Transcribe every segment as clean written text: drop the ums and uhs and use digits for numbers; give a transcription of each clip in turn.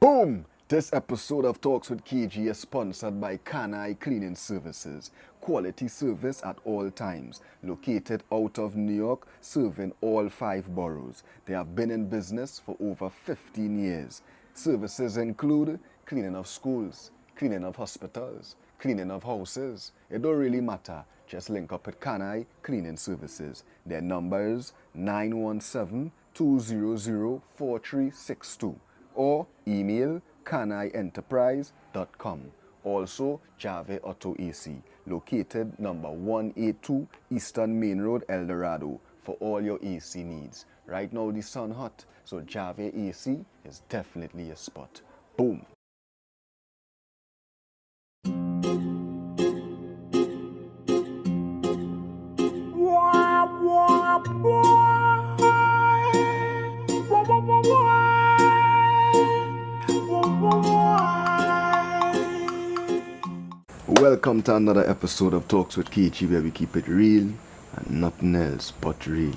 Boom! This episode of Talks with KG is sponsored by Triny Cleaning Services. Quality service at all times. Located out of New York, serving all 5 boroughs. They have been in business for over 15 years. Services include cleaning of schools, cleaning of hospitals, cleaning of houses. It don't really matter. Just link up with Triny Cleaning Services. Their number is 917-200-4362 or email canienterprise.com. Also, Jave Auto AC, located number 182 Eastern Main Road, El Dorado, for all your AC needs. Right now the sun hot, so Jave AC is definitely a spot. Boom! Welcome to another episode of Talks with KG, where we keep it real and nothing else but real.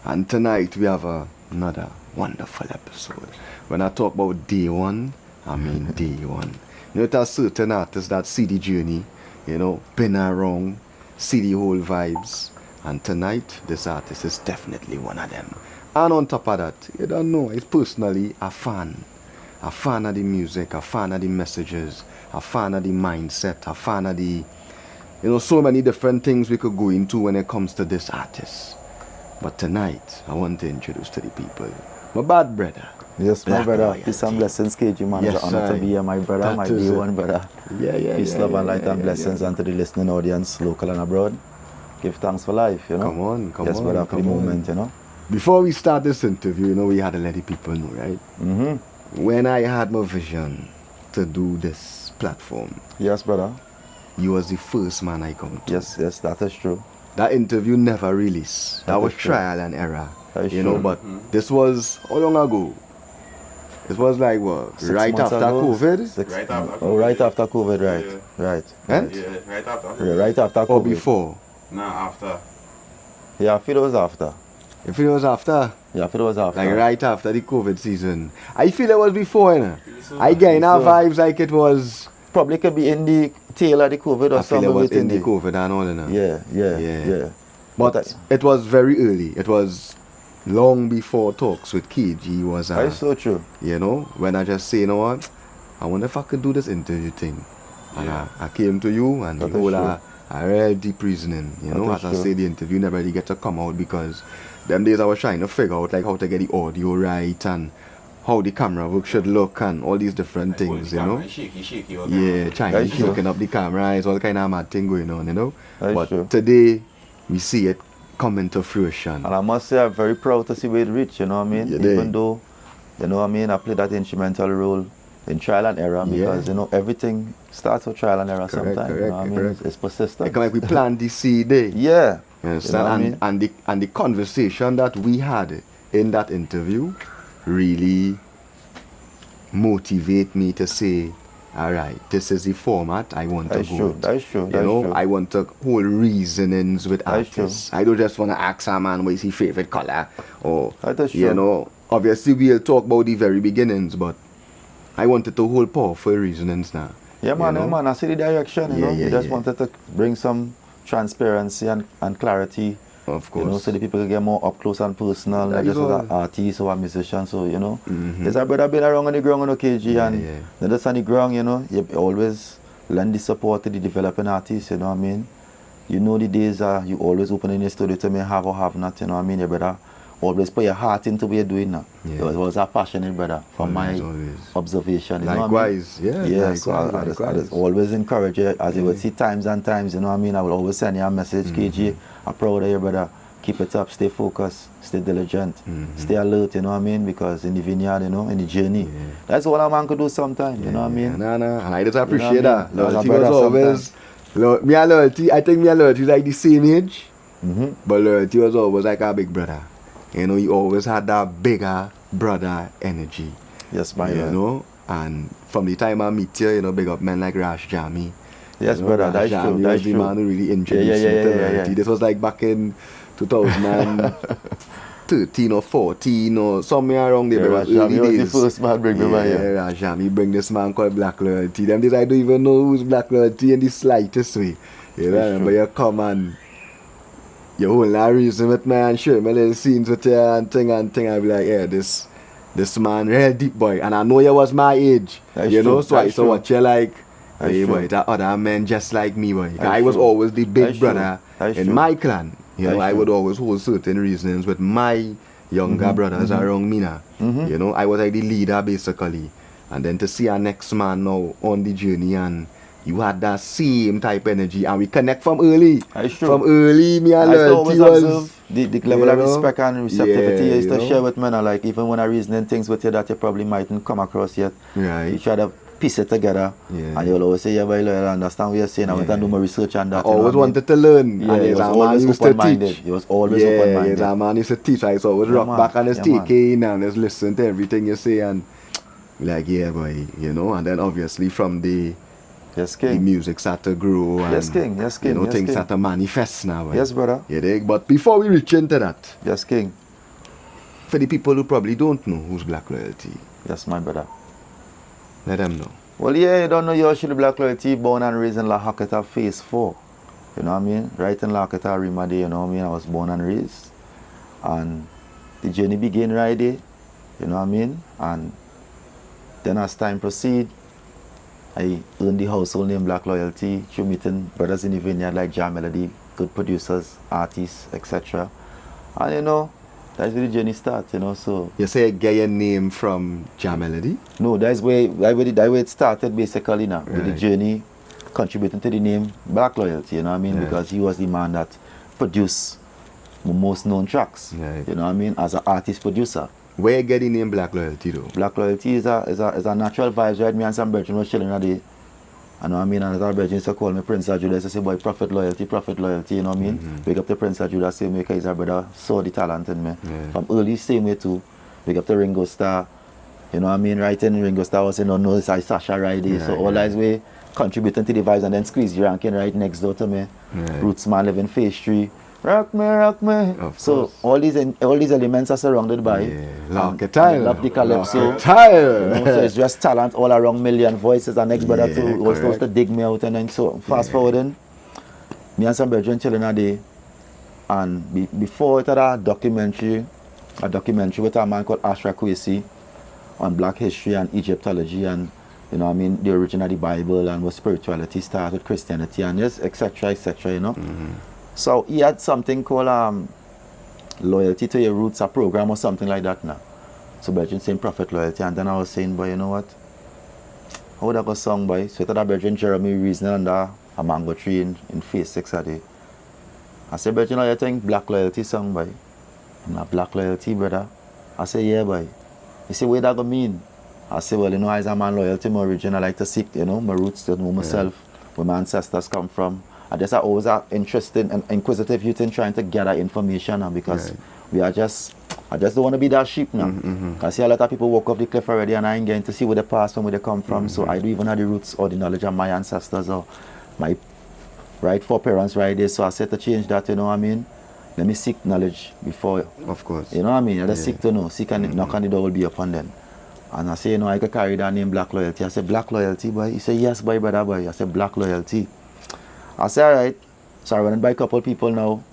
And tonight we have another wonderful episode. When I talk about day one, I mean day one. You know, there's certain artists that see the journey, been around, see the whole vibes. And tonight, this artist is definitely one of them. And on top of that, you don't know, he's personally a fan. A fan of the music, a fan of the messages, a fan of the mindset, a fan of the, so many different things we could go into when it comes to this artist. But tonight, I want to introduce to the people my bad brother. Yes, Black my brother. Royalty. Peace and blessings, KG, man. Yes, It's an honor sir. to be here, my brother, That my is day it. one brother. Yeah. Peace, love, and light and blessings unto the listening audience, local and abroad. Give thanks for life, Come on. Yes, brother, for the moment, Before we start this interview, we had to let the people know, right? Mm-hmm. When I had my vision to do this platform, Yes, brother. you was the first man I come to. Yes, that is true. That interview never released. That That was is true. trial and error. That is You know, true. but this was how long ago? It was like what? 6 Right months after ago. COVID? Right after Oh, right after COVID, right. Yeah. Right. And? Yeah, right after. Yeah, right after COVID. Or before? Nah, after. Yeah, I feel it was after. If it was after, Yeah, I feel it was after. like right after the COVID season. I feel it was before, so. I get enough So- vibes like it was. Probably could be in the tail of the COVID or I feel something it was within in the COVID and all, Yeah. But it was very early. It was long before Talks with KG was, That is so true. when I just say, you know what, I wonder if I could do this interview thing. And Yeah. I came to you and That the is whole true. a real deep reasoning, That is as I true. say, the interview never really get to come out because them days I was trying to figure out like how to get the audio right and how the camera work should look and all these different things, Shaky. all Yeah, the time. trying That's to true. hooking up the camera, it's all kind of mad thing going on, That's But true. today, we see it come to fruition. And I must say, I'm very proud to see where it reached, You did. Even though, I played that instrumental role in trial and error because, everything starts with trial and error Correct, sometimes. correct. It's persistent. Like we planned the seed there. Yeah. You understand? And the conversation that we had in that interview really motivate me to say, all right, this is the format I want That's to go true. with. That's true. I want to hold reasonings with That's true. artists. I don't just want to ask a man what is his favorite color or, That is true. obviously we'll talk about the very beginnings, but I wanted to hold powerful reasonings now. Yeah, man, you know? I see the direction, Yeah, You just yeah. wanted to bring some transparency and clarity, Of course. so the people can get more up close and personal, That not is just as all. an artist or a musician. So, Mhm. there's a brother been around on the ground on KG, Yeah, and yeah. not just on the ground, you always lend the support to the developing artists, you know what I mean? You know the days you always open in your studio to me have or have not, you know what I mean? You better always put your heart into what you're doing now. Yeah. It was a passionate brother from Always, my always. observation, you know what I mean? Likewise, yeah. Yeah, so I likewise. just always encourage you, as you Yeah. would see times and times, you know what I mean? I will always send you a message, KG, I'm proud of you, brother. Keep it up, stay focused, stay diligent, stay alert, you know what I mean? Because in the vineyard, in the journey, Yeah. that's all a man could do sometimes, you know what I mean? Nah, and I just appreciate You know what I that. mean? As a Loyalty was brother always, me and loyalty, I think me and loyalty is like the same age, Mm-hmm. but loyalty was always like a big brother. He always had that bigger brother energy, Yes, my and from the time I meet you, big up men like Rash Jammy. Yes, brother, Rash that's Jammy true, was that's the true. man who really introduced Yeah, me to yeah. loyalty. This was like back in 2000 and 13 or 14 or somewhere around there. Yeah, But Rajam, early he was the days. first man bring me by here. Yeah, Rajam, he bring this man called Black Loyalty. Them days I don't even know who's Black Loyalty in the slightest way. You know, It's but true. you come and you hold a reason with me and show my little scenes with you and thing. I be like, yeah, this man real deep boy. And I know you was my age. That's you know, true. so I That's saw true. what you like. That's Hey true. boy, that other man just like me boy. That's I was true. always the big That's true. brother That's in true. my clan. You know, That's I true. would always hold certain reasons with my younger brothers around me now. You know, I was like the leader basically. And then to see our next man now on the journey and you had that same type energy and we connect from early. That's true. From early, me and I used to Loyalty always was... observe the level you of know? respect and receptivity Yeah, you used you to know? share with men. Like even when I reasoning things with you that you probably mightn't come across yet. Right. You try to piece it together. Yeah. And you'll always say, yeah, boy, I understand what you're saying. I went and do my research on that. I always wanted to learn. Yeah, and he he's was a man always used to open-minded. teach. He was always yeah, open-minded. he's a man used to teach. I always Yeah, rock man. back and just Yeah, take in and just listen to everything you say and like, yeah, boy, you know. And then obviously from the Yes, the King. music start to grow and Yes, King. Yes, King. you know, Yes, things King. start to manifest now. Boy. Yes, brother. You dig? But before we reach into that, Yes, King. for the people who probably don't know who's Black Loyalty, Yes, my brother. let them know. Well, yeah, you don't know you're actually Black Loyalty, born and raised in La Hakata Phase 4. You know what I mean? Right in La Hakata, Rimade, you know what I mean? I was born and raised. And the journey began right there, you know what I mean? And then as time proceed, I earned the household name Black Loyalty through meeting brothers in the vineyard like Jam Melody, good producers, artists, etc. And you know, that's where the journey starts, you know, so... You say get your name from Jam Melody? No, that's where it started basically now, with the Right. journey contributing to the name Black Loyalty, you know what I mean? Yeah. Because he was the man that produced the most known tracks, Right. you know what I mean? As an artist producer. Where you get the name Black Loyalty though? Black Loyalty is a natural vibes, right? Me and some brethren was chilling a day. You know what I mean? And our brethren used to call me Prince of Judah. They say, boy, Prophet Loyalty, you know what I mean? Big up the Prince of Judah, same way, because his brother saw the talent in me. Yeah. From early, same way too. Big up the Ringo Starr. You know what I mean? Right in Ringo Starr was saying, no, it's Sasha right there. So all that way contributing to the vibes and then Squeeze the ranking right next door to me. Right. Roots man living Phase 3. Rock me, rock me. Of So course. all these elements are surrounded by. Yeah, like a I tile. love the calypso. Like a tile. You know, so it's just talent all around, million voices. And next brother Yeah, too was supposed correct. to dig me out and then so fast forwarding. Me and some brethren chilling a day. And before it had a documentary with a man called Ashra Kwesi on black history and Egyptology and you know what I mean, the origin of the Bible and what spirituality started, Christianity and yes, etc. you know. So he had something called Loyalty to Your Roots, a program or something like that now. So brethren saying Prophet Loyalty, and then I was saying, boy, you know what? How would I go song, boy? So it had a brethren Jeremy reasoning under a mango tree in Phase 6 a day. I said, brethren, you think Black Loyalty song, boy? I'm not Black Loyalty, brother. I said, yeah, boy. He said, what that go mean? I said, well, you know, as a man loyalty, my origin, I like to seek, you know, my roots, to know myself, where my ancestors come from. I just always are interested and inquisitive youth in trying to gather information now because I just don't want to be that sheep now. I see a lot of people walk off the cliff already and I ain't getting to see where they pass from, where they come from. So I don't even have the roots or the knowledge of my ancestors or my right foreparents right there. So I said to change that, you know what I mean? Let me seek knowledge before, Of course. you know what I mean? I just seek to know, seek and knock on the door will be upon them. And I say, you know, I could carry that name Black Loyalty. I said, Black Loyalty, boy? He said, yes, boy, brother, boy. I said, Black Loyalty. I said, all right. So I run by a couple people now.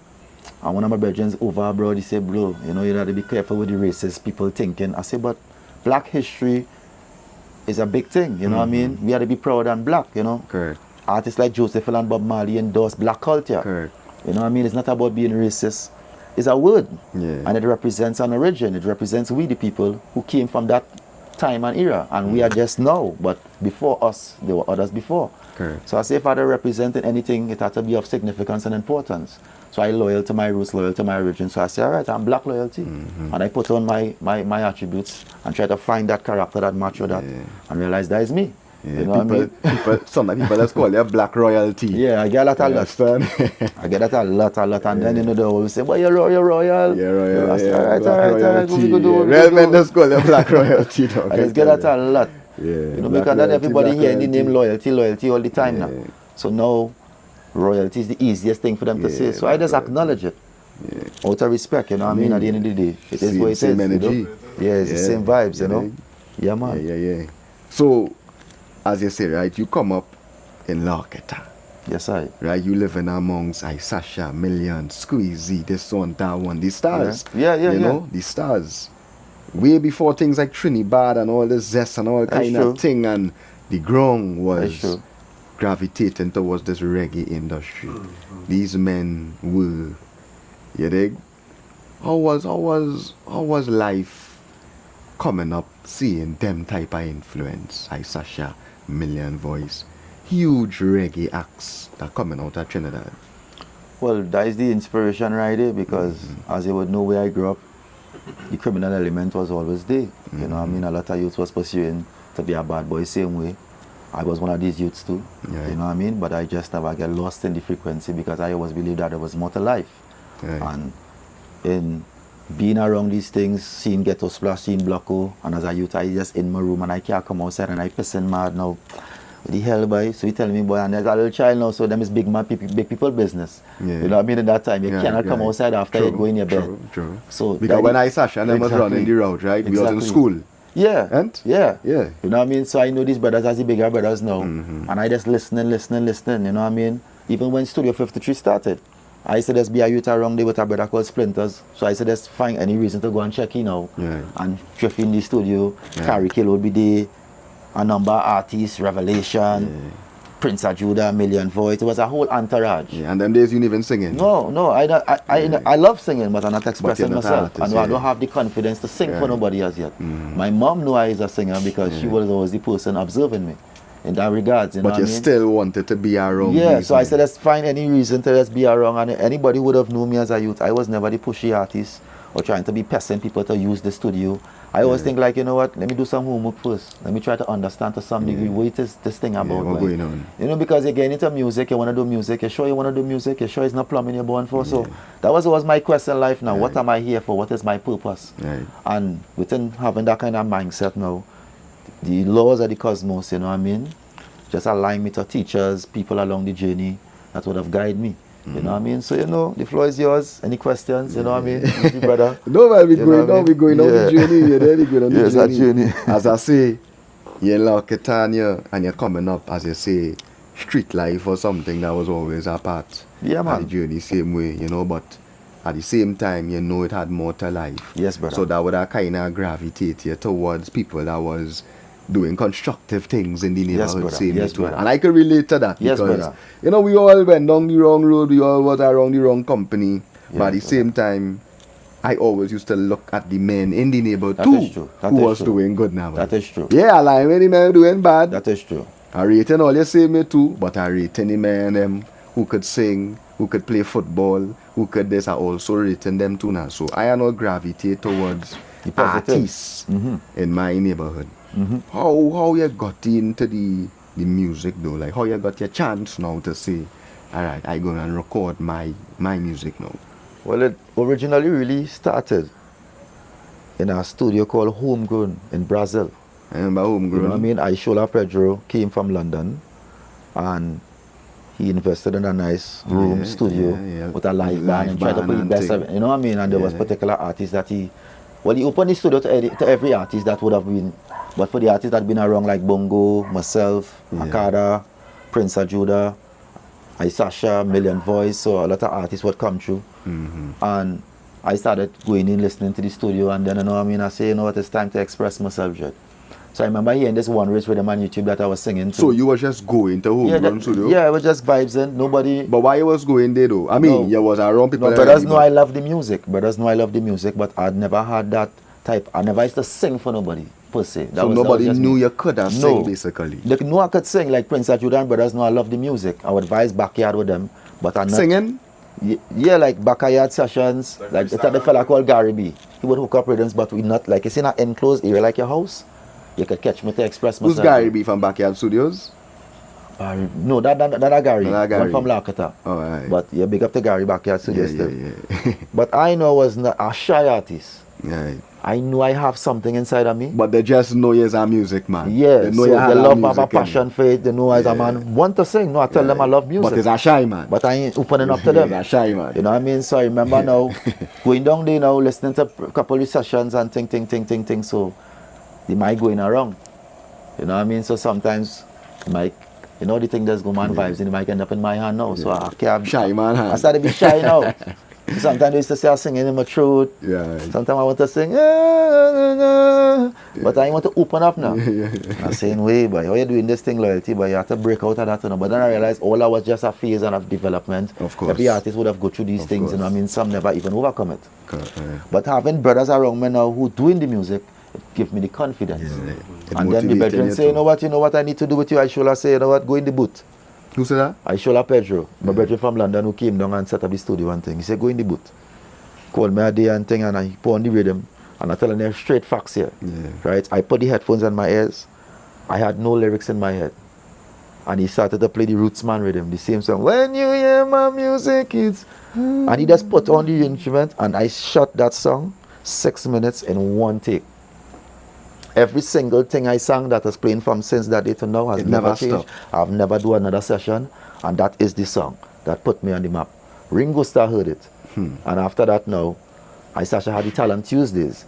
And one of my brethren over abroad, he said, bro, you know, you have to be careful with the racist people thinking. I said, but black history is a big thing, you know what I mean? We have to be proud and black, you know? Correct. Artists like Joseph and Bob Marley endorse black culture. Correct. You know what I mean? It's not about being racist. It's a word. Yeah. And it represents an origin. It represents we, the people who came from that time and era. And we are just now. But before us, there were others before. Correct. So I say if I had represented anything, it had to be of significance and importance. So I loyal to my roots, loyal to my origin. So I say, all right, I'm Black Loyalty. And I put on my attributes and try to find that character that match with that. And realize that is me. Yeah, You know what I mean? people, some people just call it Black Royalty. Yeah, I get that a lot. Understand? I get that a lot. And then, you know, they always say, well, you're royal. Yeah, royal. I say, Yeah, all right, Black Royalty. what we could do, what we Real could men do. just call it Black Royalty. Though, I just get that a lot. Yeah. You know, Black because not Royalty, everybody Black hearing the name Royalty. loyalty all the time Yeah. now. So now, royalty is the easiest thing for them to say. So I just acknowledge it. Out of respect, you know what I mean? At the end of the day, it is what it is. Same energy. You know? Yeah, it's the same vibes, you know? dig? Yeah, man. Yeah. So, as you say, right, you come up in Larketa, Yes, I. right? You living amongst Sasha, Million, Squeezy, this one, that one, the stars. Yeah, You know, the stars. Way before things like Triny Good and all the zest and all kind true. of thing, and the ground That's was true. gravitating towards this reggae industry. These men were, you dig? How was life coming up, seeing them type of influence? Sasha, Million Voice, huge reggae acts that coming out of Trinidad. Well, that is the inspiration right there because as you would know where I grew up, the criminal element was always there. You know what I mean? A lot of youths was pursuing to be a bad boy same way. I was one of these youths too. Right. You know what I mean? But I just never get lost in the frequency because I always believed that there was more to life. Right. And in being around these things, seeing Ghetto Splash, seeing Blocko, and as a youth I just in my room and I can't come outside and I pissing mad now. What the hell, boy? So you tell me, boy, and there's a little child now, so them is big man, big people business. Yeah. You know what I mean? In that time, you cannot come outside after you go in your bed. True. So Because when Sasha and them was running the route, right? We was in school. Yeah. And? Yeah. Yeah. You know what I mean? So I know these brothers as the bigger brothers now. And I just listening, you know what I mean? Even when Studio 53 started, I said let's be a youth around there with a brother called Splinters. So I said let's find any reason to go and check in now. Yeah. And trip in the studio. Carrie Kill would be there. A number of artists, Revelation, Prince of Judah, Million Voice. It was a whole entourage. Yeah, and them days you even singing. No, I love singing, but I'm not expressing not myself. artist, I don't have the confidence to sing for nobody as yet. My mom knew I was a singer because she was always the person observing me in that regards. You know But you what I mean? still wanted to be around. Yeah, these so I men. said let's find any reason to let's be around, and anybody would have known me as a youth. I was never the pushy artist or trying to be pressing people to use the studio. I always think like, you know what, let me do some homework first. Let me try to understand to some degree what is this thing about. what's like. going on? You know, because you're getting into music, you want to do music, you're sure you want to do music, you're sure it's not plumbing you're born for. So that was always my question in life now. What am I here for? What is my purpose? Right. And within having that kind of mindset now, the laws of the cosmos, you know what I mean, just align me to teachers, people along the journey that would have guided me. You know what I mean? So, you know, the floor is yours. Any questions? You know what I mean? Easy, brother. No, man, we're You know going what I on, mean? we're going on the Yeah. journey. You're there, we're going on the Yes, journey. that journey. As I say, you're in Larketa and you're coming up, as you say, street life or something that was always a part Yeah, of man. the journey, same way, you know, but at the same time, you know it had more to life. Yes, brother. So that would have kind of gravitate you towards people that was doing constructive things in the neighborhood, brother. same Yes, too. brother. And I can relate to that Yes, because, brother. you know, we all went down the wrong road, we all was around the wrong company, but at the same time, I always used to look at the men in the neighborhood That too, is true. That who is was true. doing good now. That is true. Yeah, I like when the men doing bad. That is true. I rating all you say me too, but I rating the men them who could sing, who could play football, who could this. I also rating them too now. So I not gravitate towards The positive. artists in my neighborhood. How you got into the music though? Like how you got your chance now to say, all right, I go and record my music now. Well, it originally really started in a studio called Homegrown in Brazil. I remember homegrown. You know what I mean? Aishola Pedro came from London and he invested in a nice room studio with a live band and tried to put the best of it. You know what I mean? And there was particular artists that he opened the studio to every artist that would have been, but for the artists that had been around like Bongo, myself, Akada, Prince of Judah, Sasha, Million Voice, so a lot of artists would come through. And I started going in, listening to the studio, and then, you know what I mean, I say, you know what, it's time to express myself, Jed. So I remember hearing this one race with them on YouTube that I was singing to. So you was just going to homegrown studio? Yeah, it was just vibes in, nobody... But why you was going there though? I mean, you was around people. No, brothers know I love the music. Brothers know I love the music, but I'd never had that type. I never used to sing for nobody, per se. So nobody knew you could have sing, basically. They know I could sing, like Prince of Judah and brothers know I love the music. I would advise backyard with them, but I'm not... Singing? Yeah, like backyard sessions. Like it's a fella called Gary B. He would hook up rhythms, but we not, like it's in an enclosed area like your house. You could catch me to express myself. Who's Gary B from Backyard Studios? No, that Gary. That Gary. One from Lakota. Oh, right. But big up to Gary Backyard Studios still. Yeah. But I know I was not a shy artist. Right. I know I have something inside of me. But they just know you as a music man. Yeah, They know so you had they that love have a music in passion for it. They know as a man want to sing. No, I tell them I love music. But it's a shy man. But I ain't opening up to them. He's a shy man. You know what I mean? So I remember now, going down there now, listening to a couple of sessions and ting. So they might going around. You know what I mean? So sometimes, Mike, you know the thing that's go man vibes and it might end up in my hand now. So I can't. Shy man hand. I started to be shy now. Sometimes I used to say I'm singing in my throat. Yeah. Sometimes I want to sing, but I want to open up now. I'm saying, wait, boy, how you doing this thing, loyalty, but you have to break out of that, you know. But then I realized all that was just a phase and of development. Of course. Every artist would have go through these things, you know. I mean, some never even overcome it. Yeah. But having brothers around me now who doing the music, it give me the confidence. It And then the motivating brethren you say, too. you know what I need to do with you? I should have say, you know what, go in the booth. Who said that? I show Pedro, my brother from London who came down and set up the studio and thing. He said, go in the booth. Called me a day and thing and I put on the rhythm and I telling them straight facts here. Yeah. Right? I put the headphones on my ears. I had no lyrics in my head. And he started to play the Roots Man rhythm, the same song. When you hear my music, it's... And he just put on the instrument and I shot that song 6 minutes in one take. Every single thing I sang that has playing from since that day to now has never changed. stopped. I've never do another session, and that is the song that put me on the map. Ringo Starr heard it, and after that now, I started had the Talent Tuesdays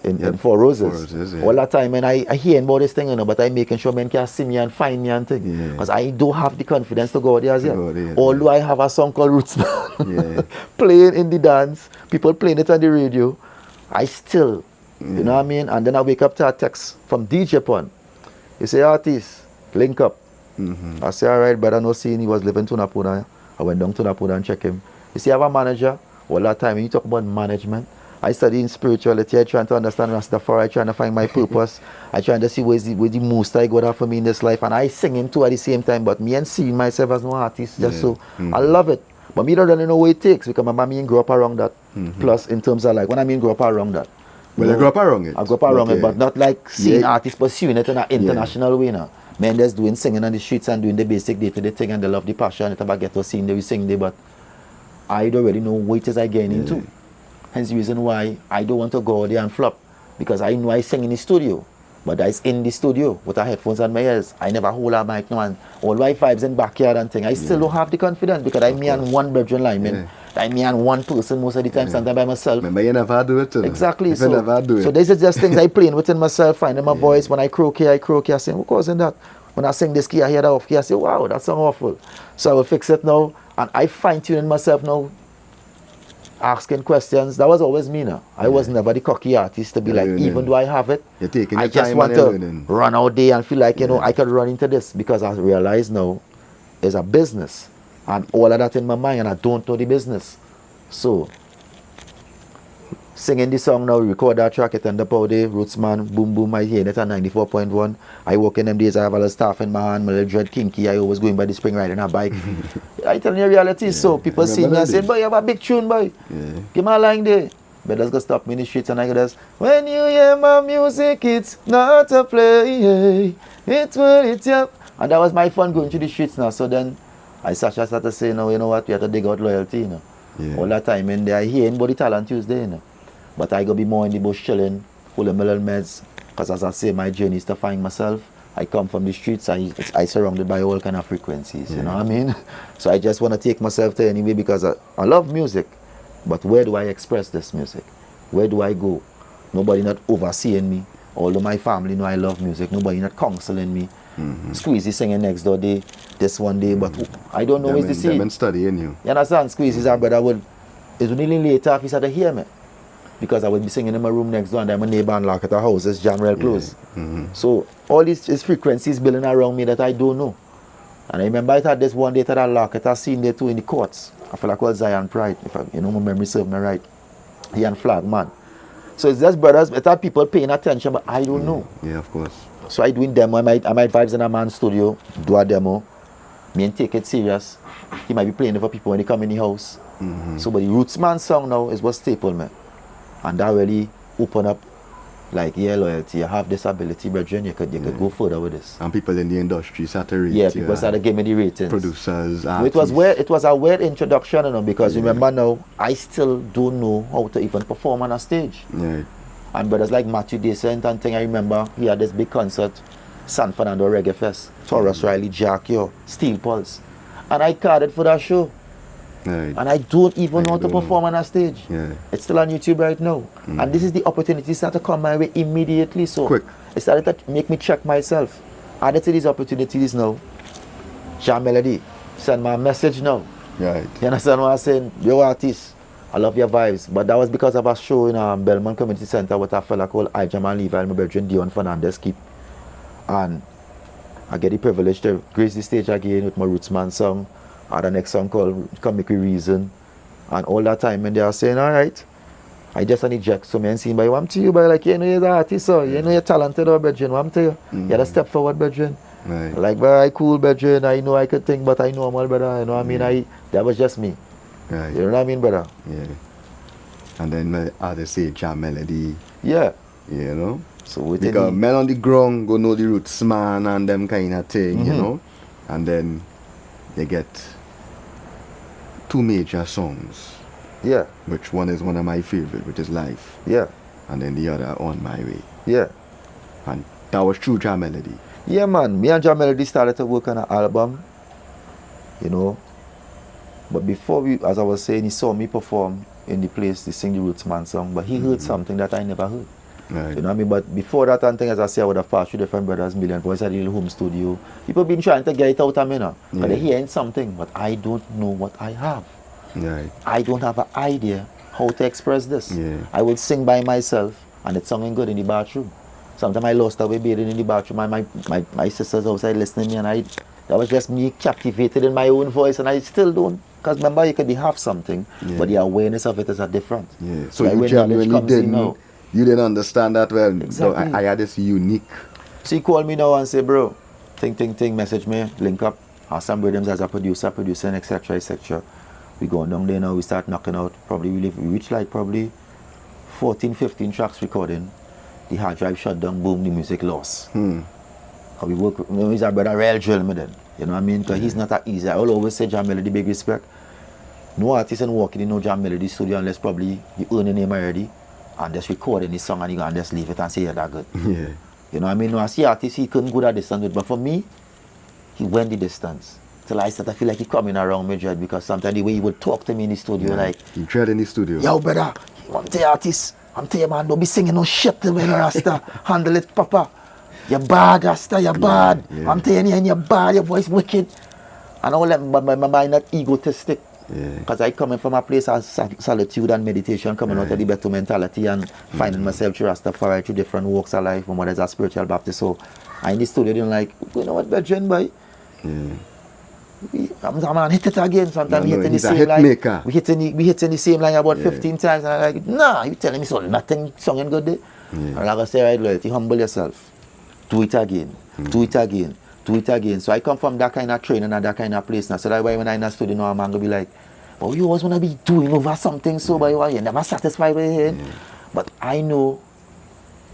in Four Roses. Four Roses, yeah. All that time, and I hear about this thing, you know, but I'm making sure men can see me and find me and thing, Yeah. because I don't have the confidence to go out there as yet. go out there, Although I have a song called Roots Yeah. playing in the dance, people playing it on the radio, I still. You know what I mean? And then I wake up to a text from DJ Pon. He say, artist, link up. I say, all right, but I know seeing he was living to Napuna. I went down to Napuna and check him. He say, I have a manager. All that time, when you talk about management, I study in spirituality. I trying to understand Rastafari. I trying to find my purpose. I trying to see where's the most I got for me in this life. And I sing him too at the same time. But me and seeing myself as no artist, just so I love it. But me don't really know what it takes because my mommy grew up around that. Plus, in terms of like, when I mean grew up around that. Well, you grew up around it. I grew up around it, but not like seeing Yeah. artists pursuing it in an international way now. Men that's doing singing on the streets and doing the basic day-to-day thing and they love the passion. It's about get to sing, they will sing there, but I don't really know what it is I getting into. Hence the reason why I don't want to go out there and flop. Because I know I sing in the studio, but that's in the studio with the headphones on my ears. I never hold a mic no and all my vibes in backyard and thing. I still don't have the confidence because I'm me and one bedroom lineman. I'm me and one person most of the time, sometimes by myself. Remember, you never do it. Exactly. You never do it. So these are just things I playing within myself, finding my voice. When I croak here, I say, what causing that? When I sing this key, I hear that off key, I say, wow, that sound awful. So I will fix it now. And I fine-tuning myself now, asking questions. That was always me now. I was never the cocky artist to be like, even though I have it, You're taking I your just time want and to you're learning. run out there and feel like, you know, I could run into this because I realize now it's a business. And all of that in my mind and I don't know the business. So, singing the song now, record that track, it end up out there, Roots Man, boom boom, I hear it at 94.1. I work in them days, I have a little staff in my hand, my little dread kinky, I always going by the spring riding a bike. I tell you the reality, so people see me and say, boy, you have a big tune, boy. Give me a line there. But let's go stop me in the streets and I go this, when you hear my music, it's not a play, it's what it's up. And that was my fun going through the streets now, so then I started to say, no, you know what, we have to dig out loyalty, you know. All that time in there, I hear anybody Talent Tuesday, you know. But I go be more in the bush chilling, holding my little meds. Because as I say, my journey is to find myself. I come from the streets, I surrounded by all kind of frequencies, you know what I mean? So I just want to take myself there anyway because I love music. But where do I express this music? Where do I go? Nobody not overseeing me. Although my family know I love music, nobody not counseling me. Squeezy singing next door day, this one day, but I don't know what's the scene. Them studying you. You understand? Squeezy's our brother it's really later if he started to hear me. Because I would be singing in my room next door and then my neighbor and lock at the house, it's jam real close. So all these frequencies building around me that I don't know. And I remember I had this one day that I lock at I seen there too in the courts. I feel like it was Zion Pride, if I, you know my memory serves me right. He and Flag Man. So it's just brothers, it's that people paying attention, but I don't know. Yeah, of course. So I doing demo, I might vibes in a man's studio, do a demo, me and take it serious. He might be playing it for people when they come in the house. So but the Roots Man song now is what staple me. And that really open up like, yeah, loyalty, you have this ability, brethren, you could go further with this. And people in the industry started to rate Yeah, people started giving me the ratings. Producers, So artists. it was a weird introduction, you know, because remember now, I still don't know how to even perform on a stage. Yeah. And brothers like Matthew Decent and thing, I remember he had this big concert, San Fernando Reggae Fest. Taurus Riley, Jack, yo, Steel Pulse. And I carded for that show. Right. And I don't even know how to perform on a stage. Yeah. It's still on YouTube right now. And this is the opportunity started to come my way immediately. So Quick. it started to make me check myself. Added to these opportunities now. Jam Melody, send my message now. Right. You understand what I'm saying? Yo artist, I love your vibes. But that was because of a show in Belmont Community Center with a fella called I Jam and Levi and my brother Dion Fernandez keep. And I get the privilege to grace the stage again with my Rootsman song. And the next song called Come Make Me Reason. And all that time when they are saying, alright, I just need Jack. So me and see, but I'm to you, but like, you know you're the artist, so you know you're talented, or Bedrin, I'm to you. You had to step forward, Bedrin. Right. Like, but I cool, Bedrin, I know I could think, but I know I'm all brother, you know what I mean? That was just me. Right. You know what I mean, brother? Yeah. And then my others say Jam Melody, Yeah. you know? So with Because men on the ground go know the roots man and them kind of thing, you know? And then you get 2 major songs, yeah, which one is one of my favorite, which is Life, yeah, and then the other On My Way. yeah. And that was true Jam Melody. Yeah, man. Me and Jam Melody started to work on an album, you know. But before we, as I was saying, he saw me perform in the place to sing the Rootsman song, but he heard something that I never heard. Right. You know what I mean? But before that and thing, as I say, I would have passed through different brothers, Million Voice at the little home studio. People been trying to get it out of me now. But they're hearing something, but I don't know what I have. Right. I don't have an idea how to express this. Yeah. I will sing by myself, and it's sounding good in the bathroom. Sometimes I lost away bathing in the bathroom, and my sisters outside listening to me, and that was just me captivated in my own voice, and I still don't. Because remember, you could be have something, but the awareness of it is a different. Yeah. So Like you when knowledge genuinely comes in didn't, now. you didn't understand that well. Exactly. So I had this unique. So he called me now and say, bro, think, message me, link up, ask some rhythms as a producer, and etc., etc. We go down there now, we start knocking out, probably we reach like probably 14, 15 tracks recording. The hard drive shut down, boom, the music lost. We work, you know, he's a brother real drill me then. You know what I mean? Because he's not that easy. I will always say Jam Melody, big respect. No artist and walking in no Jam Melody studio unless probably you earn a name already and just recording this song and you can just leave it and say, yeah, that good. Yeah. You know what I mean? No, I see artists, he couldn't go that distance with, but for me, he went the distance. Till I started to feel like he coming around me, Dread, because sometimes the way he would talk to me in the studio, like, He tried in the studio. yo, brother, I'm the artist. I'm telling you, man, don't be singing no shit to me, Rasta. Handle it, Papa. You're bad, Rasta, you're bad. Yeah. I'm telling you, and you're bad, your voice wicked. And all that, but my mind not egotistic. Yeah. Because I coming from a place of solitude and meditation, coming out of the better mentality and finding myself through Rastafari, through different walks of life. My mother's a spiritual Baptist, so I in the studio didn't like, you know what, Bedrin, boy? Yeah. I'm gonna hit it again. Sometimes we No, hitting the he's a same hit line. maker. We hitting the same line about 15 times. And I'm like, nah, you telling me so nothing songing good there? And like I say, right, loyalty, humble yourself. Do it again. Do it again. Do it again. So I come from that kind of training and that kind of place now. So that's why when I in a studio now, I'm gonna be like, oh, you always wanna be doing over something so but you're never satisfied with it. But I know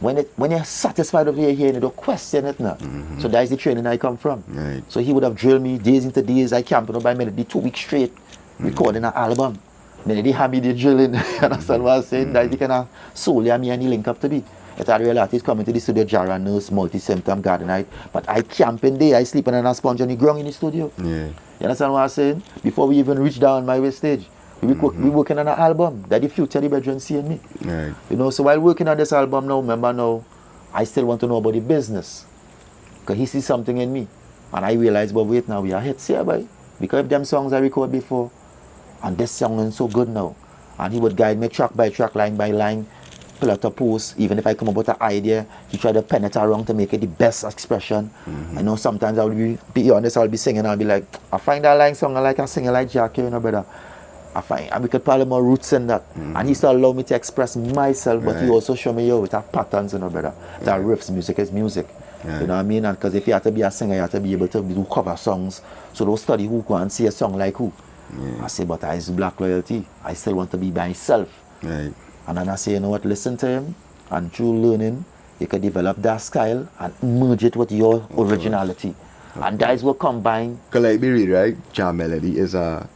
when you're satisfied with what you're hearing, you don't question it now. So that's the training I come from. Right. So he would have drilled me days into days. I camping up by Melody 2 weeks straight, recording an album. Then they have me the drilling. You understand what I'm saying? That's the kind of soul me and he link up to be. It's a real artist coming to the studio, Jara Nurse, multi-symptom, gardenite. But I camping there, I sleeping on a sponge on the ground in the studio. Yeah. You understand what I'm saying? Before we even reach down my way stage. We working on an album that the future the brethren seeing me. Right. You know, so while working on this album now, remember now, I still want to know about the business. Because he sees something in me. And I realize, but wait now, we are hits here, boy. Because if them songs I record before, and this song is so good now. And he would guide me track by track, line by line, pull out a post. Even if I come up with an idea, he try to pen it around to make it the best expression. I know sometimes I will be honest, I'll be singing, I'll be like, I find that line song, I like I sing it like Jack, you know, brother. I find, and we could probably more roots in that. And he still allow me to express myself, but he also show me, yo, it have patterns, you know, brother. That riffs, music is music. You know what I mean? And because if you have to be a singer, you have to be able to do cover songs. So don't study who go and see a song like who. I say, but I is black loyalty. I still want to be myself. Right. And then I say, you know what, listen to him. And through learning, you can develop that style and merge it with your originality. And that is what combine. Because like be real, right? Jam Melody is a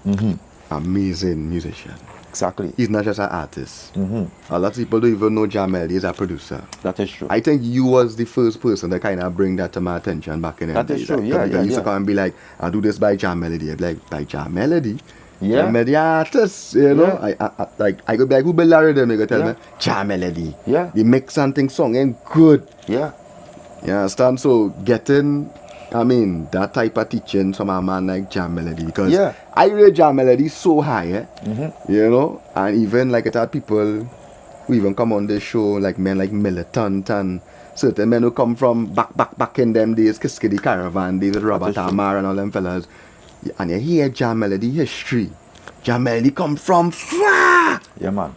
amazing musician. Exactly. He's not just an artist. Mm-hmm. A lot of people don't even know Ja Melody is a producer. That is true. I think you was the first person to kind of bring that to my attention back in the That days. is true, Like, yeah, people yeah, used to yeah. come and be like, I'll do this by Ja Melody. I'd be like, by Ja Melody? Yeah. Ja Melody artist, you know? Yeah. I could be like, who built that rhythm? You could tell Yeah. me, Ja Melody. Yeah. The mix and thing song ain't good. Yeah. You understand? So getting, I mean, that type of teaching from a man like Ja Melody, because Yeah. I rate Ja Melody so high, Mm-hmm. you know, and even like it had people who even come on this show, like men like Militant and certain men who come from back in them days, Kiskidi Caravan days with Robert true. Amar and all them fellas, and you hear Ja Melody history. Ja Melody come from far. Yeah, man.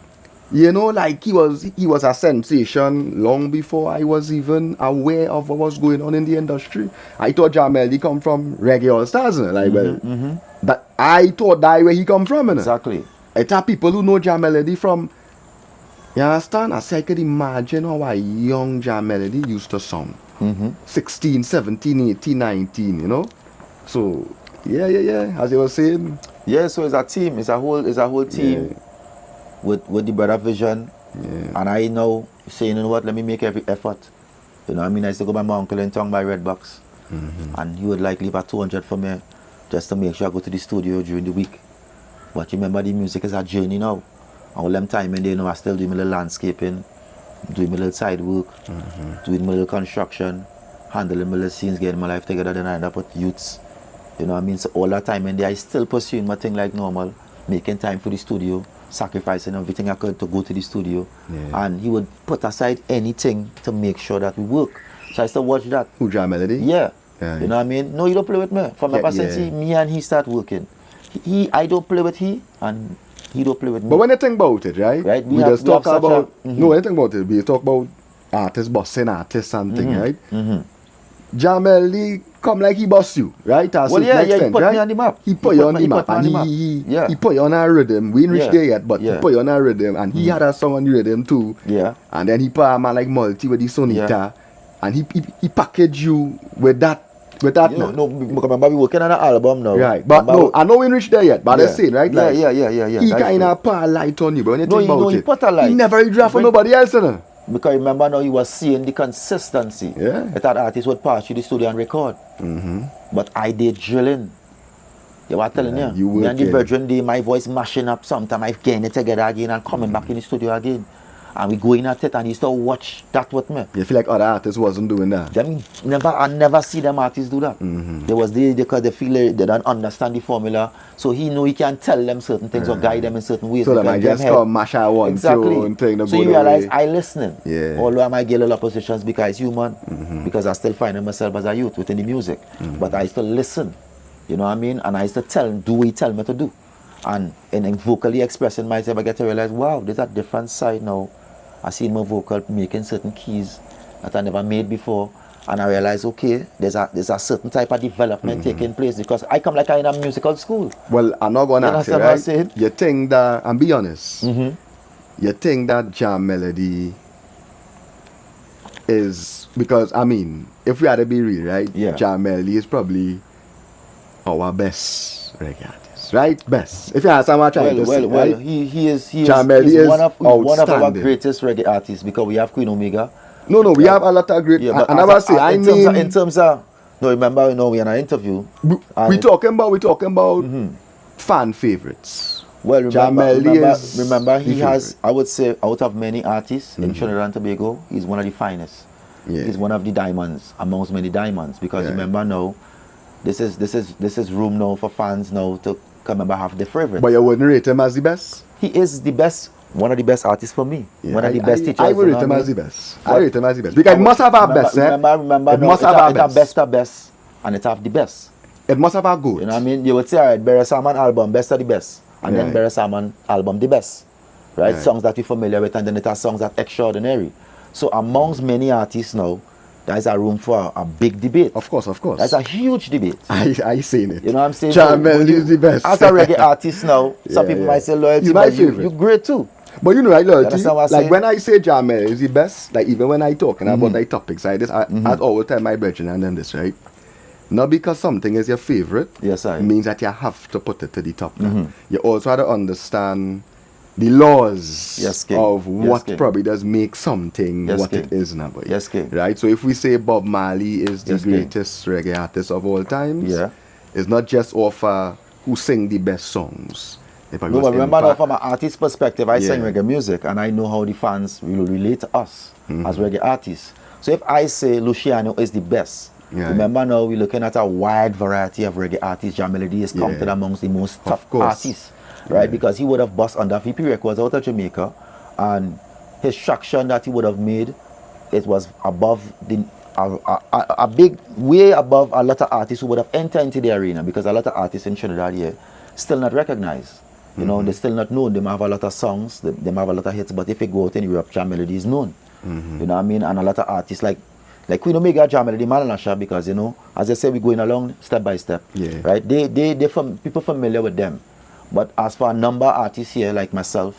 You know, like he was a sensation long before I was even aware of what was going on in the industry. I thought Ja Melody come from Reggae All Stars, like that. I thought that where he come from, Exactly. It are people who know Ja Melody from. You understand? I say I could imagine how a young Ja Melody used to sound. 16, 17, 18, 19, you know. So yeah. As you were saying. Yeah. So it's a team. It's a whole team. Yeah. With the brother vision, Yeah. and I know saying, you know what, let me make every effort. You know, I mean, I used to go by my uncle in town by Red Box, and he would like leave a 200 for me just to make sure I go to the studio during the week. But remember, the music is a journey now. And all them time and they know I still do my little landscaping, doing my little side work, doing my little construction, handling my little scenes, getting my life together. Then I end up with youths. You know what I mean? So all that time and I still pursuing my thing like normal, making time for the studio, sacrificing everything I could to go to the studio. Yeah. And he would put aside anything to make sure that we work. So I still watch that. Who, Ja Melody? Yeah. Yeah. You know what I mean? No, you don't play with me. From ever since me and he start working. I don't play with he and he don't play with me. But when you think about it, right? Right, We we have- just we have talk such about a- no. When you think about it, we talk about artists bossing artists and thing, right? Mm-hmm. Ja Melody come like he boss you, right? To a Well, certain yeah, he extent, put right? me on the map. He put you on the He map, put me and on the map. he put you on a rhythm. We ain't reached Yeah. there yet, but he Yeah. put you on a rhythm, and he had a song on the rhythm too. Yeah. And then he put a man like Multi with the Sonita, Yeah. and he packaged you with that. You know, no, remember we working on an album now. Right, but Remember no, I know we ain't reached there yet. But Yeah. I'm saying, right? Yeah, Like, yeah. He That's kind true. of put a light on you, but when you No, think he- about no, he it, put a light. he never draft for When- nobody else, you know. Because remember now he was seeing the consistency. Yeah. That artist would pass through the studio and record. But I did drilling. You were telling Yeah, you. you Me and the working. Virgin Day, my voice mashing up. Sometimes I getting it together again and coming back in the studio again. And we going at it and he used to watch that with me. You feel like other artists wasn't doing that. I never see them artists do that. There was because they feel they don't understand the formula. So he know he can tell them certain things or guide them in certain ways. So they because might them just help. come mash out one Exactly. tune thing to So go you the realize way. I listening. Yeah. Although I might get a lot of positions because it's human. Because I still find myself as a youth within the music. But I still listen. You know what I mean? And I still do what he tell me to do. And in vocally expressing myself, I get to realize, wow, there's a different side now. I see my vocal making certain keys that I never made before. And I realize, okay, there's a certain type of development taking place because I come like I'm in a musical school. Well, I'm not gonna You ask you, understand what I'm right? saying? You think that, and be honest, you think that Ja Melody is, because, I mean, if we had to be real, right? Yeah. Ja Melody is probably our best reggae artist, right? Best. If you ask someone trying to say, Well, right? he is Ja Melody he's is one of our outstanding. greatest reggae artists because we have Queen Omega. No, we have a lot of great, Yeah, but I never say, in terms of, no, remember, we in an interview. we talking about fan favorites. Well, Ja Melody is remember, he the has, favorite. I would say, out of many artists in Trinidad and Tobago, he's one of the finest. Yeah. He's one of the diamonds amongst many diamonds because Yeah. remember now, this is room now for fans now to come and have their favorite. But you wouldn't rate him as the best? He is the best, one of the best artists for me. Yeah, One of the best teachers. I would you rate know him what I as the mean? best. I rate him as the best. Because it must have our best, eh? Remember, It no, must have our it a best. best, and it have the best. It must have our good. You know what I mean? You would say, all right, Barry Salmon album, best of the best. And then Right. Barry Salmon album, the best. Right? Right. Songs that you're familiar with, and then it has songs that extraordinary. So amongst many artists now, there is a room for a big debate. Of course. That's a huge debate. I seen it. You know what I'm saying? Ja So Melody is the best. As a reggae artist now, some Yeah, people yeah. might say loyalty, He's my but you favorite. great too. But you know, right, loyalty. understand what I'm Like saying? when I say Ja Melody is the best, like even when I talking about like topics like this, I always tell my brethren and them this, right? Not because something is your favorite, Yes, I. means that you have to put it to the top. Now. You also have to understand the laws Yes, King. of Yes, what King. probably does make something Yes, what King. it is now. Boy. Yes, King. Right? So if we say Bob Marley is the Yes, King. greatest reggae artist of all times, Yeah. it's not just off who sing the best songs. It probably No, was but remember now impact. from an artist perspective, I sing Yeah. reggae music and I know how the fans will relate to us Mm-hmm. as reggae artists. So if I say Luciano is the best, Yeah. remember now we're looking at a wide variety of reggae artists. Jah Melody is counted Yeah. amongst the most Of top course. artists, right? Yeah. Because he would have bust under VP Records out of Jamaica, and his traction that he would have made, it was above the a big way above a lot of artists who would have entered into the arena, because a lot of artists in Trinidad here still not recognized. You know, they still not known. They might have a lot of songs, they might have a lot of hits, but if you go out in Europe, Jah Melody is known. You know what I mean? And a lot of artists like Queen Omega, Jah Melody, Malanasha, because you know, as I say, we're going along step by step. Yeah. Right? People familiar with them. But as for a number of artists here, like myself,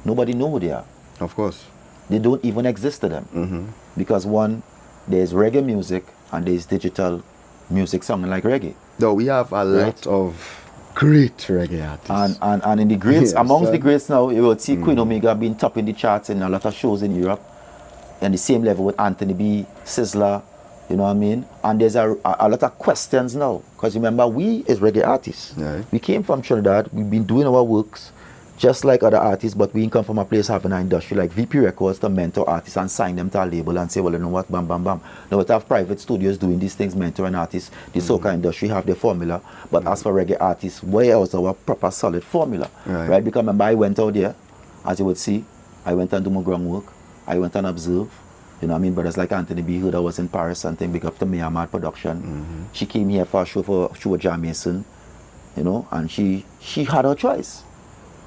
nobody know who they are. Of course. They don't even exist to them. Because one, there's reggae music and there's digital music sounding like reggae. Though we have a lot of great reggae artists. And in the greats, Yes, amongst the sir. greats now, you will see Queen Omega being top in the charts in a lot of shows in Europe. And the same level with Anthony B, Sizzler, you know what I mean? And there's a lot of questions now. Because remember, we is reggae artists. Right. We came from Trinidad, we've been doing our works just like other artists, but we come from a place having an industry like VP Records to mentor artists and sign them to a label and say, well, you know what, bam, bam, bam. Now we have private studios doing these things, mentoring artists. The soca industry have their formula, but as for reggae artists, where else our proper solid formula? Right. Because remember, I went out there, as you would see, I went and do my groundwork, I went and observe. You know what I mean? Brothers like Anthony B, who that was in Paris and thing, big up to Myanmar production. She came here for a show with Jah Mason, you know, and she had her choice.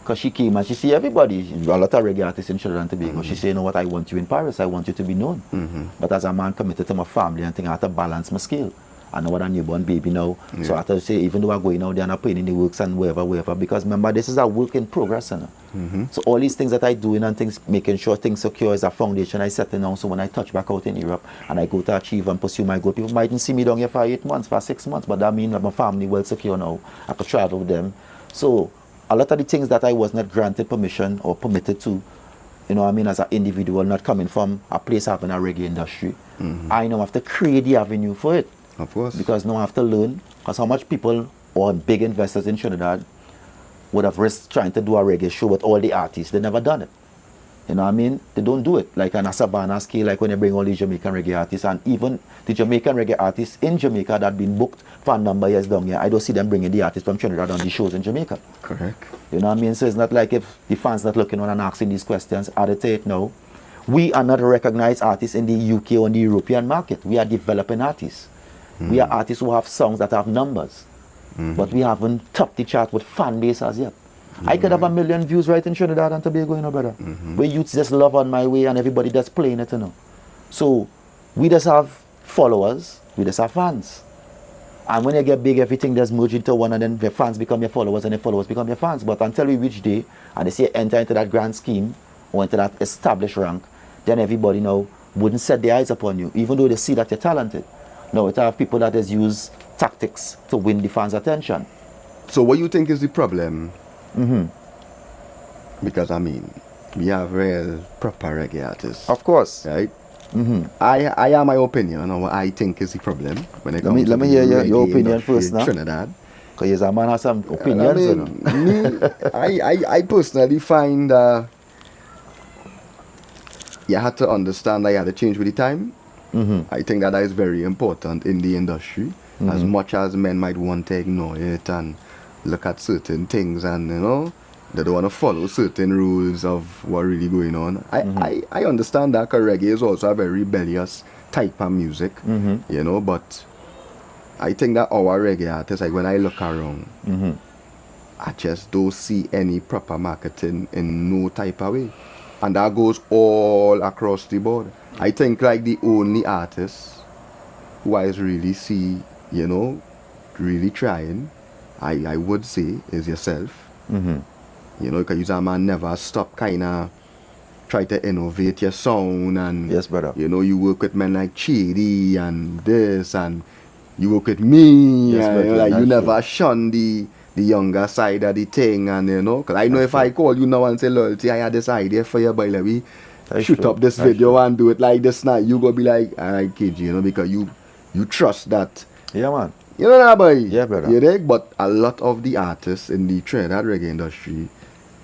Because she came and she see everybody, a lot of reggae artists in Trinidad and Tobago. She said, you know what, I want you in Paris, I want you to be known. But as a man committed to my family and thing, I had to balance my scale. I know what a newborn baby now. So I have to say, even though I'm going out there and I'm putting in the works and wherever, because remember, this is a work in progress. You know? So all these things that I do and things, making sure things secure is a foundation I set now. So when I touch back out in Europe and I go to achieve and pursue my goal, people mightn't see me down here for 8 months, for 6 months, but that means that my family well secure now. I could travel with them. So a lot of the things that I was not granted permission or permitted to, you know what I mean, as an individual, not coming from a place having a reggae industry, I now have to create the avenue for it. Of course. Because now I have to learn, because how much people or big investors in Trinidad would have risked trying to do a reggae show with all the artists. They never done it. You know what I mean? They don't do it. Like on a Savannah scale, like when they bring all these Jamaican reggae artists, and even the Jamaican reggae artists in Jamaica that been booked for a number of years down here, I don't see them bringing the artists from Trinidad on the shows in Jamaica. Correct. You know what I mean? So it's not like if the fans not looking on and asking these questions, add to it now. We are not recognized artists in the UK or in the European market. We are developing artists. We are artists who have songs that have numbers. But we haven't topped the chart with fan base as yet. I could have 1 million views right in Trinidad and Tobago, you know, brother. Where youths just love On My Way and everybody that's playing it, you know. So we just have followers, we just have fans. And when you get big, everything just merge into one, and then the fans become your followers and the followers become your fans. But until we reach day and they say enter into that grand scheme or into that established rank, then everybody now wouldn't set their eyes upon you, even though they see that you're talented. No, it have people that just use tactics to win the fans' attention. So what you think is the problem? Because I mean, we have real proper reggae artists. Of course. Right? I have my opinion on what I think is the problem when it comes to Let me the hear your reggae opinion industry first in now. Trinidad. Because a man has some opinions, you know. I personally find you had to understand that you had to change with the time. I think that is very important in the industry. As much as men might want to ignore it and look at certain things and, you know, they don't want to follow certain rules of what really going on. I understand that, because reggae is also a very rebellious type of music, you know, but I think that our reggae artists, like when I look around, I just don't see any proper marketing in no type of way. And that goes all across the board. I think like the only artist who I really see, you know, really trying, I would say, is yourself. You know, because you're a man never stop kind of try to innovate your sound, and Yes, brother. you know, you work with men like Chidi and this, and you work with me, Yes, and brother, like, you that's never shun the the younger side of the thing, and you know, because I know if I call you now and say loyalty, I had this idea for you, but let me shoot true. up this That's video true. and do it like this now. You go be like, alright, kid, you know, because you trust that. Yeah, man. You know that, boy? Yeah, brother. You dig? But a lot of the artists in the Trinidad reggae industry,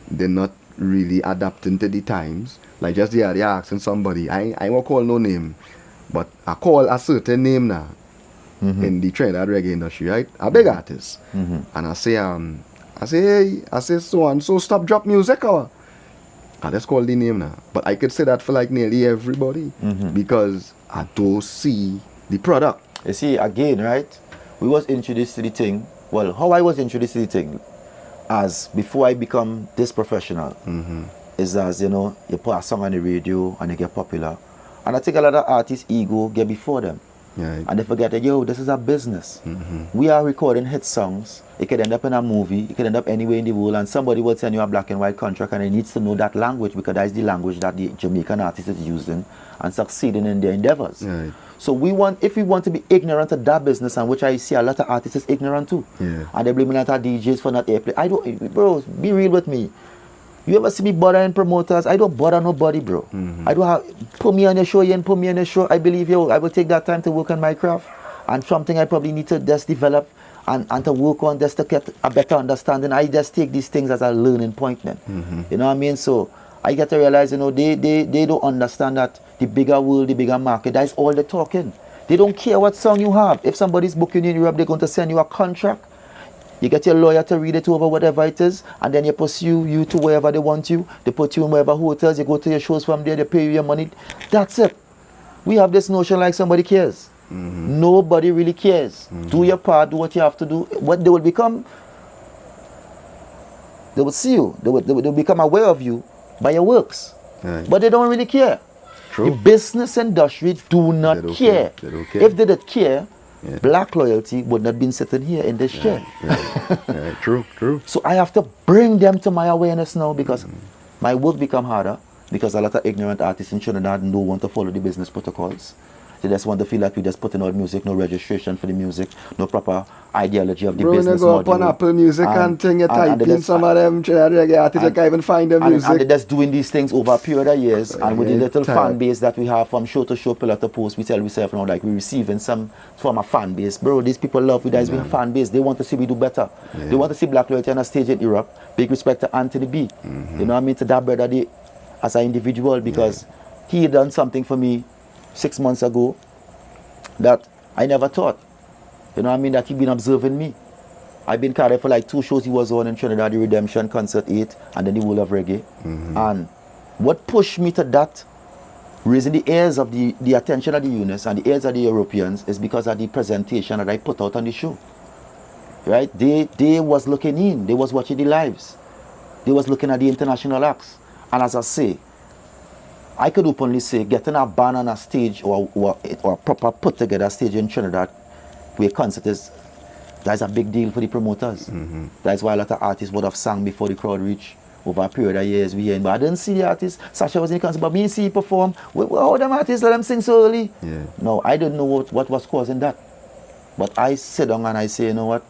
they're not really adapting to the times. Like just the other asking somebody, I won't call no name, but I call a certain name now in the Trinidad reggae industry, right? A big artist. And I say, hey, so and so stop drop music or I just call the name now. But I could say that for like nearly everybody because I don't see the product. You see, again, right? We was introduced to the thing. Well, how I was introduced to the thing, as before I become this professional, is as, you know, you put a song on the radio and you get popular. And I think a lot of artists' ego get before them. Right. And they forget that, yo, this is a business. We are recording hit songs. It could end up in a movie. It could end up anywhere in the world. And somebody will send you a black and white contract and they needs to know that language because that is the language that the Jamaican artist is using and succeeding in their endeavors. Right. So if we want to be ignorant of that business, and which I see a lot of artists is ignorant too. Yeah. And they blame a lot of DJs for not airplay. I don't, bro, be real with me. You ever see me bothering promoters? I don't bother nobody, bro. I don't have, put me on your show, put me on your show. I believe, I will take that time to work on my craft. And something I probably need to just develop and to work on just to get a better understanding. I just take these things as a learning point, man. You know what I mean? So I get to realize, you know, they don't understand that the bigger world, the bigger market, that's all they're talking. They don't care what song you have. If somebody's booking you in Europe, they're going to send you a contract. You get your lawyer to read it over, whatever it is, and then you pursue you to wherever they want you. They put you in wherever hotels, you go to your shows from there, they pay you your money. That's it. We have this notion like somebody cares. Nobody really cares. Do your part, do what you have to do. What they will become, they will see you. They will become aware of you by your works. Right. But they don't really care. True. The business industry do not They don't care. care. They don't care. If they did care, Black loyalty would not been sitting here in this chair. Right. True. So I have to bring them to my awareness now because my work become harder because a lot of ignorant artists in Trinidad don't want to follow the business protocols. They just want to feel like we just putting out music, no registration for the music, no proper ideology of the Bro, when business you go up on module. Apple Music and thing, you type in some of them Trinidad reggae artists, you can't even find the music. And they're just doing these things over a period of years. And with the little tired. fan base that we have from show to show, pillar to post, we tell ourselves now like we're receiving some from a fan base. Bro, these people love we guys. We have fan base. They want to see we do better. They want to see Black Loyalty on a stage in Europe. Big respect to Anthony B. You know what I mean? To that brother as an individual because he done something for me 6 months ago that I never thought. You know what I mean? That he been observing me. I've been carried for like 2 shows he was on in Trinidad, the Redemption Concert 8 and then the World of Reggae. And what pushed me to that, raising the ears of the attention of the UNIS and the ears of the Europeans is because of the presentation that I put out on the show. Right? They was looking in, they was watching the lives. They was looking at the international acts. And as I say, I could openly say getting a band on a stage or a proper put together stage in Trinidad where concert is, that's a big deal for the promoters. That's why a lot of artists would have sung before the crowd reached over a period of years we hearing. But I didn't see the artists. Sasha was in the concert, but me see he perform. How them artists let them sing so early? No, I didn't know what was causing that. But I sit down and I say, you know what?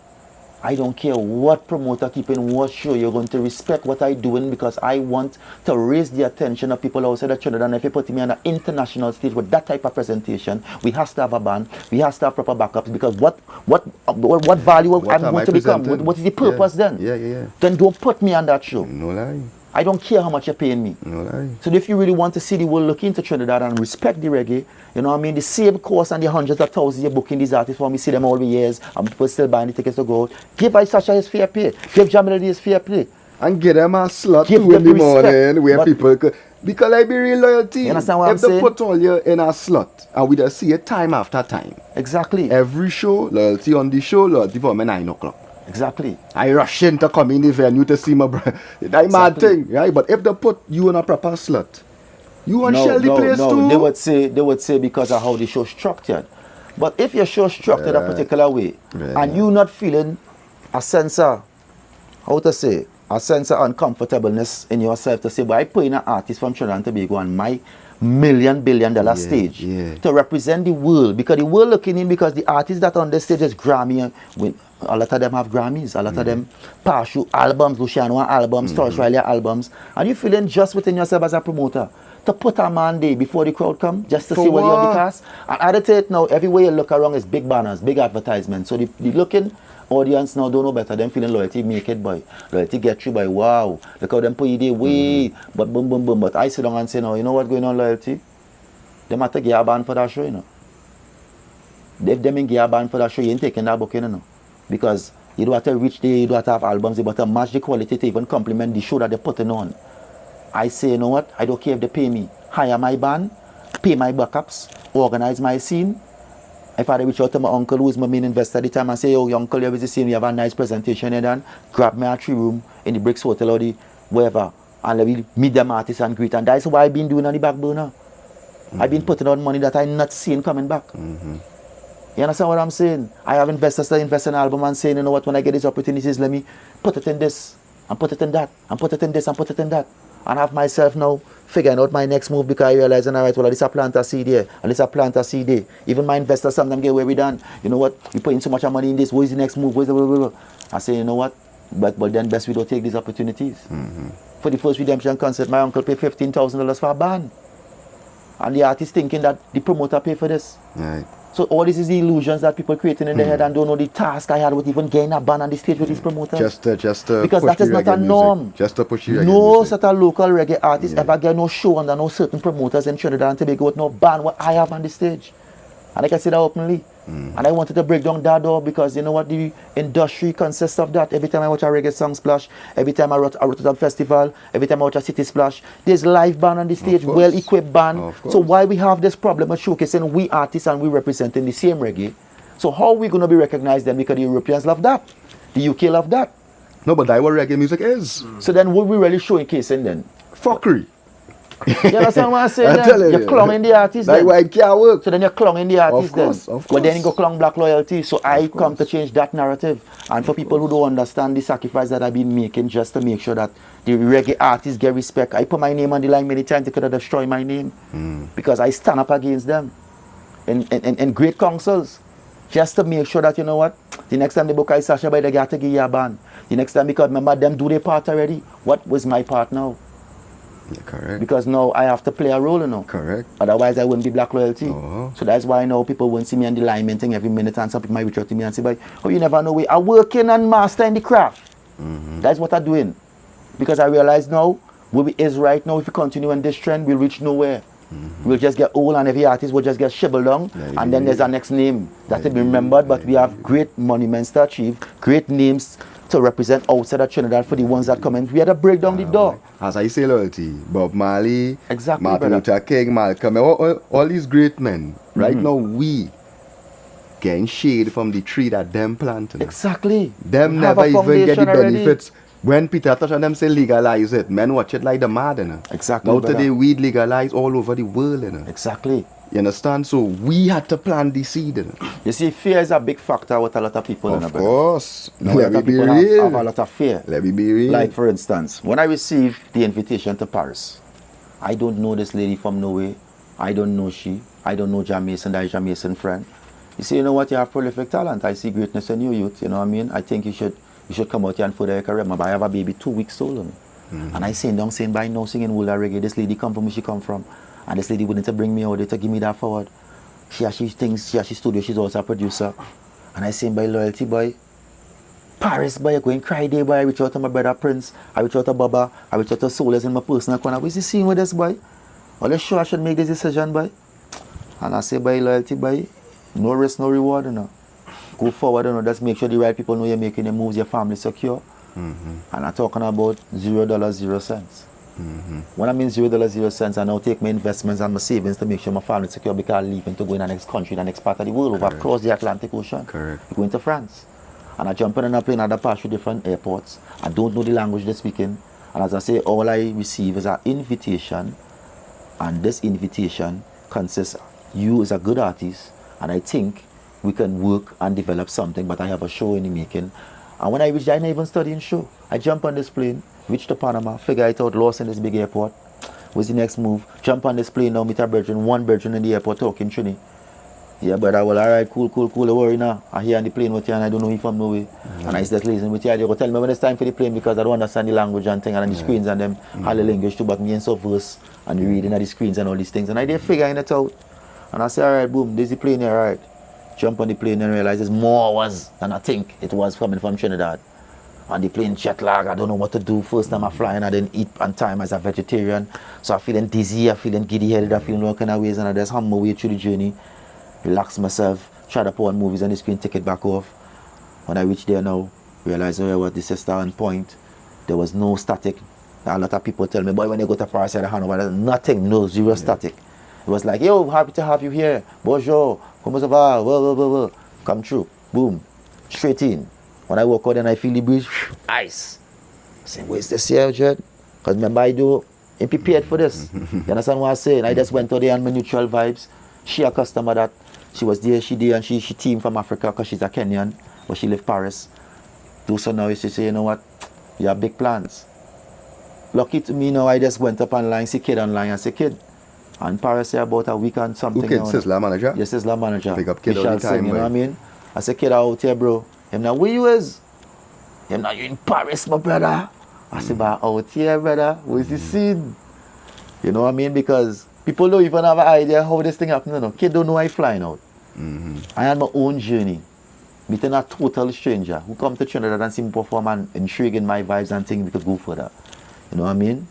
I don't care what promoter keeping what show, you're going to respect what I'm doing because I want to raise the attention of people outside of Trinidad. And if you put me on an international stage with that type of presentation, we have to have a band, we have to have proper backups because what value I'm going to become? What is the purpose then? Yeah. Then don't put me on that show. No lie. I don't care how much you're paying me. No lie. So if you really want to see the world look into Trinidad and respect the reggae, you know what I mean, the same cost and the hundreds of thousands you're booking these artists for, me see them all the years, and people still buying the tickets to go out. Give Sasha his fair play. Give Jamilady his fair play. And give them a slot Give 2 in them the respect. morning where people could, because I be real loyalty. You understand what I'm if they saying? put all you in a slot and we just see it time after time. Exactly. Every show, loyalty on the show, loyalty for me 9 o'clock. Exactly. I rush in to come in the venue to see my brother. That's mad thing, right? But if they put you in a proper slot, you want shell the place too. They would say because of how the show structured. But if your show structured a particular way and you not feeling a sense of, a sense of uncomfortableness in yourself to say, but I put in an artist from Trinidad and Tobago on my $1 billion stage to represent the world because the world looking in because the artist that on the stage is Grammy A lot of them have Grammys. A lot of them pass you albums, Luciano albums, Taurus Riley albums. And you feeling just within yourself as a promoter to put a man there before the crowd come, just to For see what you're on the what? cast. And I tell it now, everywhere you look around is big banners, big advertisements. So the looking audience now don't know better. Them feeling loyalty make it, boy. Loyalty get through, boy. Wow. Look how them put you there, way. But boom, boom, boom. But I sit down and say, no, you know what going on, loyalty? They have to get a band for that show, you know. If them ain't get a band for that show, you ain't taking that booking, you know. Because you don't have to reach there, you don't have to have albums, you have to match the quality to even complement the show that they're putting on. I say, you know what, I don't care if they pay me. Hire my band, pay my backups, organize my scene. If I reach out to my uncle, who is my main investor at the time, and say, yo, your uncle, you have the scene, we have a nice presentation, and then grab me a 3-room in the Bricks Hotel or the wherever, and let me meet them artists and greet. And that's what I've been doing on the back burner. I've been putting out money that I'm not seeing coming back. You understand what I'm saying? I have investors that invest in an album and saying, you know what, when I get these opportunities, let me put it in this, and put it in that, and put it in this, and put it in that. And have myself now figuring out my next move because I realize, all right, well, this is a plant a seed here, and this is a plant a seed there. Even my investors sometimes get where we done. You know what, we put in so much money in this, what is the next move? Where's the blah, blah, blah. I say, you know what, but then best we don't take these opportunities. For the first redemption concert, my uncle paid $15,000 for a band. And the artist thinking that the promoter pay for this. Right. So all this is the illusions that people creating in their head and don't know the task I had with even getting a band on the stage with these promoters. Just to because push that is the not a reggae norm. music. Just to push the reggae No music. such a local reggae artist ever get no show under no certain promoters in Trinidad and Tobago with no band what I have on the stage. And I can say that openly. And I wanted to break down that door because you know what the industry consists of that. Every time I watch a reggae song splash, every time I wrote a Rotterdam festival, every time I watch a city splash, there's live band on the stage, course. well-equipped band. Of course. So why we have this problem of showcasing we artists and we representing the same reggae? So how are we going to be recognized then? Because the Europeans love that. The UK love that. No, but that's what reggae music is. So then what we really showcasing then? Fuckery. You understand what I'm saying? I then? tell you. You're clowning the artist That's then. why it can't work. So then you're clowning the artist course, then. of But then course. you go clown black loyalty. So I come to change that narrative. And for people who don't understand the sacrifice that I've been making just to make sure that the reggae artists get respect. I put my name on the line many times. They could have destroyed my name. Because I stand up against them. In great councils. Just to make sure that, you know what, the next time they book I Sasha by the got to give you a band. The next time, because remember them do their part already. What was my part now? Yeah, correct. Because now I have to play a role, you know. Correct. Otherwise, I wouldn't be black loyalty. Uh-huh. So that's why now people won't see me on the line thing every minute, and some people might reach out to me and say, "But oh, you never know, I'm working and mastering the craft." That's what I'm doing. Because I realize now, where we is right now, if we continue on this trend, we'll reach nowhere. We'll just get old and every artist will just get shriveled down, and then there's a next name that will be remembered, but we have great monuments to achieve, great names to represent outside of Trinidad for the ones that come in. We had to break down the door. As I say, loyalty, Bob Marley, Exactly, Martin brother. Luther King, Malcolm, all these great men. Right now, we getting shade from the tree that them planted. Exactly. Them We have never a even get the foundation already. benefits. When Peter touch on them say legalize it, men watch it like the mad, you know. Exactly, Now brother. today, weed legalized all over the world, you know. Exactly. You understand? So we had to plant the seed, you know. You see, fear is a big factor with a lot of people. Of course. Now, a Let lot me of be people real. have a lot of fear. Let me be real. Like, for instance, when I received the invitation to Paris, I don't know this lady from nowhere. I don't know she. I don't know Jamaican, that is Jamaican friend. You see, you know what? You have prolific talent. I see greatness in you, youth. You know what I mean? I think you should come out here and further your career. But I have a baby 2 weeks old. You know? And I sing down, saying, by now singing Woolda Reggae. This lady come from where she come from. And this lady wanted to bring me out there to give me that forward. She thinks, she studio, she's also a producer. And I saying, by loyalty, boy, Paris, boy, you're going cry there, boy. I reach out to my brother Prince. I reach out to Baba. I reach out to Soulless in my personal corner. What's the scene with this, boy? Well, you sure I should make this decision, boy? And I say, by loyalty, boy, no risk, no reward, you know. Go forward, you know, just make sure the right people know you're making the moves, your family secure. And I'm talking about $0, 0 cents. When I mean $0, 0 cents, I now take my investments and my savings to make sure my family secure because I'm leaving to go in the next country, the next part of the world, over across the Atlantic Ocean. Correct. Going to France. And I jump in and I plane and I pass through different airports. I don't know the language they're speaking. And as I say, all I receive is an invitation. And this invitation consists you as a good artist. And I think we can work and develop something, but I have a show in the making. And when I reach, I didn't even study in show. I jump on this plane, reach to Panama, figure it out, lost in this big airport. What's the next move? Jump on this plane now, meet a virgin, one virgin in the airport talking Trini. Yeah, brother, well, alright, cool, don't worry now. I hear on the plane with you and I don't know if I'm nowhere. And I start listening with you. You go tell me when it's time for the plane because I don't understand the language and thing and the screens and them all the language too, but me and so verse and the reading of the screens and all these things. And I did figuring it out. And I say, alright, boom, there's the plane here, alright. Jump on the plane and realize there's more hours than I think it was coming from Trinidad. And the plane jet lag, I don't know what to do. First time I fly and I didn't eat on time as a vegetarian. So I'm feeling dizzy, I'm feeling giddy headed, I'm feeling all kind of ways and I just hum my way through the journey. Relax myself, try to put on movies on the screen, take it back off. When I reach there now, realize where was the starting point. There was no static. A lot of people tell me, boy, when you go to Paris, you have there's nothing, no, zero static. It was like, yo, happy to have you here. Bonjour, comment ça va? Well. Come through, boom, straight in. When I walk out and I feel the breeze, ice. I say, where's this here, Jed? Because remember, I'm prepared for this. You understand what I'm saying? I just went out there on my neutral vibes. She a customer that she was there, and she team from Africa because she's a Kenyan, but she live Paris. Do so now, she say, you know what, you have big plans. Lucky to me now, I just went up online, see kid online, and say, kid, and Paris here about a week and something. Who kid, Sizzler manager? Yes, Sizzler manager. Pick up kid all the time, you know what I mean? I say, kid out here, bro. Him now, where you is? Him now, you in Paris, my brother. I say, but out here, brother, where's the scene? You know what I mean? Because people don't even have an idea how this thing happens. You know? Kid don't know I flying out. I had my own journey, meeting a total stranger who come to Trinidad and see me perform and intriguing my vibes and things we could go further. You know what I mean?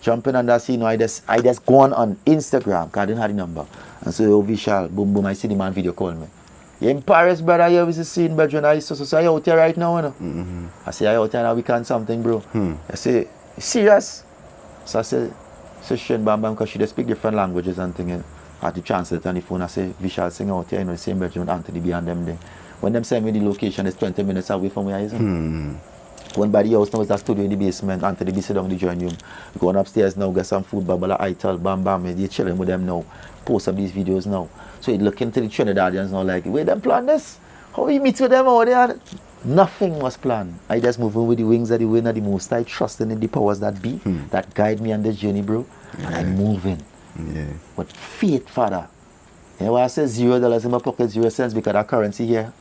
Jumping on that scene, I just go on Instagram, because I didn't have the number. And so, yo, Vishal, boom, I see the man video call me. You in Paris, brother, you have scene, brother, I so you out here right now, you know? I say, I out here now, we can something, bro. I say, you serious? So I say, Session Bam Bam, because she just speak different languages and things. I had to translate on the phone. I say, Vishal sing out here, you know, the same bedroom with Anthony behind them there. When them send me the location, it's 20 minutes away from where I is. One by the house now is that studio in the basement. Anthony be sit down in the drawing room. Going upstairs now, get some food, bubble, I tell, bam, they're chilling with them now. Post up these videos now. So you look into the Trinidadians now like, where them plan this? How you meet with them out there? Nothing was planned. I just moving with the wings of the wind of the most. I trusting in the powers that be, that guide me on this journey, bro. And I'm moving. With faith, Father. You know why I say $0 in my pocket, 0 cents, because that currency here,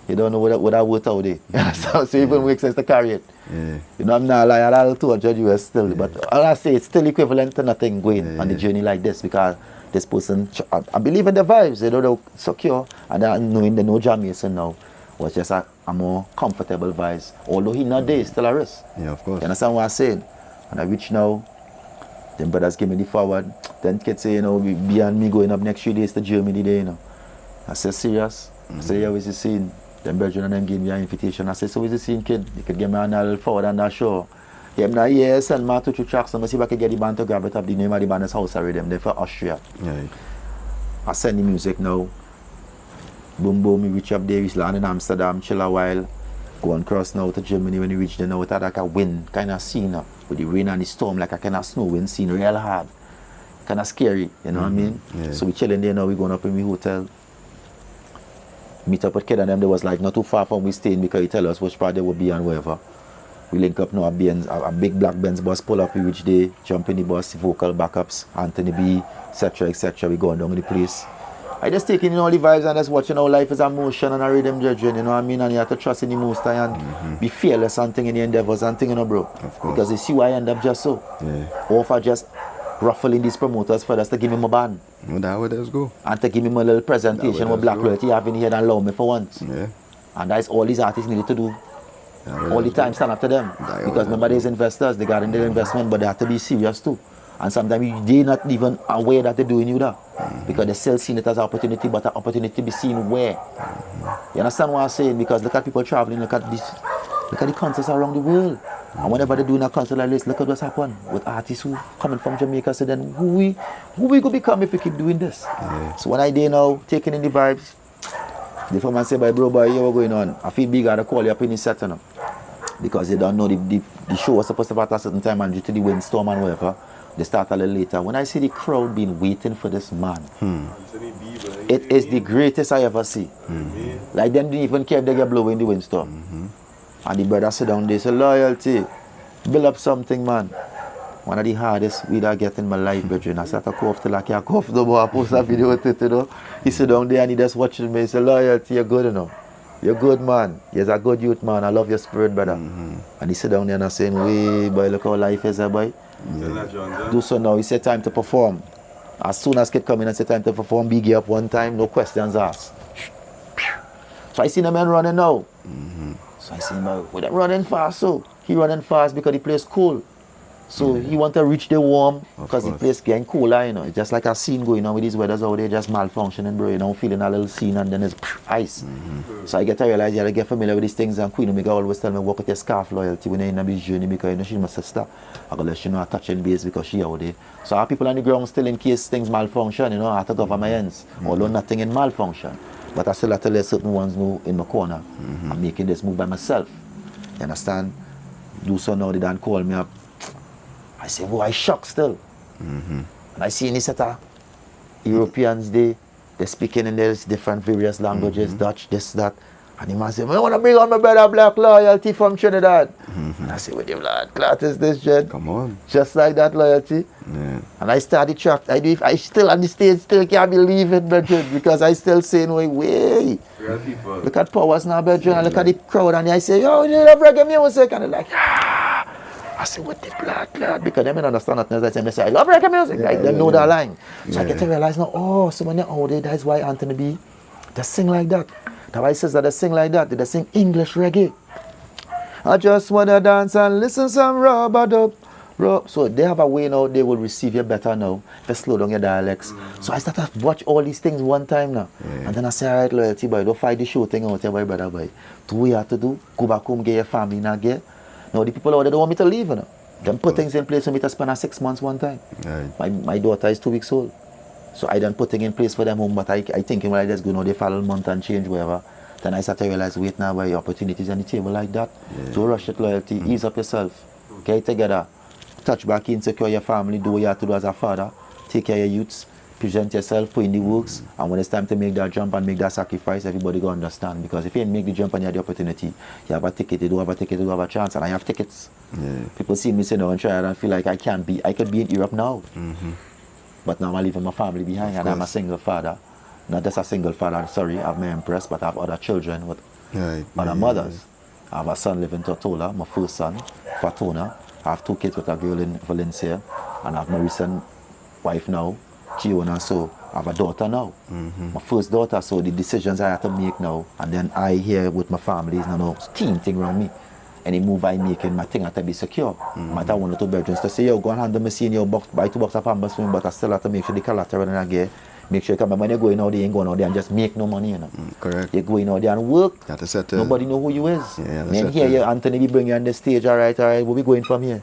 you don't know what I worth out there. So even makes sense to carry it. You know, I'm not like a little 200 US still, but all I say, it's still equivalent to nothing going on the journey like this, because this person, I believe in the vibes, you know, they're secure, and I knowing they know Jamaican now was just a more comfortable vibes. Although he not there, still a risk. Yeah, of course. You understand what I said? And I reach now, them brothers give me the forward. Then kids say, you know, be and me going up next few days to Germany there, you know. I said, serious? I said, yeah, where's the scene? Them brethren and them gave me an invitation. I said, so where's the scene, kid? You could give me a little forward on that show. Yeah, I'm not here, send me 2-3 tracks, and see if I can get the band to grab it up. The name of the band is House already, them. They're for Austria. I send the music now. Boom, we reach up there, we land in Amsterdam, chill a while. Go on cross now to Germany. When we reach there now, it had like a wind kind of scene with the rain and the storm, like a kind of snow wind scene, real hard. Kind of scary, you know what I mean? So we chilling there now, we going up in the hotel. Meet up with kid and them, they was like not too far from we staying because he tell us which part they would be and wherever. We link up now, a big black Benz bus pull up, we reach there, jump in the bus, vocal backups, Anthony B, etc. We going down in the place. I just taking in all the vibes and just watching how life is a motion and a rhythm judging, you know what I mean? And you have to trust in the most high and be fearless and thing in the endeavors and thing, you know, bro. Of course. Because you see why I end up just so. Or if I just ruffling these promoters for us to give me my band. Well, that way let's go. And to give me my little presentation with Black Royalty have in here and allow me for once. And that's all these artists needed to do. All the time stand up to them. Because remember there's investors, they got in their investment, but they have to be serious too. And sometimes they're not even aware that they're doing you that. Because they still see it as an opportunity, but an opportunity to be seen where. You understand what I'm saying? Because look at people traveling, look at the concerts around the world. And whenever they're doing a concert like this, look at what's happened with artists who coming from Jamaica. So then who we gonna become if we keep doing this? So when I day now, taking in the vibes, the man say, boy, what's going on? I feel big, I call you up in the set, you know. Because they don't know the show was supposed to start at a certain time and due to the windstorm and whatever, they start a little later. When I see the crowd been waiting for this man, it is the greatest I ever see. Like them didn't even care if they get blowing in the windstorm. And the brother sit down there, say, loyalty, build up something, man. one of the hardest weed I get in my life, brethren. I start to cough till I can't cough no more. I post a video with it, you know. He sit down there and he just watching me. He say, Loyalty, you're good, you know. You're good, man. You're a good youth, man. I love your spirit, brother. And he sit down there and I saying, "Way, boy, look how life is, boy. Do so now." He said, time to perform. As soon as kid come in and say time to perform, big up one time, no questions asked. So I see the man running now. So I see him, with them running fast, so he running fast because the place cool. So he want to reach the warm because the place getting cooler, you know. It's just like a scene going on with these weathers out there, just malfunctioning, bro. You know, feeling a little scene and then it's ice. So I get to realize you gotta get familiar with these things. And Queen Omega always tell me, walk with your scarf loyalty when you're in this journey because you know she's my sister. I gotta let you know I touching base because she out there. So our people on the ground still in case things malfunction, you know, I have to cover my hands. Although nothing in malfunction. But I still have to let certain ones know in my corner. I'm making this move by myself. You understand? Do so now, they don't call me up. I say, I shocked still. And I see in this set of Europeans, they're speaking in these different various languages, Dutch, this, that. And the man say, I want to bring on my brother Black Loyalty from Trinidad. And I say, with him, lad, glad is this, Jed? Come on. Just like that, Loyalty. Yeah. And I started track. I still on the stage, still can't believe it, brethren, because I still saying, way. Look at Powers now, brethren, and look at the crowd, and I say, yo, you love reggae music? And they're like, I say, what the black lad? Because they don't understand that. They say, I love reggae music. Like, they know that line. So I get to realize now, so when they're out there, that's why Anthony B, they sing like that. That's why he says that they sing like that. They sing English reggae. I just want to dance and listen some rubber dub. So they have a way now, they will receive you better now. If you slow down your dialects. So I started to watch all these things one time now. And then I say, all right, Loyalty, boy, don't fight the show thing out here, boy, brother, boy. Do what you have to do. Go back home, get your family now, get. Now the people out there don't want me to leave, you know. Them put things in place for me to spend 6 months one time. My daughter is 2 weeks old. So I done put things in place for them home, but I thinking, well, I just go now, they follow a month and change, whatever. Then I start to realize, wait now, where your opportunities on the table like that. Don't rush it, Loyalty. Ease up yourself. Get it together. Touch back in, secure your family, do what you have to do as a father. Take care of your youths. Present yourself, put in the works. And when it's time to make that jump and make that sacrifice, everybody go understand. Because if you ain't make the jump and you have the opportunity, you have a ticket, you don't have a ticket, you don't have a chance. And I have tickets. People see me say no and try and feel like I could be in Europe now. But now I'm leaving my family behind and I'm a single father. Not just a single father, sorry, I have my empress, but I have other children with other mothers. I have a son living in Tortola, my first son, Fatona. I have 2 kids with a girl in Valencia, and I have my recent wife now, Kiona, so I have a daughter now. My first daughter, so the decisions I have to make now, and then I here with my family is no team thing around me. Any move I make in my thing have to be secure. Might have 1 or 2 bedrooms to say, yo, go and handle me seeing your box, buy 2 boxes of Pampers for me, but I still have to make sure the collateral and I get. Make sure you come, when you're going out there, you ain't going out there and just make no money, you know. Correct. You're going out there and work. You have to settle. Nobody know who you is. Then here, you Anthony, we bring you on the stage, all right, where we going from here?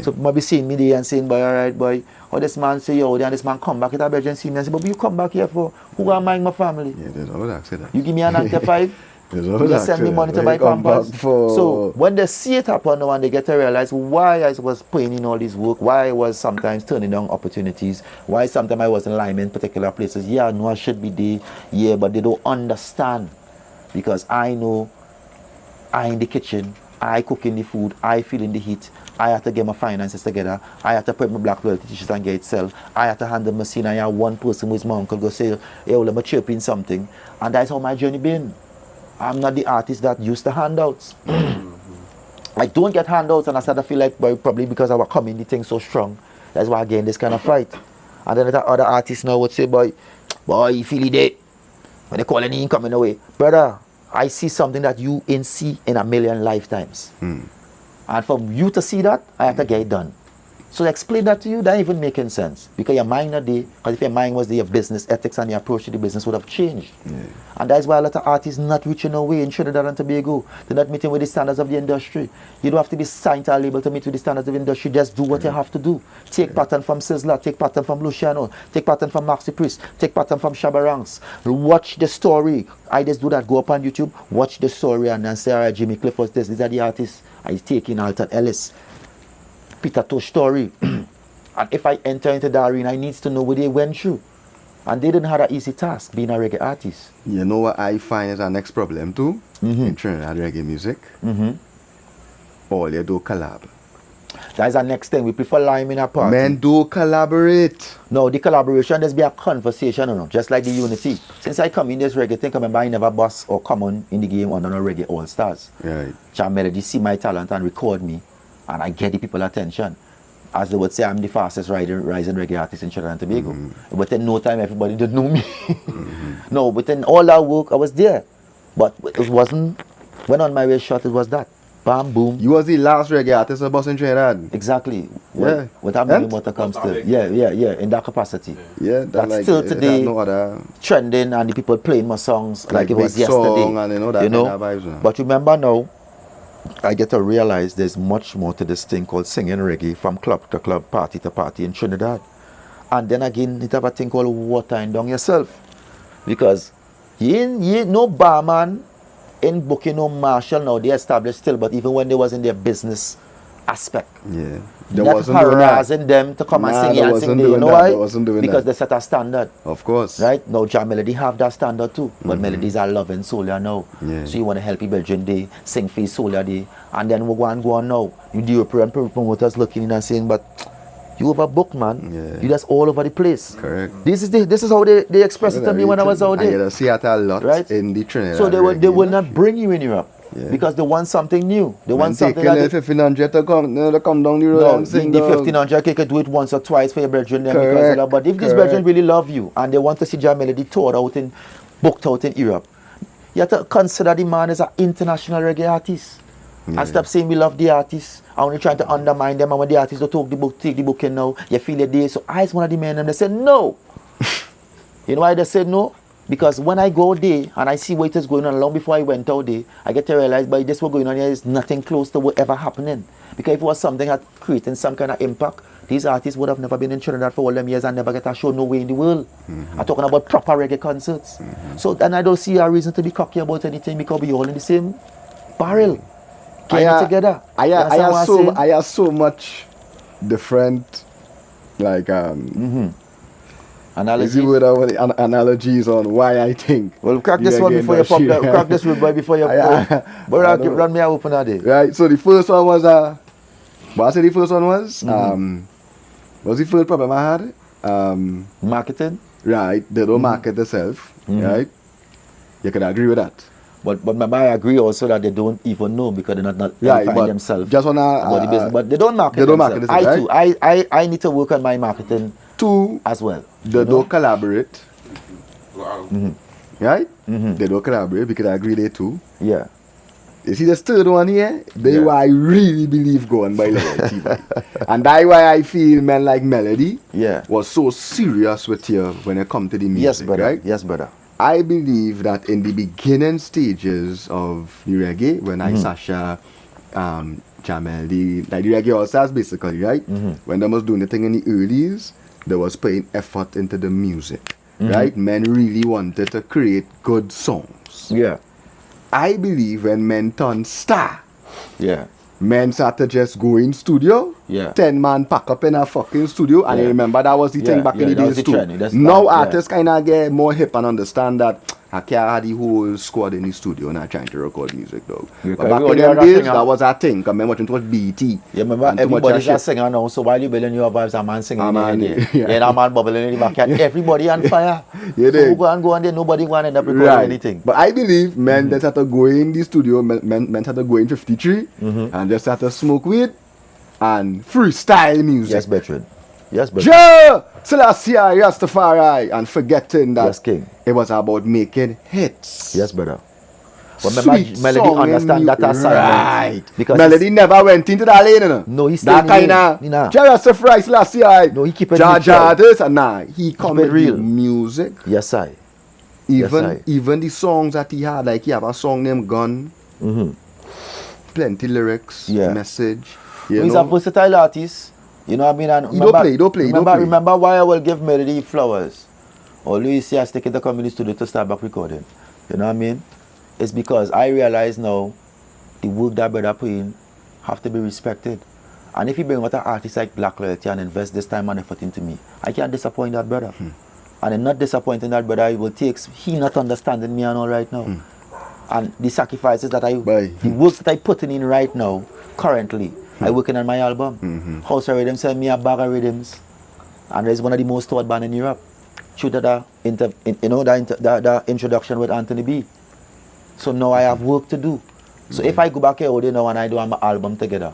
So maybe seeing me there and saying, boy, all right, boy, or this man say, yo, then this man come back, it's a bedroom, see me and say, but you come back here for, who gonna mind my family? There's always actually that. You give me an 95, you send me money to buy Pampers. So when they see it happen now and they get to realize why I was putting in all this work, why I was sometimes turning down opportunities, why sometimes I wasn't lying in particular places. Yeah, no, I should be there, but they don't understand. Because I know I in the kitchen, I cooking the food, I feeling the heat, I have to get my finances together, I have to prep my Black Loyalty t-shirts and get it sell, I have to handle my scene, I have one person who is my uncle go say, hey, let me chirp in something. And that's how my journey been. I'm not the artist that used the handouts. I don't get handouts, and I started to feel like, well, probably because I was coming the thing so strong. That's why I get in this kind of fight. And then the other artists now would say, boy, you feel it. When they call any incoming away. Brother, I see something that you ain't see in a million lifetimes. And for you to see that, I have to get it done. So to explain that to you, that ain't even making sense. Because your mind not there, because if your mind was there, your business ethics and your approach to the business would have changed. And that's why a lot of artists not reaching away in Trinidad and Tobago. They're not meeting with the standards of the industry. You don't have to be signed to a label to meet with the standards of the industry. Just do what you have to do. Take pattern from Sizzler, take pattern from Luciano, take pattern from Maxi Priest, take pattern from Shabba Ranks. Watch the story. I just do that. Go up on YouTube, watch the story, and then say, all right, Jimmy Cliff was this. These are the artists. I take in Alton Ellis. Peter Tosh story. And if I enter into the arena, I need to know what they went through. And they didn't have an easy task being a reggae artist. You know what I find is our next problem too? In Trinidad reggae music? All you do collab. That is our next thing. We prefer lime in our party. Men do collaborate. No, the collaboration, there's be a conversation, you know, just like the unity. Since I come in this reggae thing, I remember I never bust or come on in the game under no reggae all stars. Right. Jam Melody see my talent and record me, and I get the people attention. As they would say, I'm the fastest rising reggae artist in Trinidad and Tobago. Within no time, everybody did know me. No, within all that work, I was there. But it wasn't, when on my way shot, it was that. Bam, boom. You was the last reggae artist of Boston Trinidad. Exactly. Yeah. What happened when it comes to, in that capacity. Yeah, That's like, still today no other trending, and the people playing my songs like it big was yesterday. song and that kind of vibes. Now. But remember now, I get to realize there's much more to this thing called singing reggae from club to club, party to party in Trinidad. And then again, it have a thing called watering down yourself. Because you ain't no barman in booking no marshal now, they established still, but even when they was in their business aspect. Yeah. Not harassing them to come and sing and sing there. You know why? Because they set a standard. Of course. Right? Now Jam Melody have that standard too. But melodies are loving solar now. Yeah. So you want to help people during day, sing for solar day. And then we'll go on now. You the European promoters looking in and saying, but you overbooked, man. Yeah. You just all over the place. Correct. This is how they expressed it to me when I was out there. I see it a lot right? in the Trinidad. So they will not bring you in Europe. Yeah. Because they want something new. They want something that... 1500 to come down the road and sing. The 1500 you can do it once or twice for your brethren. But if these brethren really love you and they want to see Jam Melody toured out booked out in Europe, you have to consider the man as an international reggae artist. Yeah. And stop saying we love the artists. And when you're trying to undermine them, and when the artists don't take the booking now, you feel it there. So I was one of the men and they said no. You know why they said no? Because when I go there and I see what is going on long before I went out there, I get to realize by this what's going on here is nothing close to whatever happening. Because if it was something that creating some kind of impact, these artists would have never been in Trinidad for all them years and never get a show nowhere in the world. I'm talking about proper reggae concerts. So and I don't see a reason to be cocky about anything because we all in the same barrel. Getting together. I have so much different like analogies on why I think. Well, crack this one before you pop that. Crack this one before you pop. But run me open a day. Right. So the first one was what I said the first one was was the first problem I had? Marketing. Right. They don't market themselves. Right. You can agree with that. But I agree also that they don't even know because they're not edifying themselves. Just on about the business. But they don't market themselves. I need to work on my marketing too as well. They don't collaborate. Right? They don't collaborate because I agree they too. Yeah. You see this third one here? That's why I really believe going by loyalty. And that's why I feel men like Melody was so serious with you when it come to the music. Yes, brother. Right? Yes, brother. I believe that in the beginning stages of the reggae, when I Sasha, Jam Melody, like the reggae all stars basically, right? When they was doing the thing in the earlys, they was putting effort into the music, right? Men really wanted to create good songs. Yeah. I believe when men turned star, men started just go in studio, 10 man pack up in a fucking studio, and I remember that was the thing back in the days too. Now artists kind of get more hip and understand that I can't have the whole squad in the studio and I'm trying to record music though. But back in them days, that was a thing. I remember watching it was BT. Yeah, remember everybody's a singer now, so while you building your vibes, a man singing in there. Yeah, a man bubbling in the backyard, everybody on fire. So who go on there, nobody want to end up recording anything. But I believe men that had to go in the studio, men had to go in 53 and just had to smoke weed and freestyle music. Yes, veteran. Yes, but Selassie, Rastafari, and forgetting that it was about making hits. Yes, brother. But remember, Melody understand that assignment. Right. Because Melody never went into that lane, you know. No, he stayed that kind of Rastafari, Selassie. No, he keep it this and nah. He come with real music. Yes, I. Even the songs that he had, like he have a song named Gun. Plenty lyrics, message. He's a versatile artist. You know what I mean? And he don't play. Remember why I will give Melody flowers? Or Louis C. has taken the community studio to start back recording. You know what I mean? It's because I realize now the work that brother put in have to be respected. And if you bring out an artist like Black Loyalty and invest this time and effort into me, I can't disappoint that brother. And in not disappointing that brother, it will take he not understanding me and all right now. And the sacrifices that the work that I putting in right now, currently, I working on my album. House of Rhythm sent me a bag of rhythms. And it's one of the most toured band in Europe. Shoot at the introduction with Anthony B. So now I have work to do. So if I go back here now and I do have my album together,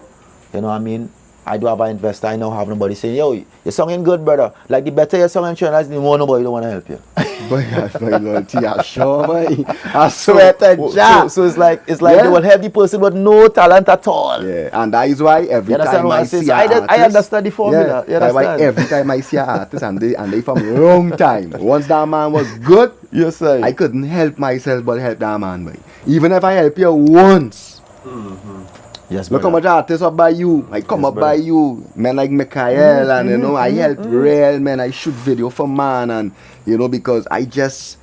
you know what I mean? I do have an investor. I now have nobody saying, yo, you're singing good, brother. Like the better you're singing, the more nobody don't want to help you. Boy, that's my loyalty. I sure, boy. I swear to God. So it's like they will help the person with no talent at all. Yeah, and that is why every time I see an artist, I understand the formula. Yeah, that's why every time I see an artist and they from wrong time. Once that man was good, yes, sir. I couldn't help myself but help that man, boy. Even if I help you once. Yes, look how much artists up by you. I come up by you. Men like Mikael and you know, I help real men. I shoot video for man and you know, because I just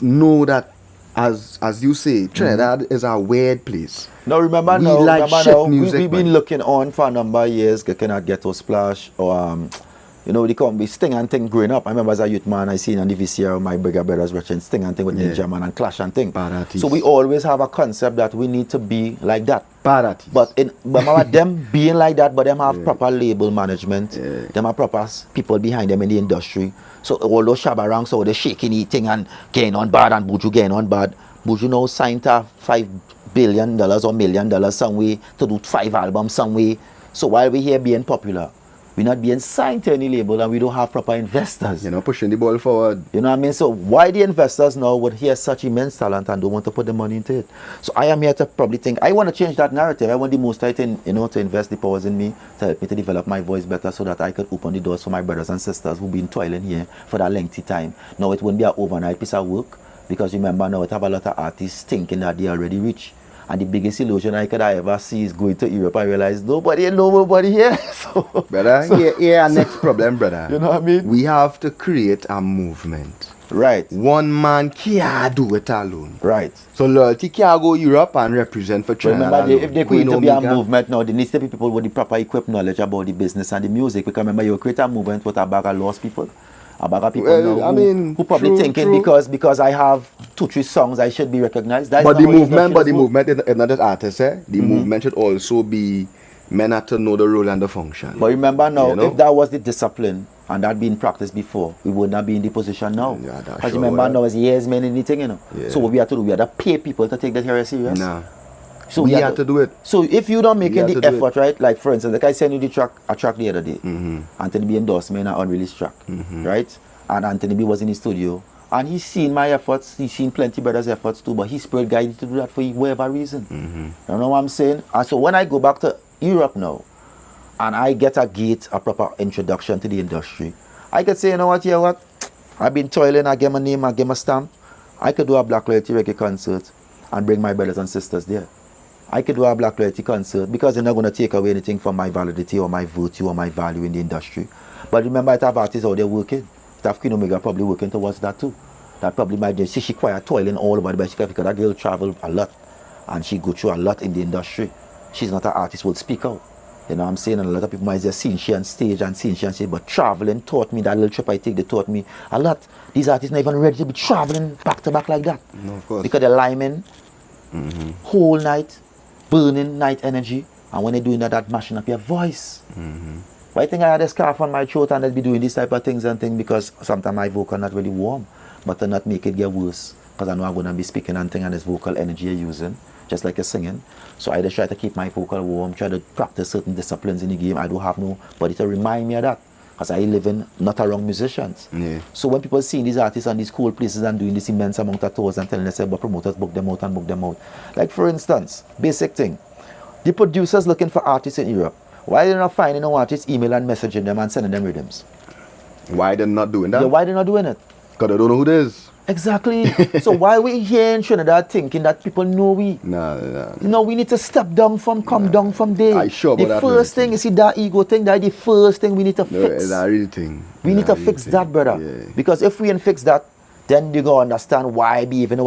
know that as you say, Trinidad is a weird place. Now remember we've been looking on for a number of years, cannot get to Splash or you know, they come be Sting and Thing growing up. I remember as a youth man, I seen on the VCR my bigger brothers watching Sting and Thing with Ninja Man and Clash and Thing. So we always have a concept that we need to be like that. But remember them being like that, but them have proper label management. Them have proper people behind them in the industry. So all those shabarang, so they shaking eating and getting on bad and Buju getting on bad. Buju now signed to $5 billion or $1 million some way to do 5 albums some way. So while we here being popular, we're not being signed to any label and we don't have proper investors. You know, pushing the ball forward. You know what I mean? So why the investors now would hear such immense talent and don't want to put the money into it? So I am here to probably think, I want to change that narrative. I want the most right in, you know, to invest the powers in me, to help me to develop my voice better so that I could open the doors for my brothers and sisters who've been toiling here for that lengthy time. Now it won't be an overnight piece of work because remember now it have a lot of artists thinking that they already rich. And the biggest illusion I could ever see is going to Europe. I realize nobody here. So, brother, here our next problem, brother. You know what I mean? We have to create a movement. Right. One man can't do it alone. Right. So loyalty can't go Europe and represent for Trinidad. Remember, if they're going to be a movement now, there needs to be people with the proper equipped knowledge about the business and the music. Because remember, you create a movement with a bag of lost people. A bag of people now who probably thinking because I have 2-3 songs I should be recognized. But the movement is not just artists, eh? The movement should also be men have to know the role and the function. But remember now, you know? If that was the discipline and that been practiced before, we would not be in the position now. Because remember now, it's years men in the thing, you know. So what we have to do, we have to pay people to take that very serious. Nah. So we have to do it. So if you don't make the effort, right? Like for instance, like I sent you a track the other day. Anthony B endorsed me in an unreleased track, right? And Anthony B was in his studio, and he's seen my efforts. He's seen plenty brothers' efforts too, but he's spirit guided to do that for whatever reason. You know what I'm saying? And so when I go back to Europe now, and I get a proper introduction to the industry, I could say, you know what? I've been toiling. I get my name. I get my stamp. I could do a Black Loyalty Reggae concert and bring my brothers and sisters there. I could do a Black Loyalty concert because they're not going to take away anything from my validity or my virtue or my value in the industry. But remember, I have artists out there working. I have Queen Omega probably working towards that too. That probably might be, she quite toiling all over the place because that girl travel a lot and she go through a lot in the industry. She's not an artist who will speak out. You know what I'm saying? And a lot of people might just see she on stage and see she on stage, but traveling taught me, that little trip I take, they taught me a lot. These artists not even ready to be traveling back to back like that. No, of course. Because they're liming whole night, burning night energy, and when they're doing that mashing up your voice. But I think I had a scarf on my throat and I'd be doing this type of things because sometimes my vocal not really warm, but to not make it get worse, because I know I'm going to be speaking and thing and this vocal energy you're using, just like you're singing. So I just try to keep my vocal warm, try to practice certain disciplines in the game. I don't have nobody to remind me of that, because I live in not around musicians. So when people see these artists on these cool places and doing this immense amount of tours and telling us about promoters book them out. Like for instance, basic thing, the producers looking for artists in Europe. Why are they not finding no artists, email and messaging them and sending them rhythms? Why they're not doing that? Yeah, why they're not doing it? Because they don't know who it is. Exactly. So why we here in Trinidad thinking that people know we? No. No, we need to step down from, come down from there. I sure about the that first thing, you see that ego thing, that's the first thing we need to fix. That real thing. We need to fix that, brother. Yeah. Because if we don't fix that, then you go understand why I behaving.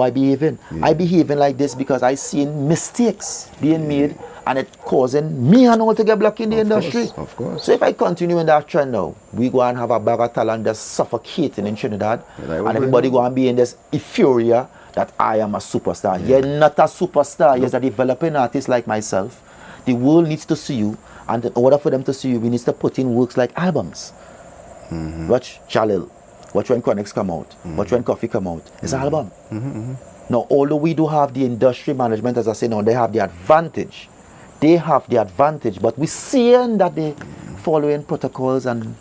I behaving like this because I seen mistakes being made and it causing me and all to get blocked in the industry. Of course. So if I continue in that trend now, we go and have a bag of talent that's suffocating in Trinidad, and everybody go and be in this euphoria that I am a superstar. You're not a superstar. You're a developing artist like myself The world needs to see you, and in order for them to see you, we need to put in works like albums. Watch Jalil, watch when Chronics come out, watch when Coffee come out. It's an album. Now, although we do have the industry management, as I say now, they have the advantage. They have the advantage, but we're seeing that they following protocols and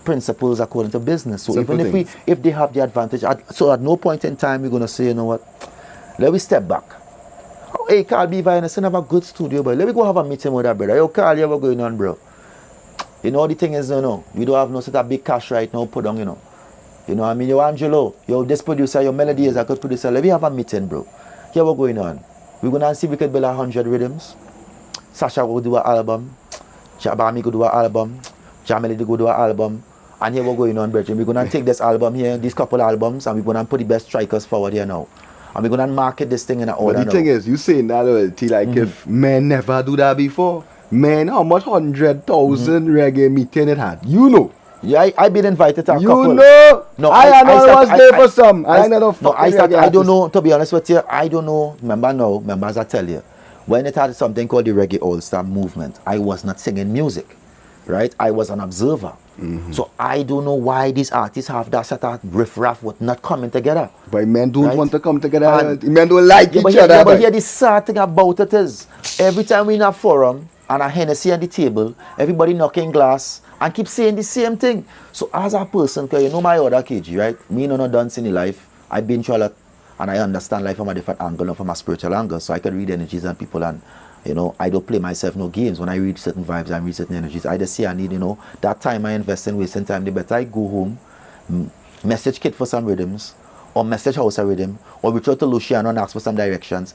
principles according to business. So Simple even if they have the advantage, so at no point in time we're gonna say, you know what, let me step back. Oh, hey, Carl Beaver, I have a good studio, but let me go have a meeting with that brother. Yo, Carl, you ever going on, bro? You know the thing is, you know, we don't have no sort of big cash right now put on, you know. You know what I mean? Yo, Angelo, yo, this producer, your Melody is a good producer. Let me have a meeting, bro. Here what going on. We're gonna see if we can build 100 rhythms. Sasha will do an album. Jabami will do an album. Jameli will do an album. And here we're going on, brethren. We're gonna take this album here, these couple albums, and we're gonna put the best strikers forward here now. And we're gonna market this thing in an order. But the thing is, you saying that loyalty, like if men never do that before, men, how much 100,000 reggae meeting it had? You know. Yeah, I been invited to a You couple. know. No, I was there for some. I I don't know, to be honest with you, I don't know. Remember as I tell you, when it had something called the Reggae All-Star Movement, I was not singing music, right? I was an observer. So I don't know why these artists have that sort of riff-raff with not coming together. But men don't Right? want to come together. And- Men don't like each other. But here the sad thing about it is, every time we in a forum and a Hennessy on the table, everybody knocking glass and keep saying the same thing. So as a person, because you know my other KG, right? Me no dancing in life. I've been through a lot and I understand life from a different angle, not from a spiritual angle. So I can read energies and people, and you know, I don't play myself no games. When I read certain vibes and read certain energies, I just see I need, you know, that time I invest in wasting time, the better I go home, message Kid for some rhythms, or message House a rhythm, or reach out to Luciano and ask for some directions.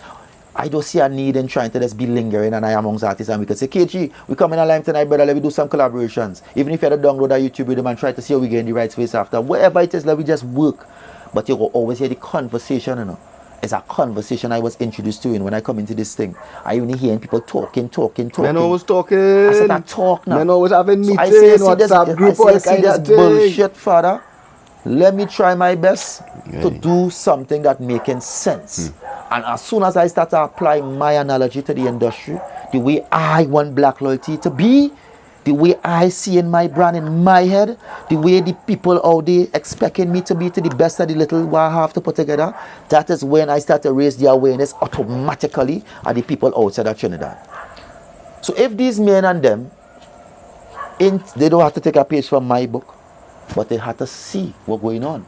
I don't see a need in trying to just be lingering and I amongst artists, and we can say, KG, we come in a line tonight, brother, let me do some collaborations. Even if you had to download a YouTube rhythm and try to see how we get in the right space after, whatever it is, let me just work. But you will always hear the conversation, you know. It's a conversation I was introduced to in when I come into this thing. I only hearing people talking. Men always talking. I said, I talk now. Men always having meetings, WhatsApp group, all kind of thing. bullshit, father. Let me try my best to do something that making sense. And as soon as I start to apply my analogy to the industry, the way I want Black Loyalty to be, the way I see in my brand in my head, the way the people out there expecting me to be to the best of the little what I have to put together, that is when I start to raise the awareness automatically of the people outside of Trinidad. So if these men and them, they don't have to take a page from my book, but they have to see what's going on.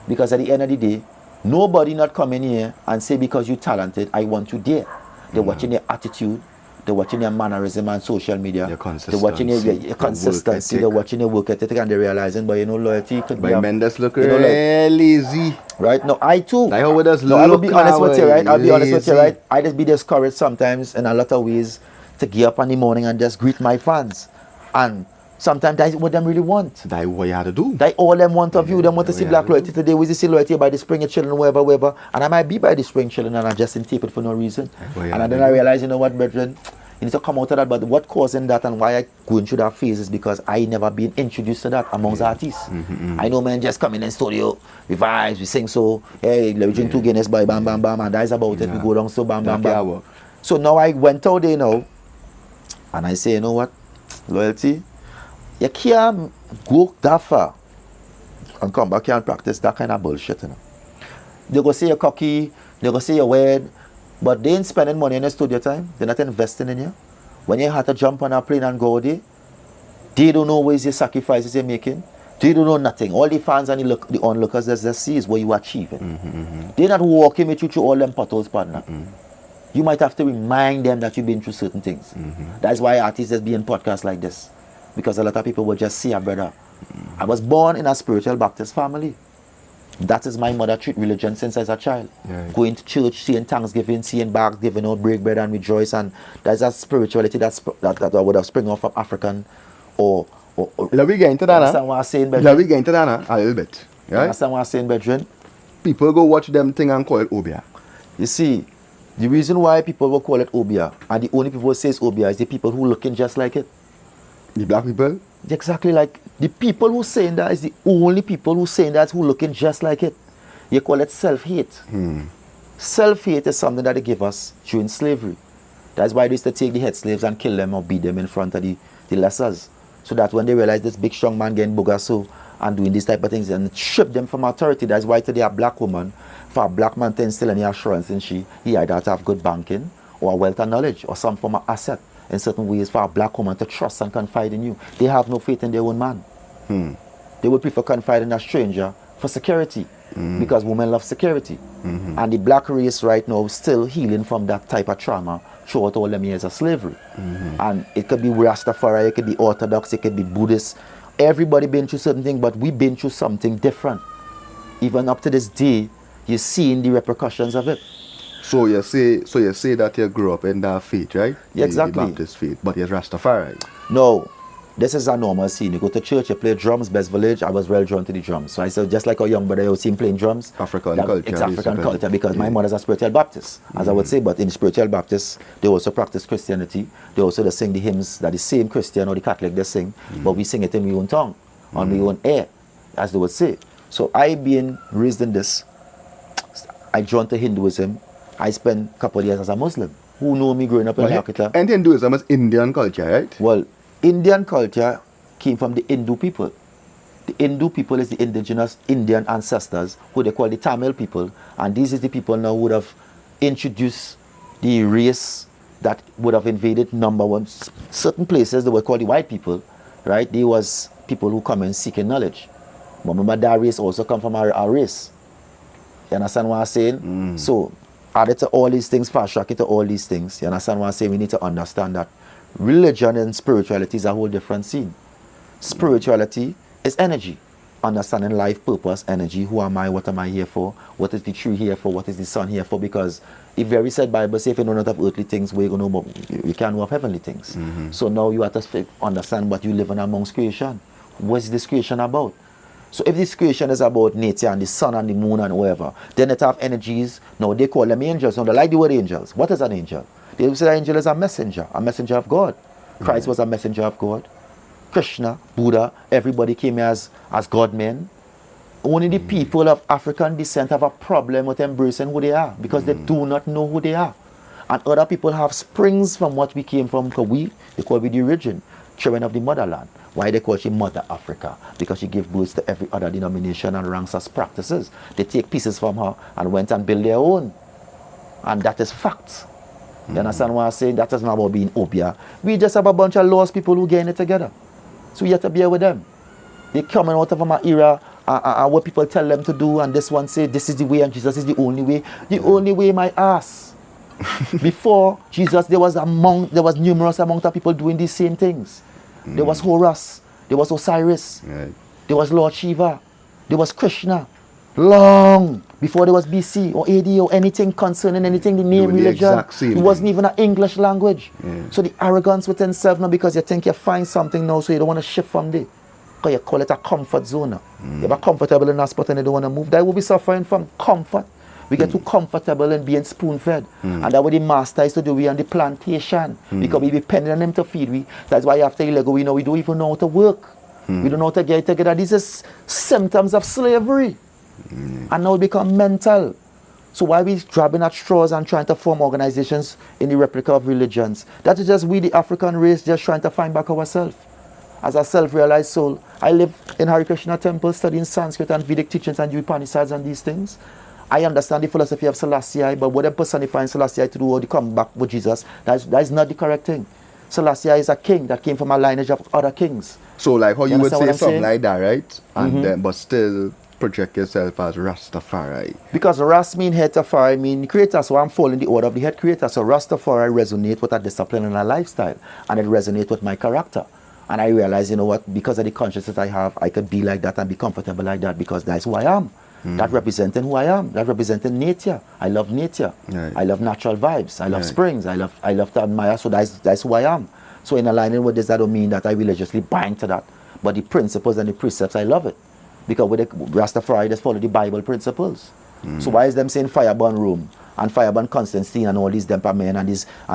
Because at the end of the day, nobody not coming here and say because you're talented, I want you there. They're watching your attitude. They're watching your mannerism on social media. They're watching your consistency. They're watching your work ethic, and they're realizing, but you know, loyalty could be. But men just look you know, real lazy. Right? No, I too. Like how we just No, I will be look honest with you, right? I'll be honest with you, lazy. right? I just be discouraged sometimes in a lot of ways to get up in the morning and just greet my fans. And sometimes that's what them really want. That's what you had to do. That all them want of you. Them want to see yeah, Black yeah. Loyalty today. We see loyalty by the spring of children, wherever. And I might be by the spring children and I just tape it for no reason. what you And had then to I do. realize, you know what, brethren? You need to come out of that. But what causing that and why I going through that phase is because I never been introduced to that amongst artists. I know men just come in the studio, we vibes, we sing so, hey, let me drink 2 Guinness by bam, bam, bam, and that's about it. We go down so bam, bam, That can't bam. work. So now I went out there now, and I say, you know what, loyalty, you can't go that far and come back here and practice that kind of bullshit, you know. They go say you're cocky, they go say you're weird, but they ain't spending money in the studio time. They're not investing in you. When you have to jump on a plane and go there, they don't know where's the sacrifices you're making. They don't know nothing. All the fans and the onlookers that just see is what you're achieving. They're not walking with you through all them potholes, partner. You might have to remind them that you've been through certain things. That's why artists just be in podcasts like this. Because a lot of people will just see a brother. I was born in a spiritual Baptist family. That is my mother treat religion since I was a child. Yeah. Going to church, seeing Thanksgiving, seeing bags, giving out, break bread and rejoice. And that's a spirituality that would have sprung off from African or Let me get into that, understand what I'm saying, Let brethren? me get into that a little bit. Right? Understand what I'm saying, brethren? People go watch them thing and call it Obia. You see, the reason why people will call it Obia, and the only people who say it's Obia is the people who looking just like it. The black people. Exactly, like the people who saying that is the only people who saying that who looking just like it. You call it self-hate. Self-hate is something that they give us during slavery. That's why they used to take the head slaves and kill them or beat them in front of the lessers. So that when they realize this big strong man getting booger so and doing these type of things and strip them from authority. That's why today a black woman, for a black man to instill any assurance in he either have to have good banking or wealth and knowledge or some form of asset in certain ways for a black woman to trust and confide in you. They have no faith in their own man. They would prefer confide in a stranger for security because women love security. And the black race right now is still healing from that type of trauma throughout all them years of slavery. And it could be Rastafari, it could be Orthodox, it could be Buddhist. Everybody been through certain things, but we've been through something different. Even up to this day, you're seeing the repercussions of it. So you say that you grew up in that faith, right? Yeah, exactly. The Baptist faith, but you're Rastafari. No, this is a normal scene. You go to church, you play drums, Best Village. I was well drawn to the drums. So I said, just like our young brother, you see him playing drums. African culture. It's African culture because my mother's a spiritual Baptist, as I would say. But in spiritual Baptist, they also practice Christianity. They also sing the hymns that the same Christian or the Catholic they sing, but we sing it in our own tongue, on our own air, as they would say. So I being raised in this, I drawn to Hinduism. I spent a couple of years as a Muslim. Who know me growing up in Calcutta? And Hinduism is Indian culture, right? Well, Indian culture came from the Hindu people. The Hindu people is the indigenous Indian ancestors, who they call the Tamil people. And these is the people now who would have introduced the race that would have invaded number one. Certain places they were called the white people, right? They was people who come and seeking knowledge. But remember that race also come from our race. You understand what I'm saying? So, added to all these things, fast track it to all these things. You understand what I'm saying? We need to understand that religion and spirituality is a whole different scene. Spirituality is energy. Understanding life, purpose, energy. Who am I? What am I here for? What is the tree here for? What is the sun here for? Because if very said Bible say if you know not of earthly things, where you gonna know about, you can't know of heavenly things. So now you have to understand what you live in amongst creation. What's this creation about? So if this creation is about nature and the sun and the moon and whatever, then it have energies. Now they call them angels. Now they like the word angels. What is an angel? They say an angel is a messenger of God. Christ was a messenger of God. Krishna, Buddha, everybody came here as God men. Only the people of African descent have a problem with embracing who they are because they do not know who they are. And other people have springs from what we came from, because they call it the origin, children of the motherland. Why they call she Mother Africa? Because she gave birth to every other denomination and ranks as practices. They take pieces from her and went and built their own. And that is fact. You understand what I'm saying? That is not about being obia. We just have a bunch of lost people who getting it together. So we have to bear with them. They coming out of an era what people tell them to do, and this one say this is the way and Jesus is the only way. The only way, my ass. Before Jesus, there was numerous amount of people doing these same things. There was Horus, there was Osiris, there was Lord Shiva, there was Krishna. Long before there was BC or AD or anything concerning anything, the name religion. It wasn't even an English language. So the arrogance within self now, because you think you find something now, so you don't want to shift from there. Because you call it a comfort zone now. You're comfortable in that spot and you don't want to move. That will be suffering from comfort. We get too comfortable in being spoon-fed. And that's what the master is to do. We on the plantation. Because we dependent on him to feed we. That's why after he let go, we don't even know how to work. We don't know how to get it together. These are symptoms of slavery. And now it become mental. So why we grabbing at straws and trying to form organizations in the replica of religions? That is just we, the African race, just trying to find back ourselves. As a self-realized soul, I live in Hare Krishna temple studying Sanskrit and Vedic teachings and Upanishads and these things. I understand the philosophy of Selassie, but what I'm personifying Selassie to do or to come back with Jesus, that is not the correct thing. Selassie is a king that came from a lineage of other kings. So like how you would say something like that, right? And then, but still project yourself as Rastafari. Because Ras mean head Tafari mean creator, so I'm following the order of the head creator. So Rastafari resonate with a discipline and a lifestyle, and it resonates with my character. And I realize, you know what, because of the consciousness I have, I could be like that and be comfortable like that because that's who I am. That representing who I am. That representing nature. I love nature. I love natural vibes. I love springs. I love to admire. So that's who I am. So in aligning with this, that don't mean that I religiously bind to that. But the principles and the precepts, I love it. Because with the Rastafari, just follow the Bible principles. So why is them saying Fireburn Rome and Fireburn Constantine and all these Dempa men and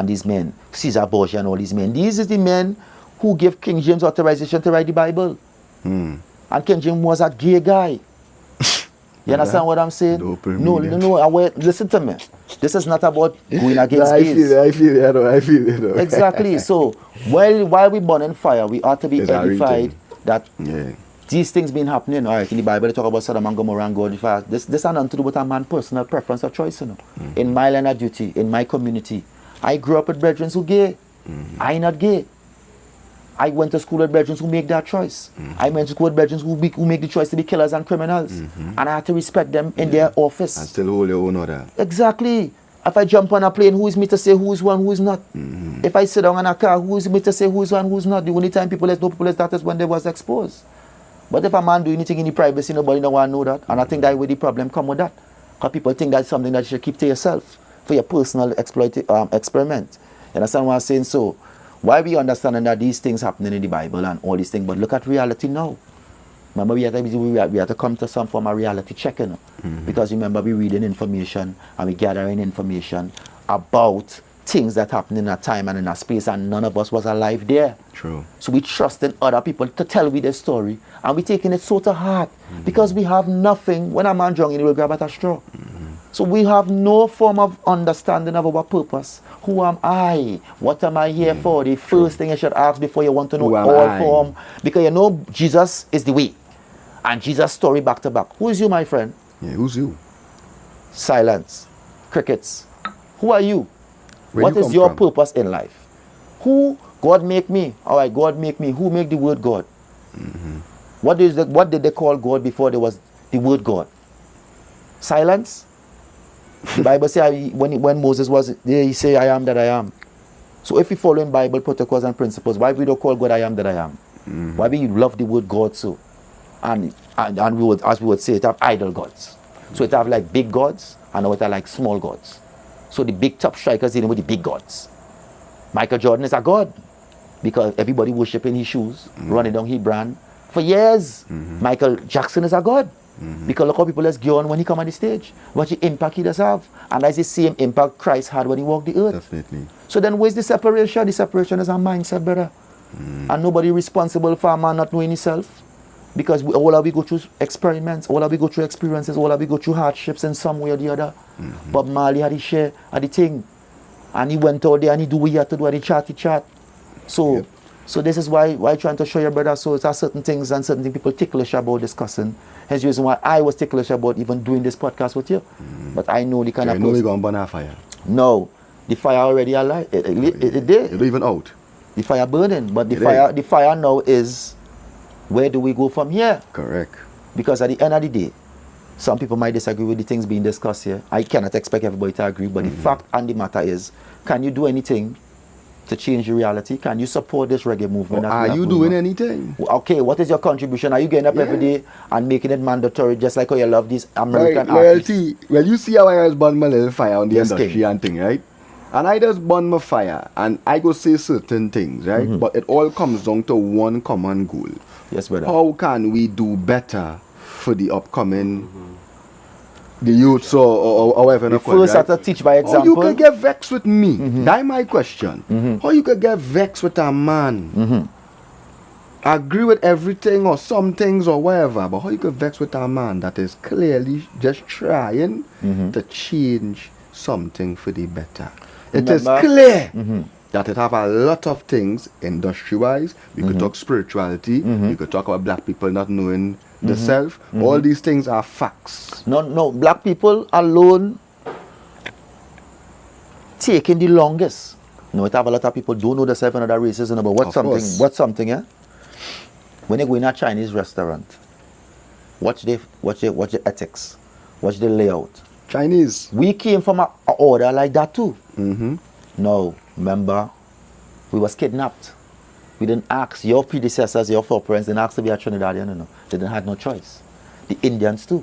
these men, Caesar Borgia and all these men? These is the men who gave King James authorization to write the Bible. And King James was a gay guy. You understand what I'm saying? No. Listen to me. This is not about going against I feel gays. it, I feel it, I feel it. Exactly. So while we burn in fire, we ought to be It's a real edified thing. that Yeah. these things been happening. All right, in the Bible, they talk about Sodom and Gomorrah and God the fire. This has nothing to do with a man's personal preference or choice. You know? In my line of duty, in my community, I grew up with brethren who gay. I not gay. I went to school with brethren who make that choice. I went to school with brethren who make the choice to be killers and criminals. And I had to respect them in their office. And still hold your own order. Exactly. If I jump on a plane, who is me to say who is one, who is not? If I sit down in a car, who is me to say who is one, who is not? The only time people let know people is that is when they was exposed. But if a man do anything in the privacy, nobody don't want to know that. And I think that where the problem come with that. Because people think that's something that you should keep to yourself for your personal experiment. You understand what I'm saying? So, why we understanding that these things happening in the Bible and all these things, but look at reality now. Remember, we have to come to some form of reality check, you know? Because remember, we reading information and we gathering information about things that happened in a time and in a space, and none of us was alive there. True. So we trusting other people to tell we their story, and we taking it so to heart because we have nothing. When a man drunk, he will grab at a straw. So we have no form of understanding of our purpose. Who am I? What am I here for? The first thing you should ask before you want to know Who am all I? form, because you know Jesus is the way, and Jesus' story back to back. Who is you, my friend? Yeah, who's you? Silence. Crickets. Who are you? Where What you is come your from? purpose in life? Who? God make me. All right, God make me. Who make the word God? What did they call God before there was the word God? Silence. The Bible says when Moses was there, he say, I am that I am. So if we follow in Bible protocols and principles, why we don't call God I am that I am? Why we love the word God so? And we would, as we would say, it have idol gods. So it have like big gods and it have like small gods. So the big top strikers dealing with the big gods. Michael Jordan is a god because everybody worshiping his shoes, running down his brand for years. Michael Jackson is a god because look how people let's go on when he come on the stage. What the impact he does have. And that's the same impact Christ had when he walked the earth. Definitely. So then where's the separation? The separation is a mindset, brother. And nobody responsible for a man not knowing himself. Because all of we go through experiments, all of we go through experiences, all of we go through hardships in some way or the other. But Marley had his share of the thing. And he went out there and he do what he had to do and he chat. So so this is why trying to show your brother, so it's certain things and certain things people ticklish about discussing. Hence the reason why I was ticklish about even doing this podcast with you. But I know the kind I of know we're person. going to burn our fire. No, the fire already alive. It did. It's even out. The fire burning. But It the fire now is, where do we go from here? Correct. Because at the end of the day, some people might disagree with the things being discussed here. I cannot expect everybody to agree, but the fact and the matter is, can you do anything to change the reality? Can you support this reggae movement? that we Are have you going doing on? anything? Okay, what is your contribution? Are you getting up every day and making it mandatory, just like how you love these American artists? Loyalty. Well, you see how I just burn my little fire on the Yes, industry King. and thing, right? And I just burn my fire and I go say certain things, right? But it all comes down to one common goal. Yes, brother. How can we do better for the upcoming, the youths or however We you call it, first have to teach by How you example. can get vexed with me? That's my question. How you can get vexed with a man? Agree with everything or some things or whatever, but how you can vex with a man that is clearly just trying to change something for the better? It is Remember- clear that it have a lot of things industry-wise. We could talk spirituality. We could talk about black people not knowing the self. All these things are facts. No, black people alone taking the longest. No, it have a lot of people don't know themselves and other races, you know, but Of course. what's something, yeah? When you go in a Chinese restaurant, watch the ethics, watch the layout. Chinese. We came from a order like that too. No, remember, we was kidnapped. We didn't ask, your predecessors, your foreparents didn't ask to be a Trinidadian, you know. They didn't have no choice. The Indians too.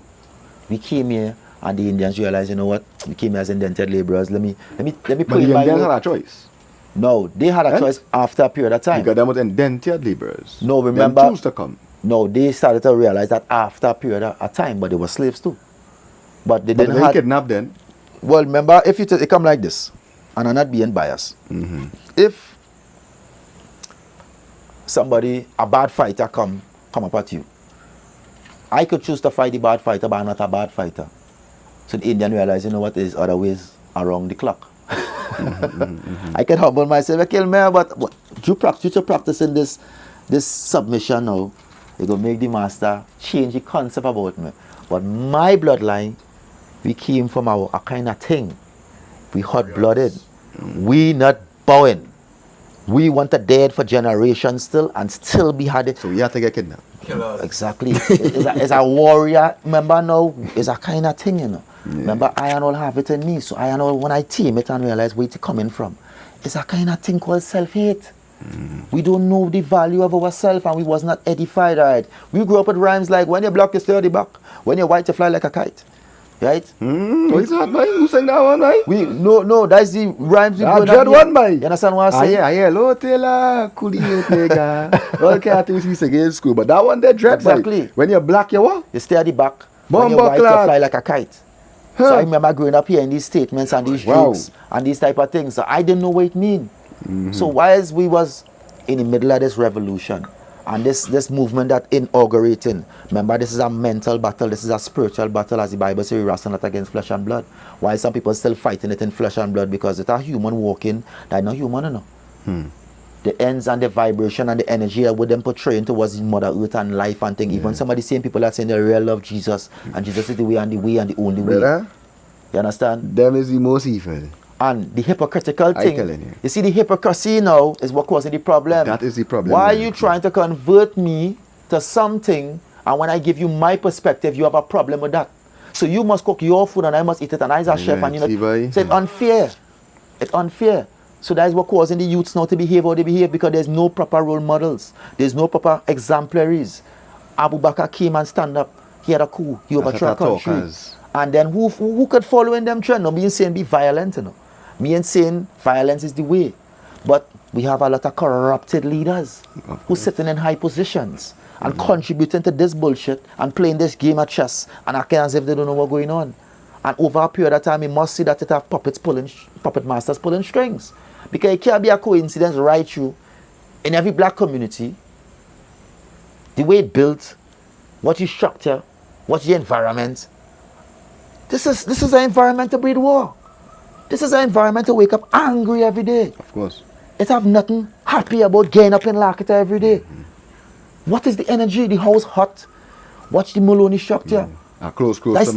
We came here and the Indians realized, you know what, we came here as indented laborers. Let me But put the in my Indians word. had a choice. No, they had a Eh? choice after a period of time. Because them was indented laborers. No, Them remember- choose to come. No, they started to realize that after a period of time, but they were slaves too. But they But didn't they have. kidnapped them. Well, remember, if it come like this, and I'm not being biased, if somebody, a bad fighter come up at you, I could choose to fight the bad fighter, but I'm not a bad fighter. So the Indian realized, you know what, there's other ways around the clock. I can humble myself, I kill me, but you practicing this submission now, it will make the master change the concept about me. But my bloodline, we came from a kind of thing. We hot-blooded. We not bowing. We want the dead for generations still and still be had it. So we have to get kidnapped. Killers. Exactly. It's a warrior. Remember now, it's a kind of thing, you know. Yeah. Remember, I and all have it in me. So I and all, when I team it and realize where it's coming from, it's a kind of thing called self-hate. We don't know the value of ourselves and we was not edified, right? We grew up with rhymes like, when you're black, you stay on the back. When you're white, you fly like a kite. Right? What is that, man? Who sang that one, right? No, that's the rhymes we that dread one, man. You understand what I'm saying? Yeah. Low Taylor, Kuli, Tega. Okay, I think we used to get in school, but that one, they dread, exactly. Boy. When you're black, you what? You stay at the back. When you're white, you fly like a kite. Huh. So I remember growing up here in these statements and these jokes and these type of things. So I didn't know what it mean. So whilst we was in the middle of this revolution and this movement that inaugurating, remember this is a mental battle, this is a spiritual battle, as the Bible says, we wrestle not against flesh and blood. While some people still fighting it in flesh and blood because it's a human walking, that's not human enough. The ends and the vibration and the energy that would them portraying towards Mother Earth and life and thing. Even some of the same people that saying they really love Jesus and Jesus is the way and the only way. You understand? Them is the most evil. And the hypocritical thing, you see the hypocrisy now is what causing the problem. That is the problem. Why are you trying to convert me to something and when I give you my perspective, you have a problem with that? So you must cook your food and I must eat it and I as a chef and you know, so it's unfair. It's unfair. So that is what causing the youths now to behave how they behave because there's no proper role models. There's no proper exemplaries. Abu Bakr came and stand up. He had a coup. He overthrew a country. And then who could follow in them trend? No, me ain't saying be violent, you know. Me ain't saying violence is the way. But we have a lot of corrupted leaders who sitting in high positions and contributing to this bullshit and playing this game of chess and acting as if they don't know what's going on. And over a period of time, you must see that it have puppet masters pulling strings. Because it can't be a coincidence right through in every black community, the way it built, what you structure, what's the environment. This is an environment to breed war. This is an environment to wake up angry every day. Of course. It have nothing happy about getting up in Lakita every day. What is the energy? The house hot. Watch the Maloney structure. Close. That's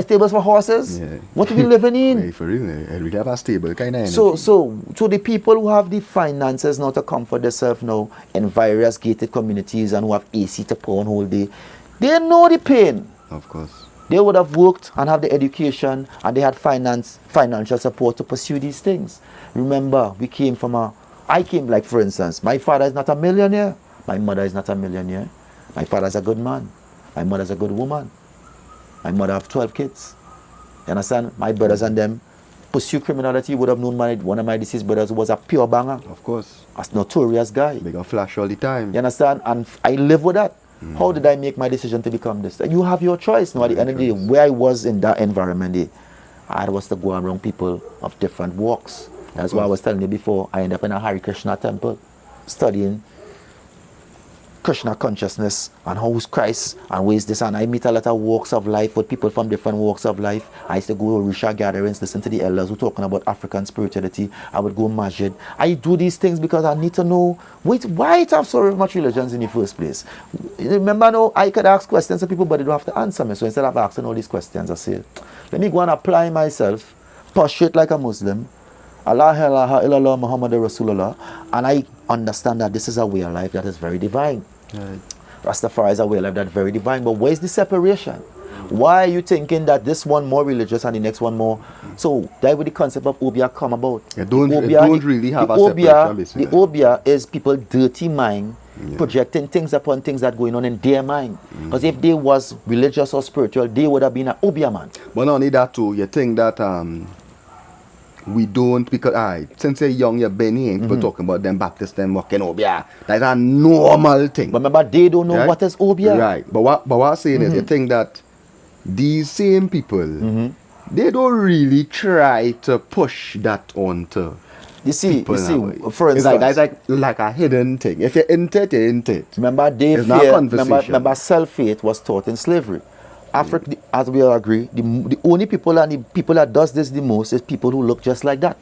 stables for horses. Yeah. What are we living in? For real, we have a stable kind of energy. So the people who have the finances now to comfort themselves now in various gated communities and who have AC to pour on whole day, they know the pain. Of course. They would have worked and have the education and they had financial support to pursue these things. Remember, I came like, for instance, my father is not a millionaire. My mother is not a millionaire. My father is a good man. My mother is a good woman. My mother have 12 kids. You understand? My brothers and them pursue criminality. You would have known one of my deceased brothers who was a pure banger. Of course. A notorious guy. They got flash all the time. You understand? And I live with that. How did I make my decision to become this? You have your choice. Now, at the end of the day, where I was in that environment, I was to go around people of different walks. That's why I was telling you before, I ended up in a Hare Krishna temple, studying Krishna consciousness and how is Christ and ways this. And I meet a lot of walks of life with people from different walks of life. I used to go to Risha gatherings, listen to the elders who talking about African spirituality. I would go Masjid. I do these things because I need to know why it have so much religions in the first place. Remember now, I could ask questions to people but they don't have to answer me. So instead of asking all these questions, I say, let me go and apply myself, prostrate like a Muslim, Allah ilaha illallah Muhammad Rasulullah, and I understand that this is a way of life that is very divine. Right. Rastafari is a way of life that's very divine. But where's the separation? Why are you thinking that this one more religious and the next one more? So that would the concept of Obia come about. It don't really have a separation. The Obia is people dirty mind projecting things upon things that going on in their mind. Because if they was religious or spiritual, they would have been an Obia man. But not only that too, you think that we don't, because since you're young, you've been here, people talking about them Baptists, them working Obia. That's a normal thing. But remember, they don't know what is Obia. Right. But what I'm saying is, you think that these same people, they don't really try to push that onto You see, for instance, it's like a hidden thing. If you're into it, you're into it. Remember, remember self-hate was taught in slavery. Africa, as we all agree, the only people and the people that does this the most is people who look just like that.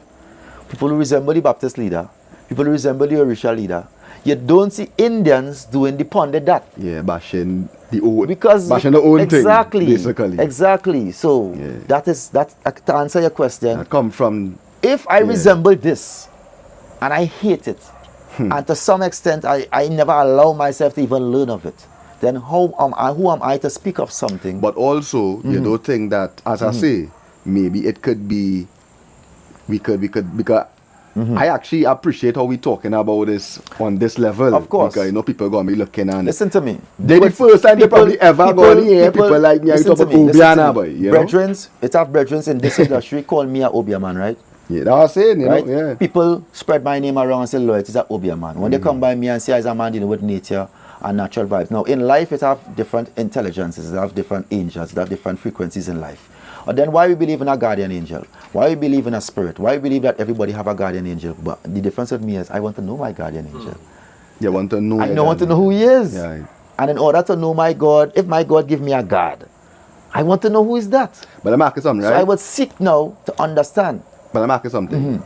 People who resemble the Baptist leader, people who resemble the Orisha leader. You don't see Indians doing the pundit that. Yeah, bashing the old, Because bashing the own exactly, thing, basically. Exactly. So Yeah. that to answer your question. That come from, If I yeah. resemble this and I hate it, and to some extent I never allow myself to even learn of it, then who am I to speak of something? but also, you don't think that, as I say, maybe it could be, we could, because I actually appreciate how we talking about this on this level. Of course. Because, people going to be looking and Listen to me. they the first time they probably ever go in here, people like me, I listen talk to about me, listen to Obiana, me. boy, you know? Brethrens, it's our brethrens in this industry call me a Obia man, right? Yeah, that's what I'm saying, you Right? know, yeah. People spread my name around and say, Lord, it's a Obia man. When they come by me and say, I'm a man dealing with nature and natural vibes. Now, in life, it have different intelligences, it have different angels, it have different frequencies in life. And then why we believe in a guardian angel? Why we believe in a spirit? Why we believe that everybody have a guardian angel? But the difference with me is I want to know my guardian angel. You want to know. I want to know who he is. Yeah. And in order to know my God, if my God give me a God, I want to know who is that. But I'm asking something, right? So I would seek now to understand. But I'm asking something.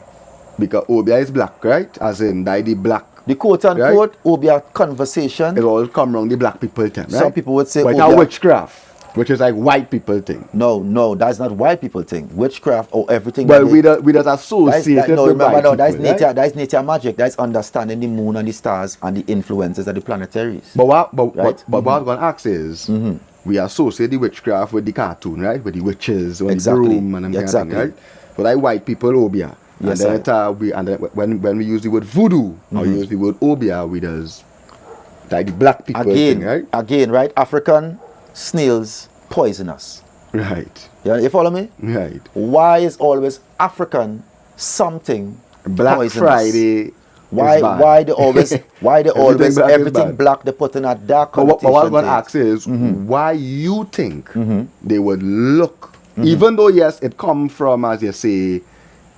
Because Obia is black, right? As in, the black. The quote unquote Obia conversation. It all come around the black people thing, right? Some people would say but it's Obia. a witchcraft, which is like white people thing. No, that's not white people thing. Witchcraft or everything. Well, that we just associate it with remember, white no, that's people, nature. right? That's nature magic. That's understanding the moon and the stars and the influences of the planetaries. But what Right? what I'm going to ask is, we associate the witchcraft with the cartoon, right? With the witches, or Exactly. the broom, and them kind of Exactly. thing, right? But like white people, Obia. Yes, and then when we use the word voodoo, or use the word Obia, we does like the black people thing, right? Again, right? African snails poisonous. Right, Yeah, you follow me? right. Why is always African something Black poisonous? Friday. Why is bad. why they always Everything black is everything bad. black they put in a dark But what I'm going to connotation ask is, why you think they would look, even though yes, it come from, as you say,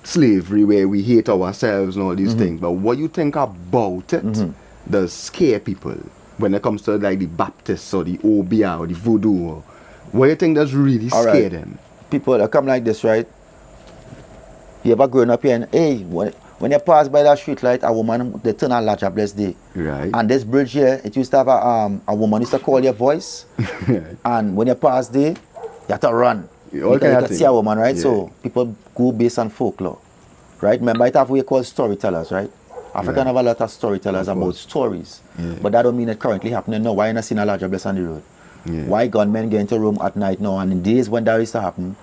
slavery where we hate ourselves and all these things, but what you think about it does scare people when it comes to like the Baptists or the Obia or the Voodoo, or what you think does really All scare right. them? People that come like this, right? You ever grown up here and hey, when you pass by that street light, a woman they turn on latch up blessed day. Right. And this bridge here, it used to have a woman used to call your voice. And when you pass there, you have to run. All You kind of can see thing. a woman, right? Yeah. So people go based on folklore. Right? Remember it have what we call storytellers, right? African have a lot of storytellers Of about course. stories. Yeah. But that don't mean it currently happening now. Why you not seeing a larger bless on the road? Yeah. Why gunmen get into room at night now? And in days when that used to happen,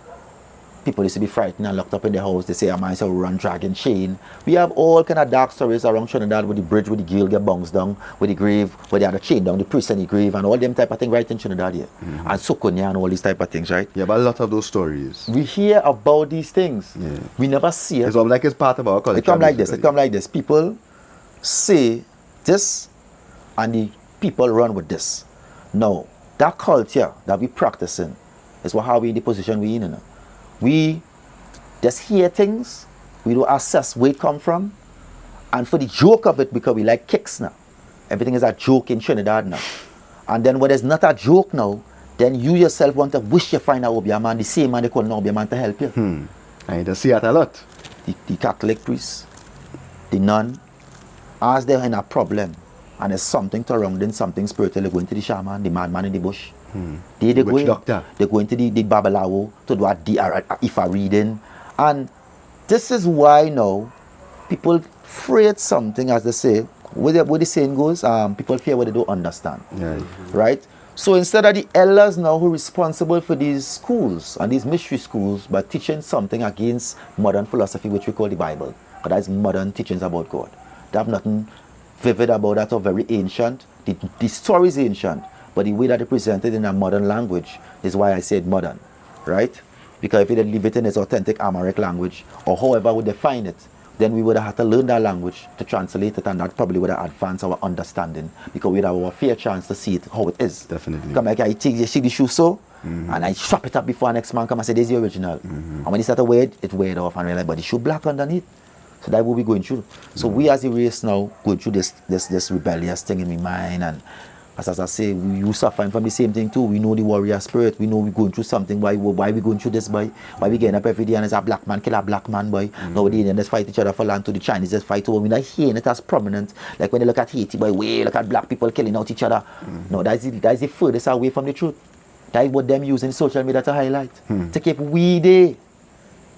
people used to be frightened and locked up in the house. They say, I might run dragging chain. We have all kind of dark stories around Trinidad with the bridge, with the girl get bounced down, with the grave, where they had a chain down, the priest and the grave, and all them type of things right in Trinidad here. And Sokonia and all these type of things, right? Yeah, but a lot of those stories. We hear about these things. Yeah. We never see it. It's almost like it's part of our culture. It come like this. It basically. come like this. People say this, and the people run with this. No, that culture that we practicing is how we in the position we in. You know? We just hear things. We don't assess where it come from, and for the joke of it, because we like kicks now. Everything is a joke in Trinidad now. And then when there's not a joke now, then you yourself want to wish you find a Obia man, the same man they call an Obia man to help you. I just see it a lot. The Catholic priest, the nun, as they're in a problem and there's something to wrong, then something spiritual, they go into the shaman, the madman in the bush. They Witch go in, doctor. they go into the babalawo to do a Ifa reading. And this is why now people afraid something, as they say, where the saying goes, people fear what they don't understand. Yeah. Right? So instead of the elders now who are responsible for these schools and these mystery schools by teaching something against modern philosophy, which we call the Bible, but that's modern teachings about God. They have nothing vivid about that or very ancient. The story is ancient, but the way that they presented in a modern language is why I said modern, right? Because if they leave it in its authentic Amharic language, or however would define it, then we would have had to learn that language to translate it, and that probably would have advanced our understanding, because we'd have a fair chance to see it how it is. Definitely. Come like I take you see the shoe so, and I strap it up before next man come and say, this is the original. And when he start to wear it, it wear it off, and we're like, but the shoe black underneath. So that's what we're going through. So we as a race now going through this rebellious thing in my mind, and As I say, you suffering from the same thing too. We know the warrior spirit. We know we're going through something. Why we going through this, boy? Why we getting up every day and it's a black man kill a black man, boy? Now the Indians fight each other for land, to the Chinese just fight over. We're not hearing it as prominent. Like when they look at Haiti, boy, look at black people killing out each other. No, that's the furthest away from the truth. That's what them using social media to highlight. To keep we there.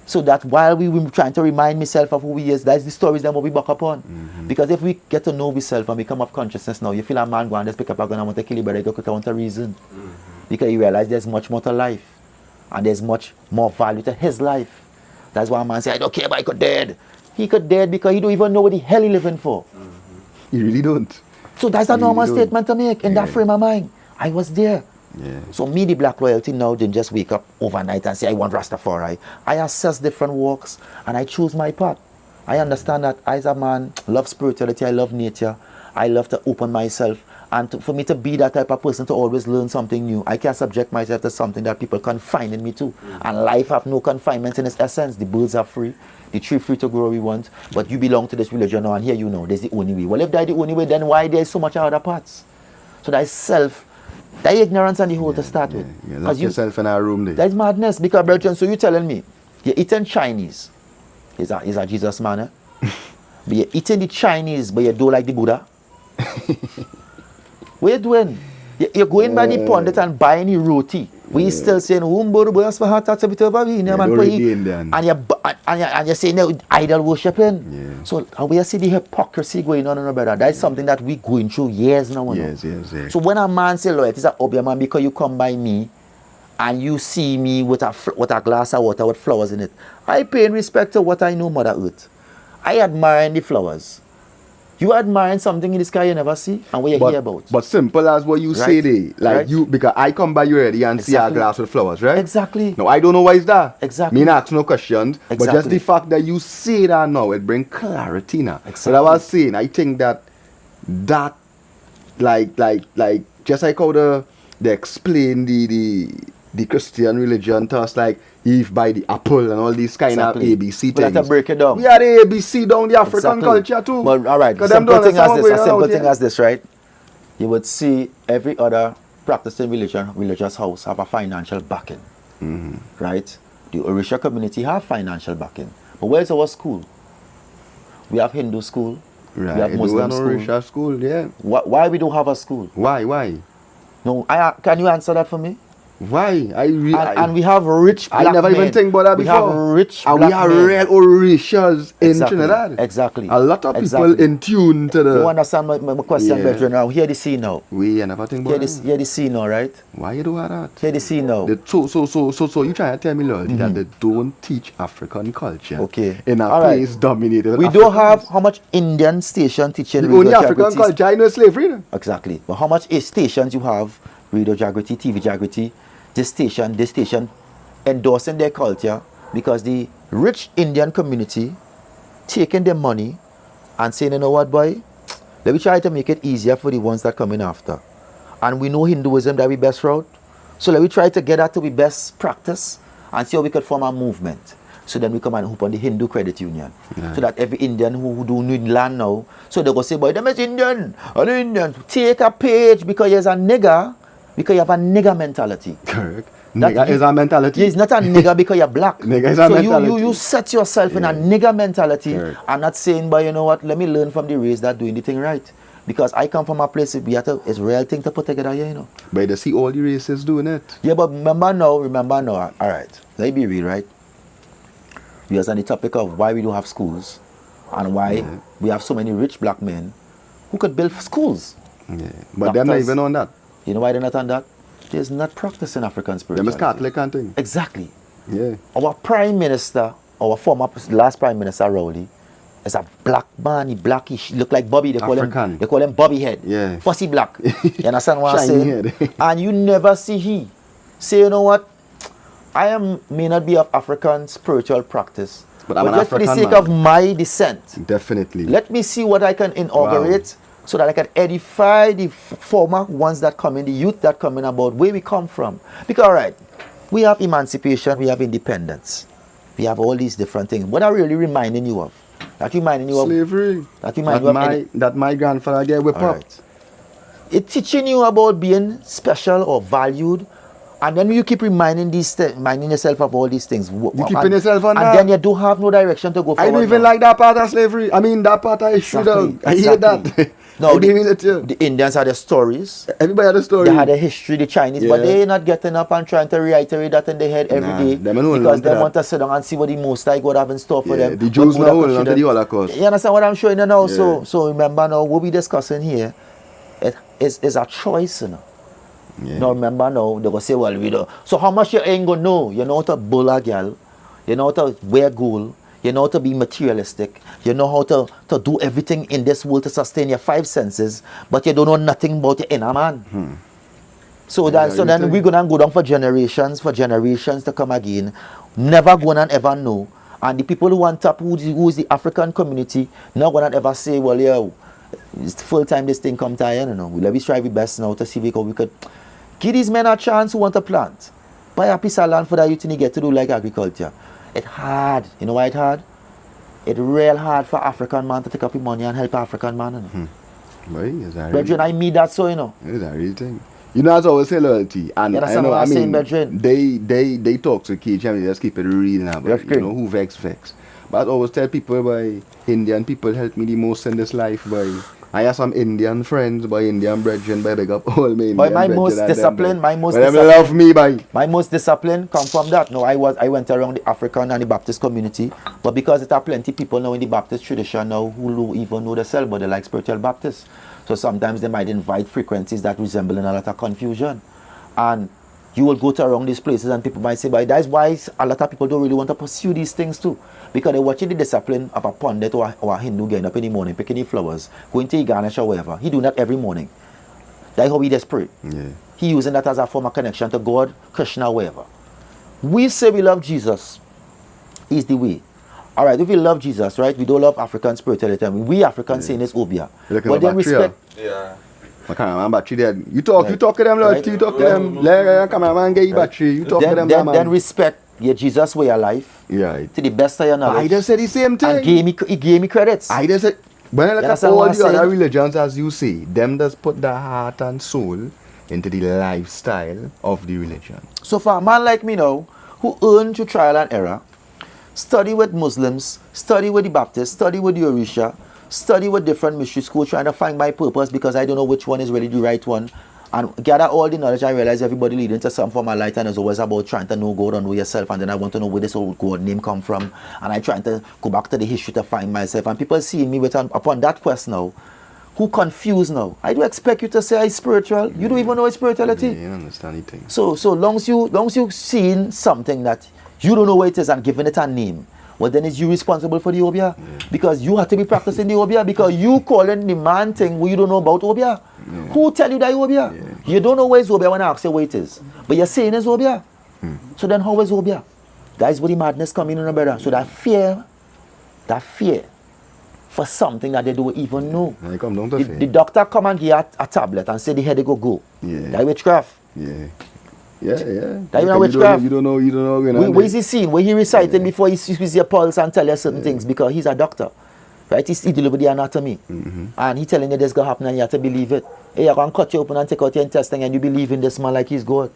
So that while we were trying to remind myself of who we is, that's the stories that we back up on. Because if we get to know ourselves and we come of consciousness now, you feel a man go and just pick up a gun and want to kill you, but you go want a reason. Because you realize there's much more to life. And there's much more value to his life. That's why a man say, I don't care about he could dead. He could dead because he don't even know what the hell he living for. You really don't. So that's a normal statement to make in that frame of mind. I was there. Yeah. So me, the black loyalty now didn't just wake up overnight and say I want Rastafari. I assess different walks and I choose my path. I understand that I, as a man, love spirituality, I love nature, I love to open myself, and for me to be that type of person to always learn something new. I can't subject myself to something that people confine in me to. And life have no confinement in its essence. The birds are free, the tree free to grow we want, but you belong to this religion now and here you know there's the only way. Well, if that's the only way, then why there's so much other parts? So that's self. That ignorance and the whole to start with. Yeah, lock yourself in a room there. That's madness. Because, brethren, so you telling me, you're eating Chinese. He's a Jesus man, eh? But you're eating the Chinese, but you do like the Buddha. What you doing? You're going by the pundit and buying the roti. We still saying, that's for heart, that's a bit of a man. And you're saying that idol worshiping. Yeah. So we see the hypocrisy going on, brother. That's something that we going through years now. Yes. So when a man say loyalty is a obvious man because you come by me and you see me with a glass of water with flowers in it, I pay respect to what I know, Mother Earth. I admire the flowers. You admiring something in the sky you never see and what you hear about. But simple as what you say there. Like you, because I come by you already and see a glass with flowers, right? Exactly. No, I don't know why is that. Exactly. Me not ask no questions. But just the fact that you say that now, it brings clarity now. Exactly. So I was saying, I think that like just like how they explain the Christian religion to us, like Eve by the apple and all these kind of ABC things. We have to break it down. We are the ABC down the African culture too. But all right, simple thing as this, right? You would see every other practicing religious house have a financial backing, right? The Orisha community have financial backing. But where's our school? We have Hindu school. Right. We have Muslim school. Orisha school, yeah. Why we don't have a school? Why? No, can you answer that for me? Why? And we have rich black men. I never even think about that before. We have rich and black we have men. real Orishas in Trinidad. Exactly. A lot of people in tune to the... You understand my question, brethren? Now, hear the scene now. We never think about that. Hear the scene now, right? Why you do that? Hear the scene now. So you trying to tell me, Lord, that they don't teach African culture in a All place dominated We don't have how much Indian station teaching the only African culture I know is slavery. Exactly. But how much stations you have, Radio Jagriti, TV Jagriti, this station endorsing their culture because the rich Indian community taking their money and saying, you know what, boy, let me try to make it easier for the ones that come in after. And we know Hinduism that we best route. So let me try to get that to be best practice and see how we could form a movement. So then we come and open the Hindu Credit Union. Yeah. So that every Indian who do need land now, so they go say, boy, them is Indian. And Indian, take a page because you're a nigger. Because you have a nigger mentality. Correct. Nigger is a mentality. It's not a nigger because you're black. Nigger is a mentality. So you set yourself in a nigger mentality. Correct. And not saying, but you know what, let me learn from the race that doing the thing right. Because I come from a place where it's a real thing to put together here, you know. But you see all the races doing it. Yeah, but remember now, all right, let me be real, right? We are on the topic of why we don't have schools and why we have so many rich black men who could build schools. Yeah, but they're not even on that. You know why they're not on that? There's not practicing African spirituality. They're Catholic and thing. Exactly. Yeah. Our prime minister, our former last prime minister, Rowley, is a black man. He blackish. He look like Bobby. They call him Bobby head. Yeah. Fussy black. You understand what I'm saying? And you never see he say, you know what? may not be of African spiritual practice. But I'm just for the sake of my descent. Definitely. Let me see what I can inaugurate. Wow. So that I can edify the former ones that come in, the youth that come in about where we come from. Because, all right, we have emancipation, we have independence. We have all these different things. What are really reminding you of? That reminding you slavery. That reminding you of that my grandfather gave whip up. Right. It's teaching you about being special or valued. And then you keep reminding yourself of all these things. You keeping yourself on and that. then you don't have no direction to go forward. I don't even like that part of slavery. I mean, that part of history, though. I hear that. No, the Indians had the stories. Everybody had a story. They had a history, the Chinese, but they're not getting up and trying to reiterate that in their head every day because they want to sit down and see what the Most High God have in store for them. The Jews now holding on to the Holocaust. You understand what I'm showing you now? So remember now, what we're discussing here is a choice, you know. Yeah. Now remember now, they're going to say, well, we don't. So how much you ain't going to know? You know how to bull a girl. You know how to wear gold. You know how to be materialistic. You know how to do everything in this world to sustain your five senses, but you don't know nothing about your inner man. So then we're going to go down for generations to come again. Never going to ever know. And the people who on top, who's the African community, not going to ever say, well, yeah, it's full time this thing come to, you know. We'll be try our best now to see if we could give these men a chance who want to plant. Buy a piece of land for that youth and get to do like agriculture. It's hard. You know why it's hard? It's real hard for African man to take up his money and help African man. You know? Right, is that Brethren, I mean that so, you know. Is that real thing? You know, as I always say loyalty. And You I understand know, what I I'm saying, mean, brethren? they talk to kids, I mean, just keep it real now. But, you know, who vex. But I always tell people, by Indian people help me the most in this life, by I have some Indian friends, by Indian brethren, by big up all my Indian But my brethren most and discipline, them, my most but them discipline, love me, by. my most discipline come from that. No, I went around the African and the Baptist community, but because there are plenty people now in the Baptist tradition now who don't even know themselves, but they like spiritual Baptists. So sometimes they might invite frequencies that resemble a lot of confusion. And you will go to around these places and people might say, but that's why a lot of people don't really want to pursue these things too. Because they're watching the discipline of a pundit or a Hindu getting up in the morning, picking the flowers, going to Ganesh or wherever. He do that every morning. That's how he does pray. Yeah. He using that as a form of connection to God, Krishna, wherever. We say we love Jesus. He's the way. All right, if we love Jesus, right, we don't love African spirituality. I mean, we Africans saying it's obia. But then respect. Yeah. I can't remember battery there. You talk to them, Lord. Right. You talk to them. Let cameraman get you battery. You talk to them, man. Then respect your Jesus way of life Yeah. to the best of your knowledge. I just said the same thing. And he gave me credits. I just said, when I look at understand all what I'm the other saying? religions, as you say, them just put their heart and soul into the lifestyle of the religion. So for a man like me now, who earned through trial and error, study with Muslims, study with the Baptists, study with the Orisha, study with different mystery schools, trying to find my purpose because I don't know which one is really the right one, and gather all the knowledge, I realize everybody leading to some form of light, and it's always about trying to know God and know yourself, and then I want to know where this old God name come from, and I trying to go back to the history to find myself, and people seeing me with upon that quest now, who confused now. I do expect you to say I'm spiritual. You don't even know it's spirituality. Yeah, you don't understand anything. So long as you seeing something that you don't know what it is and giving it a name, well then is you responsible for the obia? Because you have to be practicing the obia, because you calling the man thing where you don't know about obia. Who tell you that obia? You don't know where is obia when I ask you where it is. But you're saying it's obia. So then how is obia? That is where the madness come in, brother. So that fear for something that they don't even know. Come down to The doctor come and give a tablet and say the headache go. Yeah. That witchcraft. Yeah. That you know witchcraft. You don't know. Where is he seen? Where he reciting before he sees your pulse and tell you certain things, because he's a doctor. Right? He deal with the anatomy. And he telling you this going to happen and you have to believe it. Hey, you're going to cut you open and take out your intestine and you believe in this man like he's God.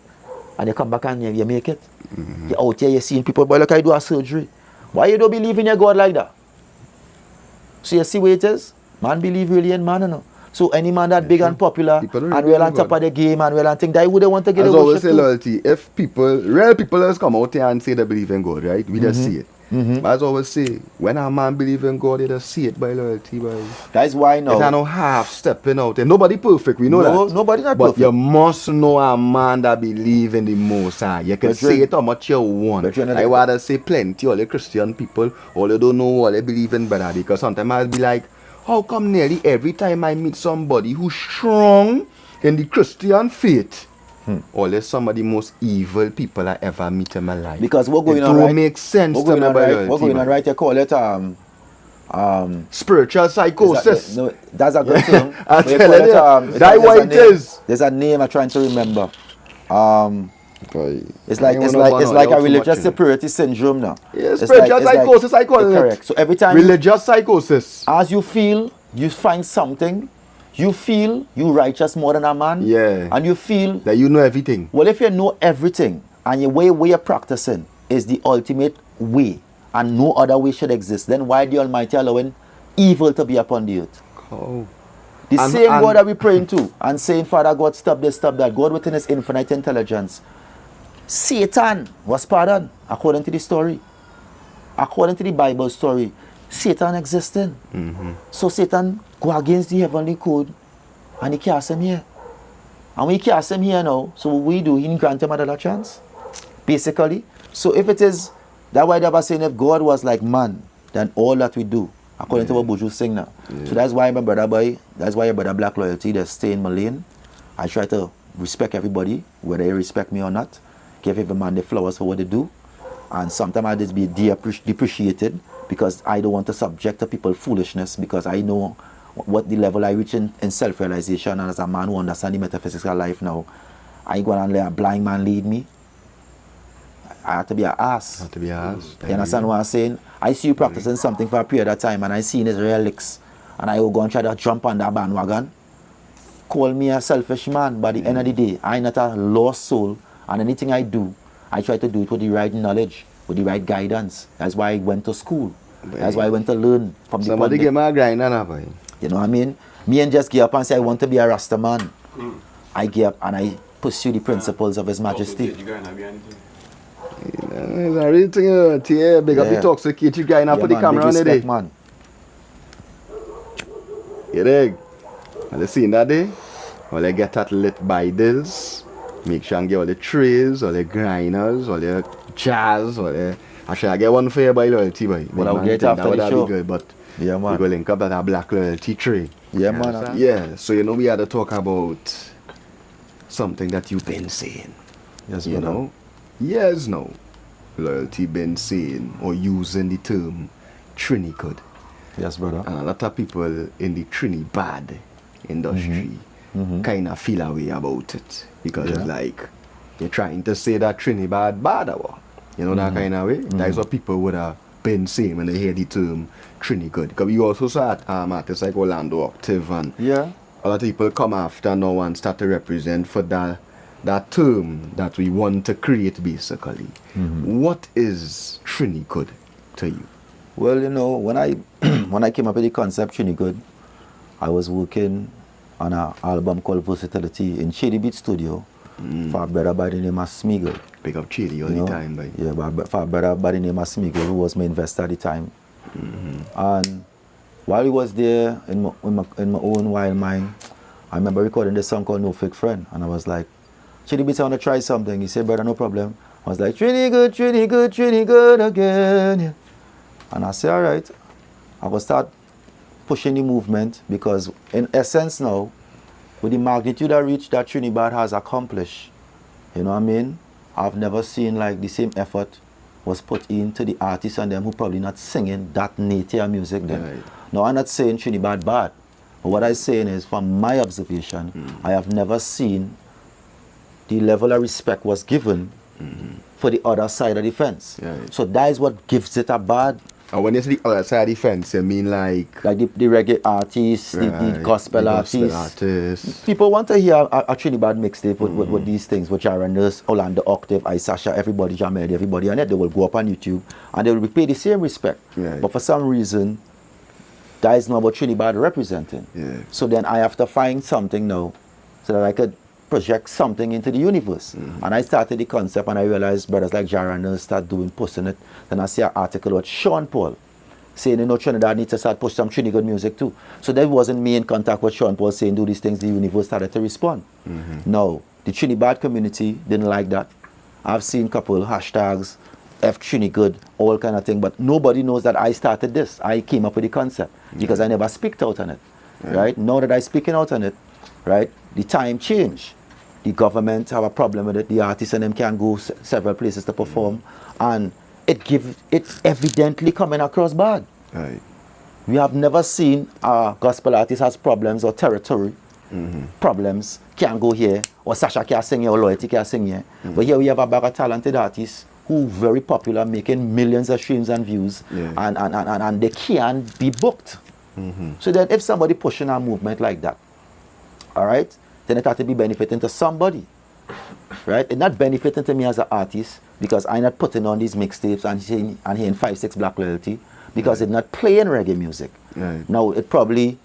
And you come back and you make it. You're out here, you're seeing people, boy, look, I do a surgery. Why you don't believe in your God like that? So you see where it is? Man believe really in man, you know. So any man that big and popular and well on top of the game and well and think that wouldn't want to get a worship always say too. loyalty. If real people just come out here and say they believe in God, right? We just see it. But as I always say, when a man believe in God, they just see it by loyalty, by. That's why now. It's no half stepping out there. Nobody perfect, we know that. Nobody not but perfect. You must know a man that believe in the Most High. You can say it how much you want. I rather say plenty, all the Christian people, all they don't know, all they believe in brother. Because sometimes I'll be like, how come nearly every time I meet somebody who's strong in the Christian faith, always some of the most evil people I ever meet in my life? Because what going it on don't right? make sense What to going on me. right? What going on right? You call it spiritual psychosis. That's a good term. I tell you, that's what it is. There's a name I'm trying to remember. It's like a religious superiority syndrome now. Yeah, spiritual psychosis, I call it. Correct. So every time religious psychosis. as you feel, you find something you feel you righteous more than a man. Yeah. And you feel That you know everything. well, if you know everything and your way you're practicing is the ultimate way and no other way should exist, then why the Almighty allowing evil to be upon the earth? Oh. The And- same and- God that we praying to and saying, Father God, stop this, stop that. God within his infinite intelligence. Satan was pardoned according to the story. According to the Bible story, Satan existing. So Satan go against the heavenly code and he cast him here. And when he cast him here now, so what we do, he didn't grant him another chance. Basically. So if it is, that's why they were saying if God was like man, then all that we do, according to what Buju sing now. So that's why my brother boy, that's why your brother Black Loyalty, they stay in my lane. I try to respect everybody, whether they respect me or not. Give every man the flowers for what they do. And sometimes I just be depreciated because I don't want to subject to people foolishness because I know what the level I reach in self-realization, and as a man who understands the metaphysical life now, I ain't going to let a blind man lead me. I have to be an ass. Have to be asked. You understand what I'm saying? I see you practicing something for a period of time and I see his real licks and I will go and try to jump on that bandwagon. Call me a selfish man, but at the end of the day, I'm not a lost soul, and anything I do, I try to do it with the right knowledge, with the right guidance. That's why I went to school. That's why I went to learn from the Somebody pundit. give me a grind and boy. You know what I mean? Me and just get up and say I want to be a Rasta man. I get up and I pursue the principles of His Majesty. You gonna be anything? It's a real thing, Tia. Big up the talk so Kate, you grind and put the man, camera big on it. respect, man. You dig? And you seen that day? Well, they get that lit by this. Make sure and get all the trays, all the grinders, all the jazz, all the... Actually, I get one for you by Loyalty, boy. Well, I'll Man, get think after that would the have show. be good, but Yeah, we man. go link up that a Black Loyalty tray. Yeah, You man. understand? Yeah, so you know we had to talk about something that you've been saying. Yes, You brother. know? Years now. Loyalty been saying or using the term Triny Good. Yes, brother. And a lot of people in the Triny bad industry kind of feel a way about it. Because it's like, you're trying to say that Triny bad or what? You know, that kind of way? That's what people would have been saying when they hear the term Triny Good. Because we also saw artists like Orlando Octave and Yeah. a lot of people come after now and start to represent for that term that we want to create basically. What is Triny Good to you? Well, you know, when I when I came up with the concept Triny Good, I was working on an album called Versatility in Shady Beat Studio for a brother by the name of Smeagol. Pick up Chili all You the know? time, boy. Yeah, but for a brother by the name of Smeagol, who was my investor at the time. And while he was there in my own wild mind, I remember recording this song called No Fake Friend, and I was like, Shady Beats, I want to try something. He said, brother, no problem. I was like, Triny Good, Triny Good, Triny Good again. Yeah. And I said, all right, I will start pushing the movement because in essence now, with the magnitude of reach that Trinidad has accomplished, you know what I mean? I've never seen like the same effort was put into the artists and them who probably not singing that native music then. Right. Now I'm not saying Trinidad bad, but what I'm saying is from my observation, I have never seen the level of respect was given for the other side of the fence. Right. So that is what gives it a bad. And when you say the other side of the fence, you mean like Like the reggae artists, the right, gospel the artists. artists. People want to hear a Trinidad mixtape with these things, which are Nurse, Orlando Octave, Sasha, everybody, Jamel, everybody, and yet they will go up on YouTube and they will be paid the same respect. Right. But for some reason, that is not what Trinidad representing. Yeah. So then I have to find something now so that I could project something into the universe. And I started the concept and I realized brothers like Jara Nurse start posting it. Then I see an article with Sean Paul saying, you know, Trinidad needs to start push some Triny Good music too. So that wasn't me in contact with Sean Paul saying do these things, the universe started to respond. No, the Trinidad community didn't like that. I've seen couple hashtags, F Triny Good, all kind of thing, but nobody knows that I started this. I came up with the concept because I never speaked out on it, right? Now that I'm speaking out on it, right, the time changed. The government have a problem with it. The artists and them can go several places to perform, and it's evidently coming across bad. Right. We have never seen a gospel artist has problems or territory problems, can't go here, or Sasha can't sing here, or Loyalty can't sing here. But here we have a bag of talented artists who very popular, making millions of streams and views, Yeah. and they can be booked. So that if somebody pushing a movement like that, all right, then it has to be benefiting to somebody, right? It's not benefiting to me as an artist because I'm not putting on these mixtapes and hearing 5-6 Black Loyalty because it's not playing reggae music. Right. Now, it probably,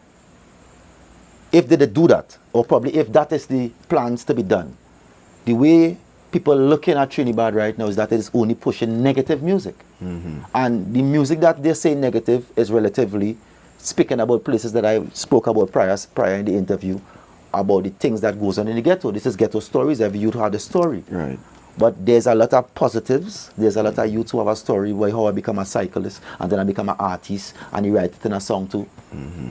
if they do that, or probably if that is the plans to be done, the way people looking at Trinidad right now is that it is only pushing negative music. And the music that they say negative is relatively speaking about places that I spoke about prior in the interview, about the things that goes on in the ghetto. This is ghetto stories. Every youth had a story. Right. But there's a lot of positives. There's a lot of youth who have a story where how I become a cyclist and then I become an artist and he write it in a song too.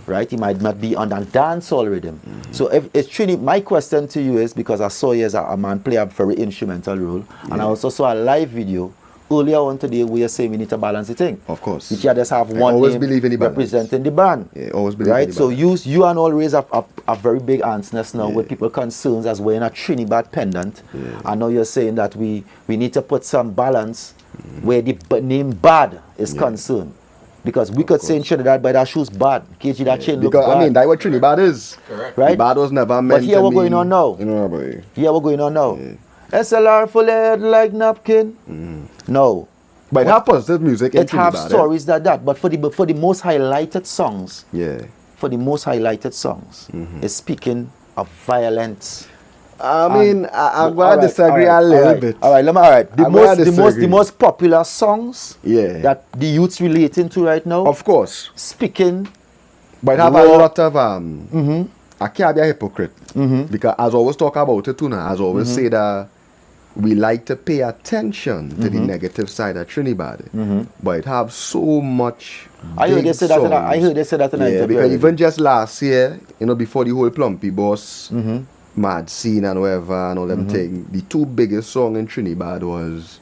Right? He might not be on a dancehall rhythm. So if it's Trini, my question to you is, because I saw you as a man play a very instrumental role, and I also saw a live video earlier on today where you're saying we need to balance the thing. Of course. You can't just have I one always name believe in the balance. representing the band. Yeah, always believe in right? the So balance. you and always have a very big answerness now with people concerns as wearing a Trinidad pendant. I know you're saying that we need to put some balance where the name bad is concerned. Because we could say in Trinidad, but that shoe's bad. KG, that chain look Because bad. I mean, that's what Trinidad is. Correct. Right? The bad was never meant But here to we're mean, going on now. You know, boy. Here we're going on now. SLR full head like napkin. No. But it have positive music in It have Trinidad. stories like that. But for the most highlighted songs, Yeah. is speaking of violence. I mean, I'm going Alright, to disagree a little alright, bit. Alright. I'm gonna disagree. The most popular songs Yeah. that the youths relating to right now, Of course. speaking. But it have a Raw. lot of I can't be a hypocrite. Because as I always talk about it too now, as I always say that we like to pay attention to the negative side of Trinidad. But it have so much I heard big they say that. I songs. heard they say that in an Yeah, interview. because even just last year, you know, before the whole Plumpy Boss, Mad Scene and whatever and all them things, the two biggest song in Trinidad was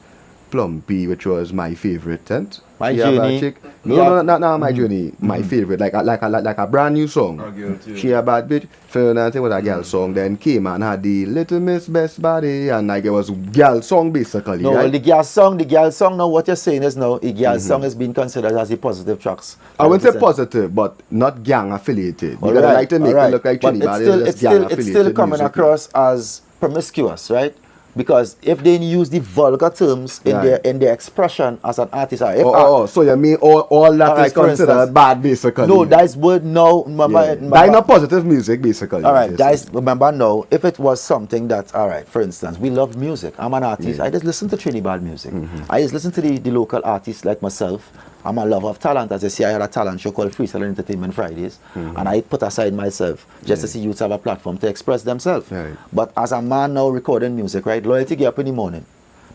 Plumpy, which was my favorite. My She have a Journey. chick- Yeah. No, not My Journey. My favorite, like a brand new song. I'll give it to you. She a bad bitch. Fernandez was a girl song. Then came and had the Little Miss Best Body, and like it was girl song basically. No, right? the girl song now, what you're saying is now, the girl song is being considered as the positive tracks. I wouldn't say 100%. positive, but not gang affiliated. Because I Alright, like to make it look like but Trinidad it's is just gang it's affiliated. still coming music. across as promiscuous, right? Because if they use the vulgar terms in Right. their expression as an artist, or if So you mean all that Alright, is for considered instance, bad basically? no, that's word no. That is not positive music basically. All right, yes. guys, remember now, if it was something that, all right, for instance, we love music. I'm an artist. I just listen to Trinidad music. I just listen to the local artists like myself. I'm a lover of talent. As I say, I had a talent show called Freestyle Entertainment Fridays. And I put aside myself just to see youths have a platform to express themselves. Right. But as a man now recording music, right, loyalty get up in the morning.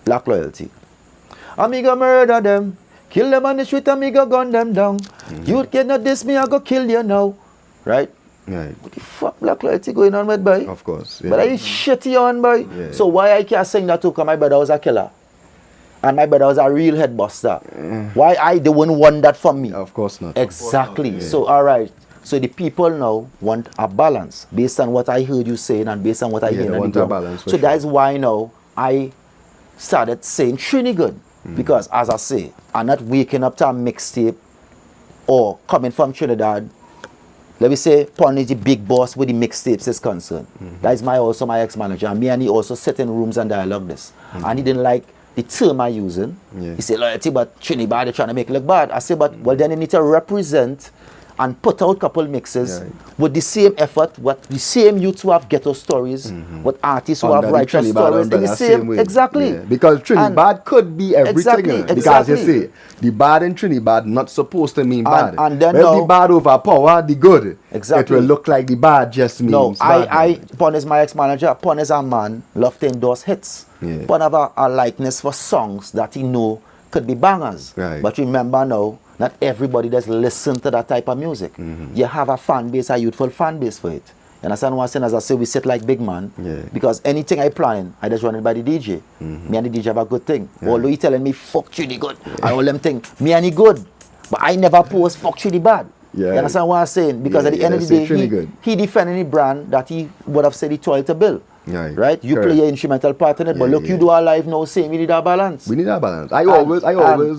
Black loyalty. Amiga murder them. Kill them on the street, amiga gun them down. You cannot diss me, I go kill you now. Right? Right. What the fuck Black Loyalty going on with, boy? Of course. But are you shitty on, boy? Yeah. So why I can't sing that too? Because my brother was a killer. And my brother was a real head buster. Why I the one want that from me? Of course not. Exactly. So, all right. So the people now want a balance based on what I heard you saying and based on what I Yeah, hear they on want the a ground. balance, for So sure. that's why now I started saying Triny Good. Because as I say, I'm not waking up to a mixtape or coming from Trinidad. Let me say, Pon is the big boss with the mixtapes is concerned. That is also my ex-manager. And me and he also sit in rooms and dialogue this. And he didn't like the term I using. Yeah. He said, loyalty, but Trinidad, they're trying to make it look bad. I said, but well, then you need to represent and put out couple mixes with the same effort, what the same youths who have ghetto stories, with artists who Under have the righteous Trinidad stories in the umbrella, same way. exactly. Yeah. Because Trinidad could be everything. Exactly, Because exactly. you see, the bad in Trinidad not supposed to mean bad. And then when now- the bad overpower the good, Exactly. it will look like the bad just means No, bad. Pon is my ex-manager. Pon is a man, love to endorse hits. Yeah. Pon have a likeness for songs that he know could be bangers. Right. But remember now, not everybody does listen to that type of music. You have a fan base, a youthful fan base for it. You understand what I'm saying? As I say, we sit like big man. Yeah. Because anything I plan, I just run it by the DJ. Me and the DJ have a good thing. Although he telling me, fuck Triny Good. And all them thing. Me and he good. But I never post fuck Triny bad. Yeah. You understand what I'm saying? Because Yeah, at the end of let's the say day, Triny Good. he defending the brand that he would have said he toiled to build. Right. You Correct. play your instrumental part in it, but Yeah, look, yeah. you do our live now saying we need our balance. We need a balance. I And- always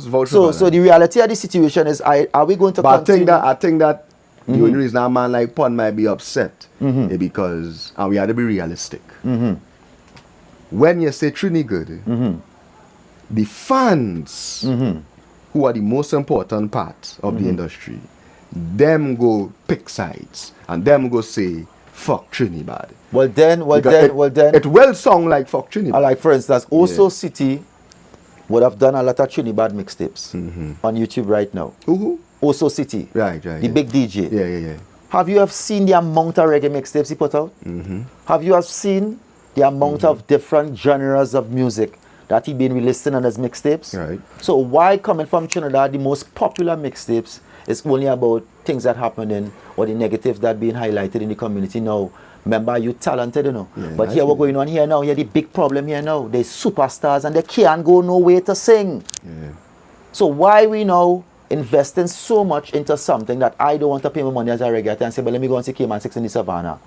vouch for balance. So the reality of the situation is, are we going to But continue? I think that The only reason a man like Pun might be upset is because, and we have to be realistic. When you say Triny Good, the fans who are the most important part of the industry, them go pick sides and them go say fuck Triny bad. Well then, it will sound like fuck Triny bad. like for instance, Also City would have done a lot of Triny bad mixtapes on YouTube right now. Who? Also City, Right, the big DJ. Yeah. Have you have seen the amount of reggae mixtapes he put out? Have you have seen the amount of different genres of music that he been releasing on his mixtapes? Right. So why coming from Trinidad, the most popular mixtapes is only about things that happening or the negatives that being highlighted in the community now? Remember, you talented, you know. Yeah, but here what's going on here now, here the big problem here now. There's superstars and they can't go nowhere to sing. Yeah. So why we now investing so much into something that I don't want to pay my money as a reggae and say, but let me go and see Cayman 6 in the Savannah.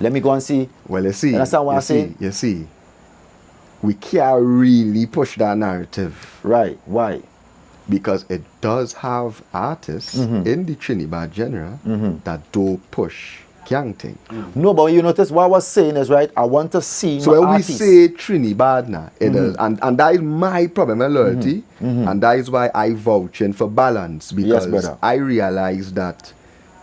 Let me go and see. Well, you see, understand what I'm saying? You see, we can't really push that narrative. Right, why? Because it does have artists in the Trinidad genre that do push gang thing. No, but you notice what I was saying is right, I want to see So my when artists. we say Trinidad now, it is, and that is my problem, my loyalty, and that is why I vouching for balance, because brother. I realize that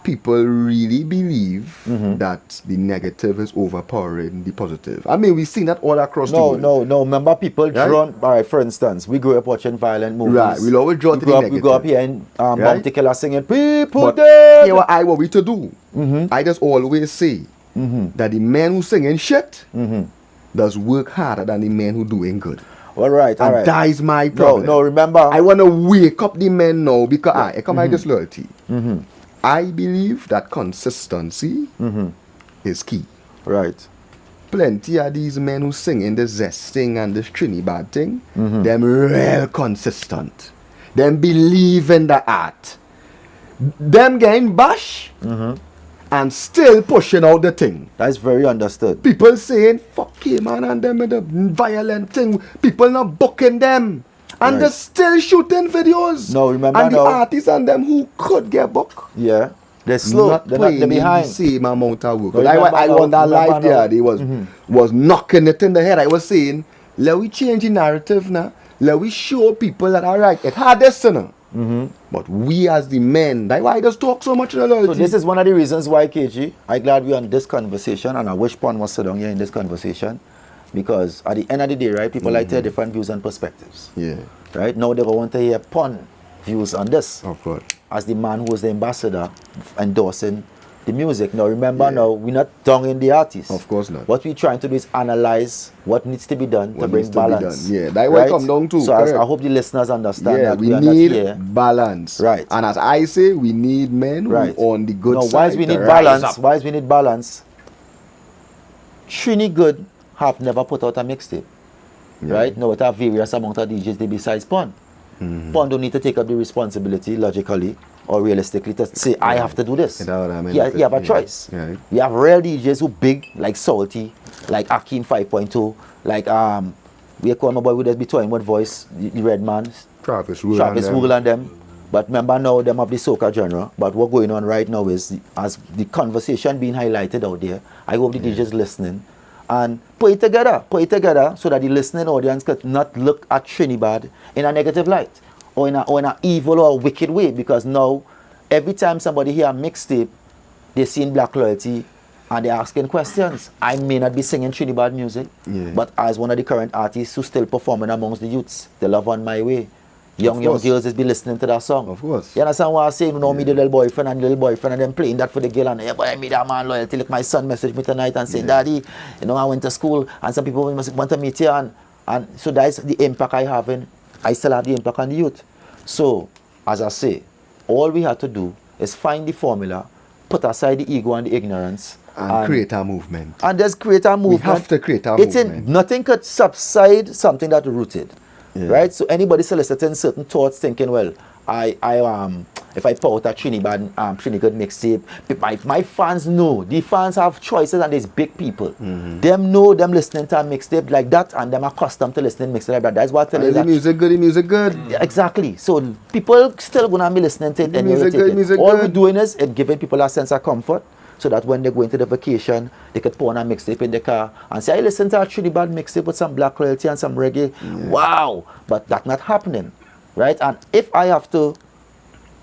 people really believe that the negative is overpowering the positive. I mean, we've seen that all across the world. No. Remember, people Right? drawn. All right, for instance, we grew up watching violent movies. Right, we'll always draw to the We grew up negative. here in Right? Bounty Killer singing "People But Dead." here what I want we to do. I just always say that the men who singing shit does work harder than the men who doing good. All right. And that is my problem. No, remember. I want to wake up the men now because I come by this loyalty. I believe that consistency is key. Right. Plenty of these men who sing in the zest thing and this Trinidad thing, them real consistent. Them believe in the art. Them getting bash and still pushing out the thing. That's very understood. People saying, fuck you, man, and them with the violent thing. People not booking them. And Right. they're still shooting videos. No, remember and the now- artists and them who could get booked. Yeah. They're slow. Not They're playing behind. the same amount of work. No, I remember won that now- live remember now- there. They was knocking it in the head. I was saying, let we change the narrative now. Let we show people that, all right, it had this, you know. But we as the men, that's why I just talk so much in the loyalty. So this is one of the reasons why, KG, I'm glad we're on this conversation, and I wish Pon was sit down here in this conversation, because at the end of the day, right, people like to hear different views and perspectives. Yeah, Right? Now they want to hear Pon views on this, of course. as the man who was the ambassador endorsing the music. Now remember, now we're not down in the artist. Of course not. What we're trying to do is analyze what needs to be done to What bring needs to be balance. done. Yeah, that's what I come down to, So as, correct. I hope the listeners understand Yeah, that we are not need here. balance. Right. And as I say, we need men Right. who on the good Now, side. why is we to need rise balance? up. Why is we need balance? Triny Good have never put out a mixtape. Right? Now it have various amount of DJs they besides Pon. Pon don't need to take up the responsibility logically or realistically to say I have to do this. You know what I mean? He have a choice. Right. We have real DJs who big, like Salty, like Akin 5.2, like we call my boy with this between what voice, the red man, Travis Travis Wool and them. But remember now them have the soca genre. But what going on right now is as the conversation being highlighted out there, I hope the DJs listening and put it together so that the listening audience could not look at Trinidad in a negative light or in a evil or wicked way, because now every time somebody hear a mixtape, they're seeing Black Loyalty and they're asking questions. I may not be singing Trinidad music, but as one of the current artists who still performing amongst the youths, they love On My Way. Young course. girls just be listening to that song. Of course. You understand what I'm saying? You know me, the little boyfriend and the little boyfriend, and them playing that for the girl, and yeah, but I made that man loyalty. Like my son messaged me tonight and said, Daddy, you know, I went to school and some people must want to meet you, and so that's the impact I have in. I still have the impact on the youth. So, as I say, all we have to do is find the formula, put aside the ego and the ignorance, And create a movement. and just create a movement. have to create a It's movement. Nothing could subside something that rooted. Right? So anybody soliciting certain thoughts thinking, well, if I put out a Triny Good mixtape, my fans know. The fans have choices and there's big people. Them know them listening to a mixtape like that and them accustomed to listening to mixtape like that. That's what I tell you. The music good, the music good. Exactly. So people still gonna be listening to it The and music good, music all good. we're doing is giving people a sense of comfort so that when they go into the vacation, they could put on a mixtape in the car and say, I listen to a Triny Bad mixtape with some black royalty and some reggae. Yeah. Wow. But that's not happening. Right? And if I have to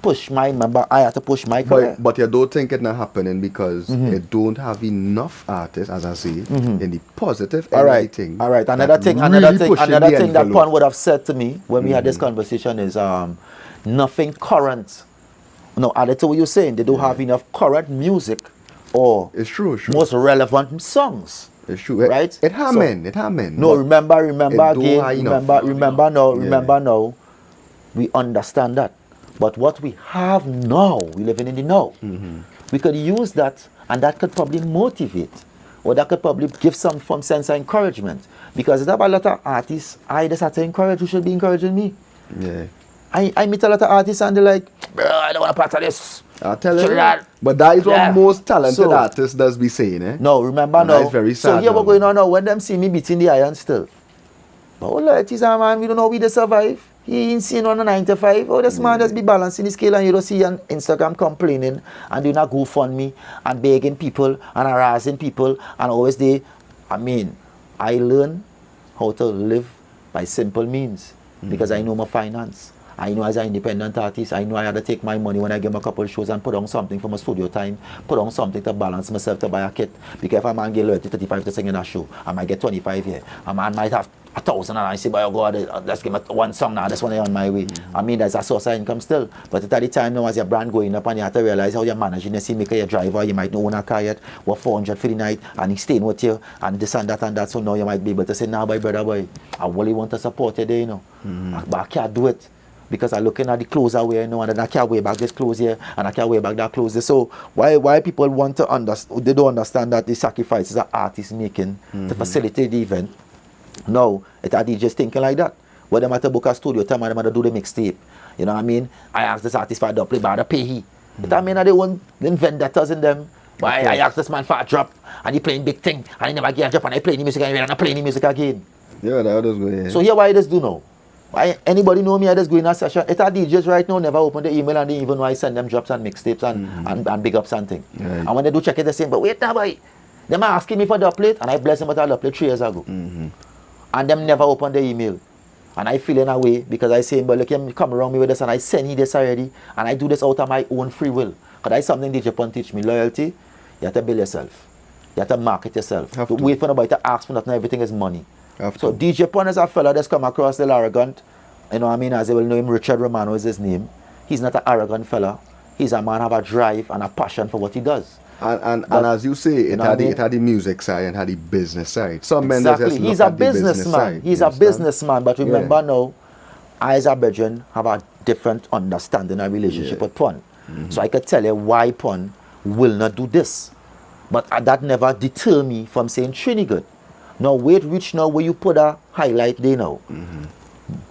push my career. But you don't think it's not happening because you don't have enough artists, as I say, in the positive All right. thing. All right. Another thing that Pun would have said to me when we had this conversation is nothing current. No, added to what you're saying, they don't have enough current music or It's true, it's true. most relevant songs. It's true. Right? It happened. No, remember it don't have again. enough. Remember now. We understand that. But what we have now, we living in the now. We could use that, and that could probably motivate, or that could probably give some sense of encouragement. Because there's a lot of artists I just have to encourage who should be encouraging me. Yeah. I meet a lot of artists and they're like, bro, I don't want to part of this. I tell you. That. But that is Yeah. what most talented So- artists does be saying, eh? No, remember And now. that is very So sad here now. what's going on now. When them see me beating the iron still. But oh Lord, this man, we don't know we they survive. He ain't seen on a 9 to 5. Oh, this man just be balancing the scale and you don't see on Instagram complaining and doing a GoFundMe and begging people and harassing people and always I learn how to live by simple means because I know my finance. I know as an independent artist, I know I had to take my money when I give a couple of shows and put on something for my studio time, put on something to balance myself to buy a kit. Because if a man get 35 to sing in a show, I might get 25 here. A man might have 1,000 and I say, by God, let's give me one song now, that's when I'm on my way. There's a source of income still. But at the time now, as your brand going up and you have to realize how you're managing, you see, make your driver, you might not own a car yet, what 400 for the night, and he's staying with you, and this and that. So now you might be able to say, nah, brother boy, I really want to support you there, you know. But I can't do it. Because I'm looking at the clothes I wear, you know, and I can't wear back this clothes here, and I can't wear back that clothes there. So why people want to understand, they don't understand that the sacrifices that artists making to facilitate the event. No, it's a DJs thinking like that. When they have to book a studio time and they have to do the mixtape. You know what I mean? I asked this artist for a double, but I pay he. But I mean, they want them vendettas in them. Why I asked this man for a drop, and he playing big thing, and he never get a drop, and I play the music again, and I play the music again. Yeah, that was good. Yeah. So here why I just do now? Why anybody know me? I just go in a session. It's a DJs right now never open the email and they even know I send them drops and mixtapes and big up something. Right. And when they do check it, they say, but wait now, boy. Them are asking me for the plate, and I bless them with a plate 3 years ago. And them never open the email. And I feel in a way because I say, but look, him come around me with this and I send you this already. And I do this out of my own free will. Because that's something DJ Pun teach me. Loyalty, you have to build yourself. You have to market yourself. Have Don't to. wait for nobody to ask for nothing. Everything is money. Have So to. DJ Pun is a fella that's come across the arrogant. You know what I mean? As they will know him, Richard Romano is his name. He's not an arrogant fella. He's a man have a drive and a passion for what he does. And as you say, it had the music side and had the business side. Some men just Exactly. look He's a at the business businessman. side, He's you a understand? businessman. But remember now, I as a brethren have a different understanding and relationship with Pun. So I could tell you why Pun will not do this. But that never deter me from saying Triny Good. Now wait, reach now where you put a highlight there now.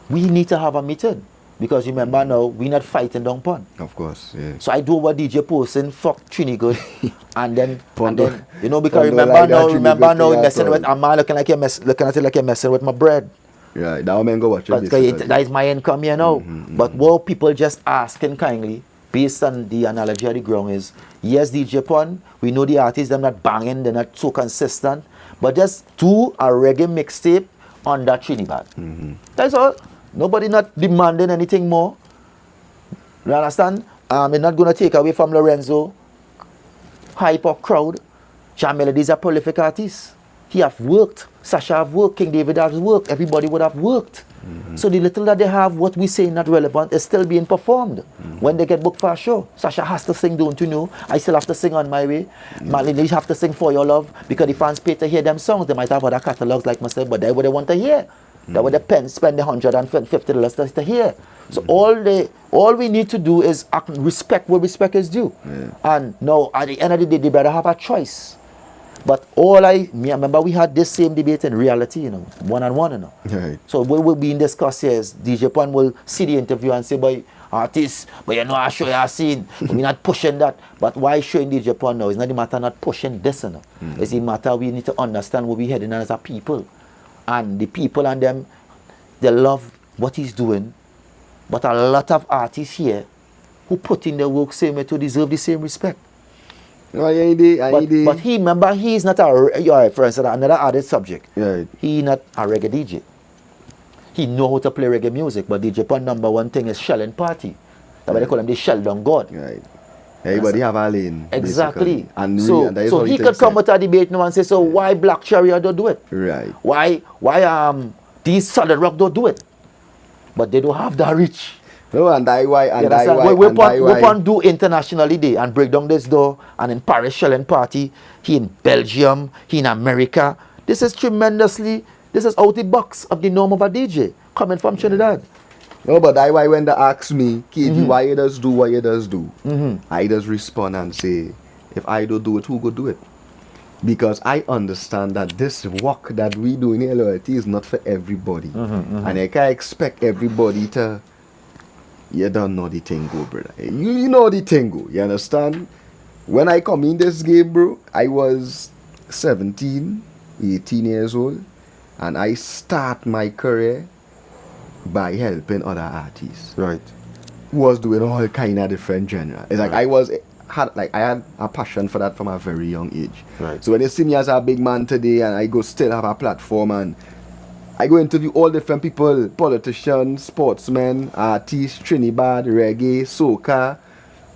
We need to have a meeting. Because remember now, we're not fighting down Pun. Of course, yeah. So I do what DJ posting, fuck Triny Good, and then you know, because Pun don't remember like that now, Triny remember Good now, thing at messing all. with a man looking at it like you're messing with my bread. Right, that man go watch it. Because that is my income here now. But what people just asking kindly, based on the analogy of the ground is, yes, DJ Pun, we know the artists, they're not banging, they're not so consistent, but just do a reggae mixtape on that Triny Bad. That's all. Nobody not demanding anything more. You understand? It's not going to take away from Lorenzo, hype or crowd. Jah Melody is a prolific artist. He have worked. Sasha have worked. King David has worked. Everybody would have worked. So the little that they have, what we say not relevant, is still being performed. When they get booked for a show, Sasha has to sing, don't you know? I still have to sing On My Way. Marlene have to sing For Your Love because the fans pay to hear them songs. They might have other catalogs like myself, but that's what they want to hear. That would spend the $150 to hear. So all we need to do is respect where respect is due. And no, at the end of the day, they better have a choice. But I remember we had this same debate in reality, you know, one-on-one, you know. Right. So what will being discussed here is DJ Pan will see the interview and say, boy, artist, but you know I show you a scene. We're not pushing that. But why showing DJ Pan now? It's not the matter not pushing this, you know. It's the matter we need to understand where we're heading as a people. And the people and them, they love what he's doing. But a lot of artists here who put in their work same way to deserve the same respect. No, I did. But he, remember, he's not for instance, another added subject. Right. He not a reggae DJ. He know how to play reggae music, but DJ Pan number one thing is shelling party. That's why they call him the shell down God. Right. Everybody have a lane. Exactly. Basically. And So he could come with a debate now and say, so why Black Chariot don't do it? Right. Why these solid rock don't do it? But they don't have that reach. No, and that's why, and You that's understand? why, We want do internationally day and break down this door, and in Paris shelling party, he in Belgium, he in America. This is out the box of the norm of a DJ coming from Trinidad. No, but that's why when they ask me, KG, why you does do what you does do, I just respond and say, if I don't do it, who go do it? Because I understand that this work that we do in LOT is not for everybody. And I can't expect everybody to, you don't know the thing go, brother. You know the thing go, you understand? When I come in this game, bro, I was 17, 18 years old, and I start my career by helping other artists. Right. Who was doing all kind of different genre. It's like I had a passion for that from a very young age. Right. So when you see me as a big man today and I go still have a platform and I go interview all different people, politicians, sportsmen, artists, Trinidad, reggae, soca,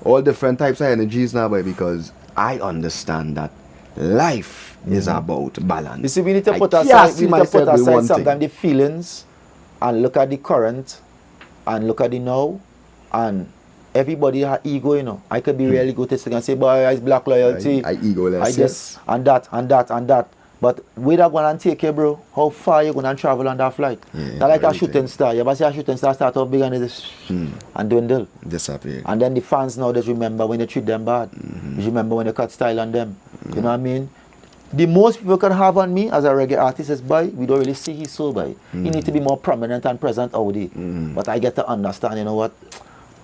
all different types of energies now, boy, because I understand that life is about balance. You see, we need to I put can't aside, see myself with one thing. sometimes the feelings and look at the current and look at the now, and everybody has ego, you know. I could be really good to and say, boy, it's black loyalty. I egoless. I just, and that. But where that going and take you, bro? How far you going to travel on that flight? Yeah, Not like a very shooting thing. star. You ever see a shooting star start off big and just and dwindle. Disappear. And then the fans now just remember when they treat them bad. Just remember when they cut style on them. You know what I mean? The most people can have on me as a reggae artist is, boy, we don't really see his soul, boy. He need to be more prominent and present out there. But I get to understand, you know what?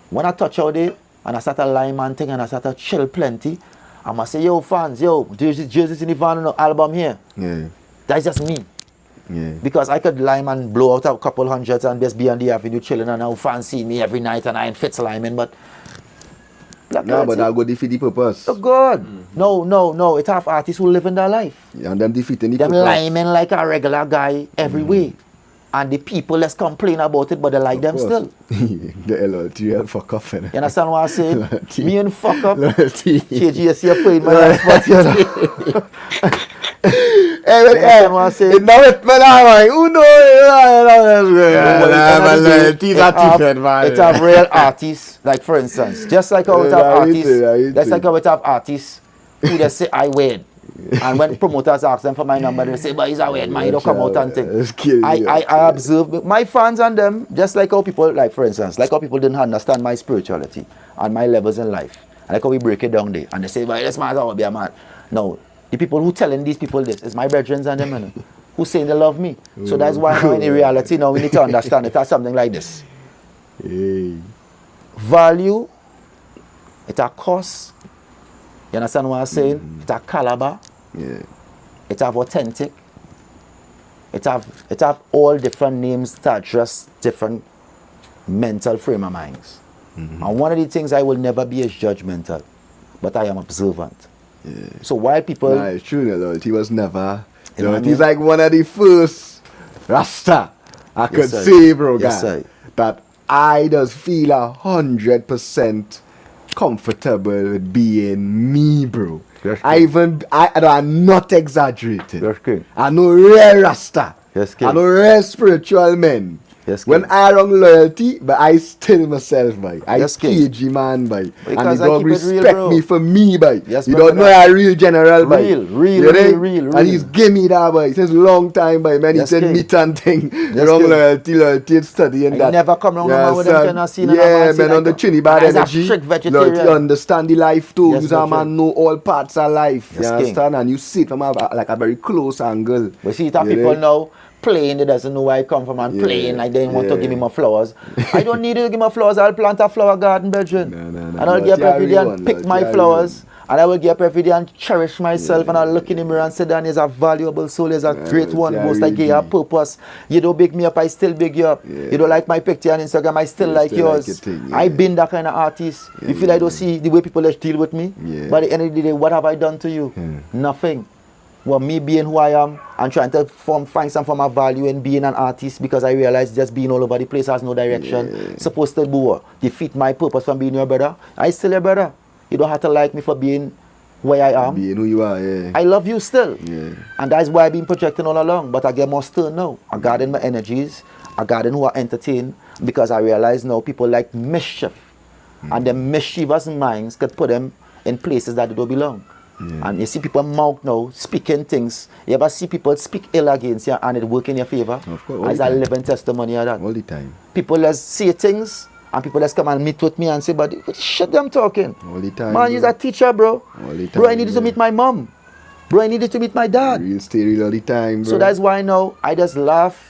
When I touch out there and I start a line man thing and I start to chill plenty, I must say, yo, fans, yo, Jersey's in the van album here. Yeah. That's just me. Yeah. Because I could lime and blow out a couple hundreds and just be on the avenue chilling and now fans see me every night and I ain't fits liming, but No, but I'll go defeat the purpose. oh God. No. It have artists who live in their life. And them defeating the Them purpose. liming like a regular guy every way. And the people let's complain about it, but they like them still. The LLT fuck off. You understand what I say? Loyalty. Me and fuck up. Loyalty. KGS, you're playing my last spot, you know. Hey, but, understand what I say? It's not it, man. I'm like, who knows? Loyalty is a different, man. It have real artists, like for instance, just like how it have artists, just like how it have artists who they say I win. And when promoters ask them for my number, they say, but he's a weird man, he don't come out and thing. I observe my fans and them, just like how people, like for instance, like how people didn't understand my spirituality and my levels in life. And like how we break it down there. And they say, well, this man's out be a man. No, the people who telling these people this is my brethren and them, you know, who saying they love me. So that's why now in the reality now we need to understand it as something like this. Hey. Value, it a cost. You understand what I'm saying? It have caliber. Yeah. It have authentic. It have all different names that address different mental frame of minds. And one of the things I will never be is judgmental, but I am observant. Yeah. So while people Nah, it's true, Loyalty was never. You know what I He's mean? like one of the first Rasta I could sir. say, bro, Yes, guy, sir. that I just feel 100% comfortable with being me, bro. Yes, I'm not exaggerating. Yes, king. I know real Rasta. Yes, king. I know real spiritual men Yes, When King. I wrong loyalty, but I still myself, boy. I Yes, King. KG man, boy. And Because the I dog keep it real, respect bro. me for me, boy. Yes, You bro, don't know brother. a real general, boy. Real, real, You real, think? real, And he's real. give me that, boy. Since long time, boy. Man, he Yes, said King. meet and thing. Yes, Wrong King. loyalty and study and I that. never come around no man with them kind of scene and Yeah, advance man, like on the Triny and Bad I's a energy. strict Loyalty, vegetarian. understand the life too. Yes, You a man veteran. know all parts of life. Yes, you King. understand? And you see it from like a very close angle. But see that You people dig? now playing, they doesn't know where I come from and playing like they want to give me my flowers. I don't need you to give me flowers. I'll plant a flower garden, brethren. No, no, no. And I'll get up Loyalty every day real and one, pick loyalty my real flowers. And I will get up every day and cherish myself and I'll look in the mirror and say, Dan is a valuable soul, is a great one. yeah, Most I give you a purpose. You don't big me up, I still big you up. You don't like my picture on Instagram, I still You like still like yours. your thing, yeah. I've been that kind of artist. You feel I don't see the way people deal with me? Yeah. But at the end of the day, what have I done to you? Nothing. Well, me being who I am and trying to find some form of value in being an artist because I realize just being all over the place has no direction. Supposed to defeat my purpose from being your brother. I still your brother. You don't have to like me for being where I am. Being who you are, yeah. I love you still. Yeah. And that's why I've been projecting all along. But I get more stern now. I garden my energies. I garden who I entertain because I realize now people like mischief. And the mischievous minds could put them in places that they don't belong. And you see people mouth now, speaking things. You ever see people speak ill against you and it work in your favor? Of course, all As the a time. living testimony of that. All the time. People just say things and people just come and meet with me and say, but what shit them talking? All the time. Man, you're a teacher, bro. All the Bro, I time, needed to bro. meet my mom. Bro, I needed to meet my dad. Real stay real all the time, bro. So that's why now I just laugh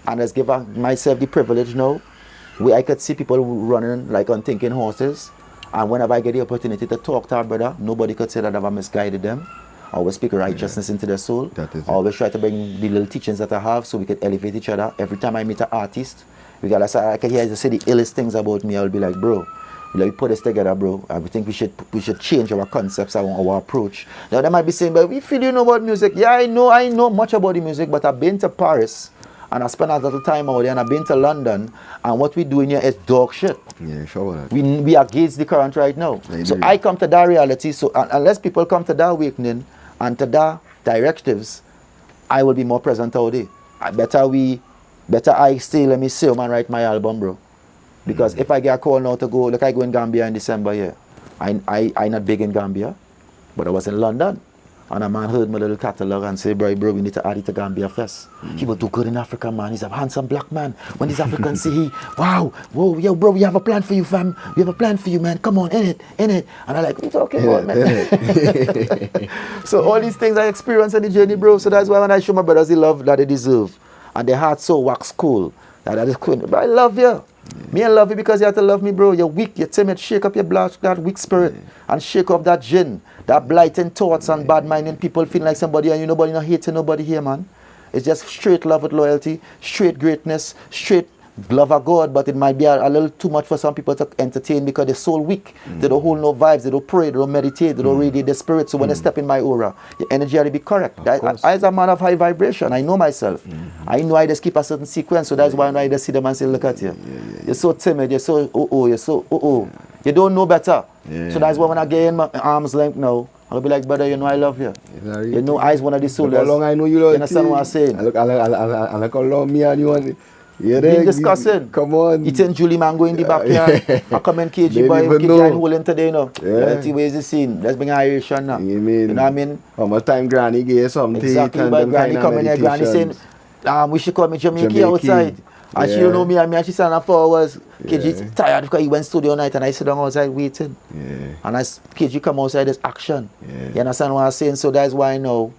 and just give myself the privilege now where I could see people running like unthinking horses. And whenever I get the opportunity to talk to our brother, nobody could say that I've misguided them. I always speak righteousness into their soul. That is I always try to bring the little teachings that I have so we could elevate each other. Every time I meet an artist, regardless, I can hear you say the illest things about me. I'll be like, bro, we put this together, bro. I think we should change our concepts, our approach. Now they might be saying, but we feel you know about music. Yeah, I know much about the music, but I've been to Paris and I spent a little time out there and I've been to London and what we doing here is dog shit. Yeah, sure about that. We are against the current right now. Yeah, So do. I come to that reality. So unless people come to that awakening and to that directives, I will be more present out there. Better I stay, let me see man write my album, bro. Because if I get a call now to go, like I go in Gambia in December, yeah. I not big in Gambia, but I was in London. And a man heard my little catalog and say, bro, we need to add it to Gambia first. He will do good in Africa, man. He's a handsome black man. When these Africans see he, wow, whoa, yo, bro, we have a plan for you, fam. We have a plan for you, man. Come on, in it. And I'm like, what you talking about, man? So all these things I experience on the journey, bro. So that's why when I show my brothers the love that they deserve and their heart so wax cool, that is cool. But I love you. Me, I love you because you have to love me, bro. You're weak, you're timid. Shake up your that weak spirit and shake off that gin, that blighting thoughts and bad minding people feeling like somebody and you nobody not hating nobody here, man. It's just straight love with loyalty, straight greatness, straight love of God, but it might be a little too much for some people to entertain because they're so weak. They don't hold no vibes, they don't pray, they don't meditate, they don't radiate their spirit. So when they step in my aura, your energy has to be correct. I, as a man of high vibration, I know myself. I know I just keep a certain sequence, so that's why I just see them and say, look at you. You're so timid, you're so you're so You don't know better. So that's why when I get in my arm's length now, I'll be like, brother, you know I love you. You know I's one of the Look soldiers. how long I know you, You understand what I'm saying? I look how long me and you want. Yeah, Been discussing. Come on. Eating Julie mango in the backyard. I come in KG They boy, even KG know. and holding today now. Yeah. Yeah. Where's the scene? Let's bring Irish on now. You mean? You know what I mean? How much time Granny gave something to eat Exactly, and by them Granny kind of coming here, Granny saying, meditations. we should come in Jamaica Jamaica. outside. And she Yeah. don't know me and she stand up for hours. Yeah. KG tired because he went studio night and I sit down outside waiting. Yeah. And as KG come outside, there's action. Yeah. You understand what I'm saying? So that's why I know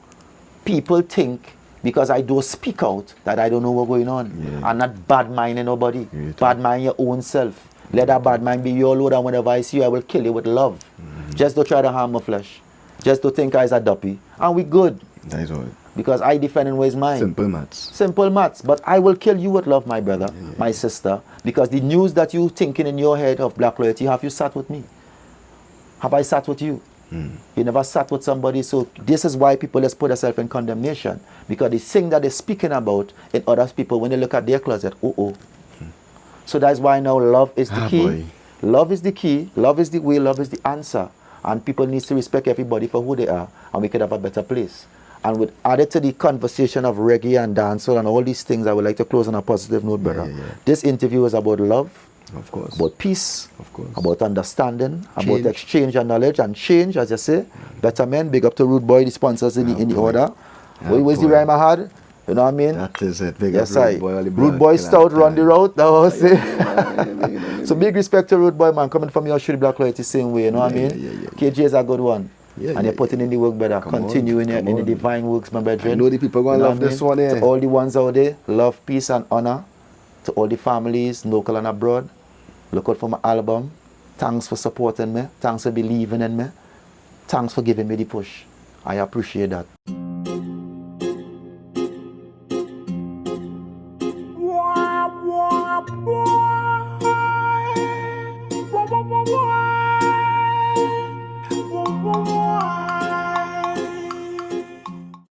people think because I don't speak out that I don't know what's going on. Yeah. I'm not bad minding nobody. Yeah, Bad mind your own self. Let that bad mind be your load and whenever I see you, I will kill you with love. Just don't try to harm my flesh. Just don't think I's a duppy. And we good. That is all. Because I defend in ways mine. Simple maths. Simple maths. But I will kill you with love, my brother, my sister. Because the news that you thinking in your head of black loyalty, have you sat with me? Have I sat with you? You never sat with somebody. So this is why people just put themselves in condemnation. Because the thing that they're speaking about in other people, when they look at their closet, So that's why now love is the key. Boy. Love is the key. Love is the way. Love is the answer. And people need to respect everybody for who they are. And we could have a better place. And with added to the conversation of reggae and dancehall and all these things, I would like to close on a positive note, brother. Yeah. This interview is about love, Of course. about peace, Of course. about understanding, Change. about exchange and knowledge and change, as you say. Better men, big up to Rude Boy, the sponsors in the boy. order. Yeah, Where's the boy. rhyme I had? You know what I mean? That is it. Big Yes, up I. Rude Boy. Only Rude blood Boy kill stout and run the time. route, that was it. So big respect to Rude Boy, man, coming from your Shitty Black Loyalty same way, you know what I mean? Yeah. KJ is a good one. Yeah, And you're putting in the work, brother. Come on, Continue in come the on. divine works, my brethren. I know the people gonna You know love what I this mean? one, eh? To all the ones out there, love, peace, and honor. To all the families, local and abroad. Look out for my album. Thanks for supporting me. Thanks for believing in me. Thanks for giving me the push. I appreciate that.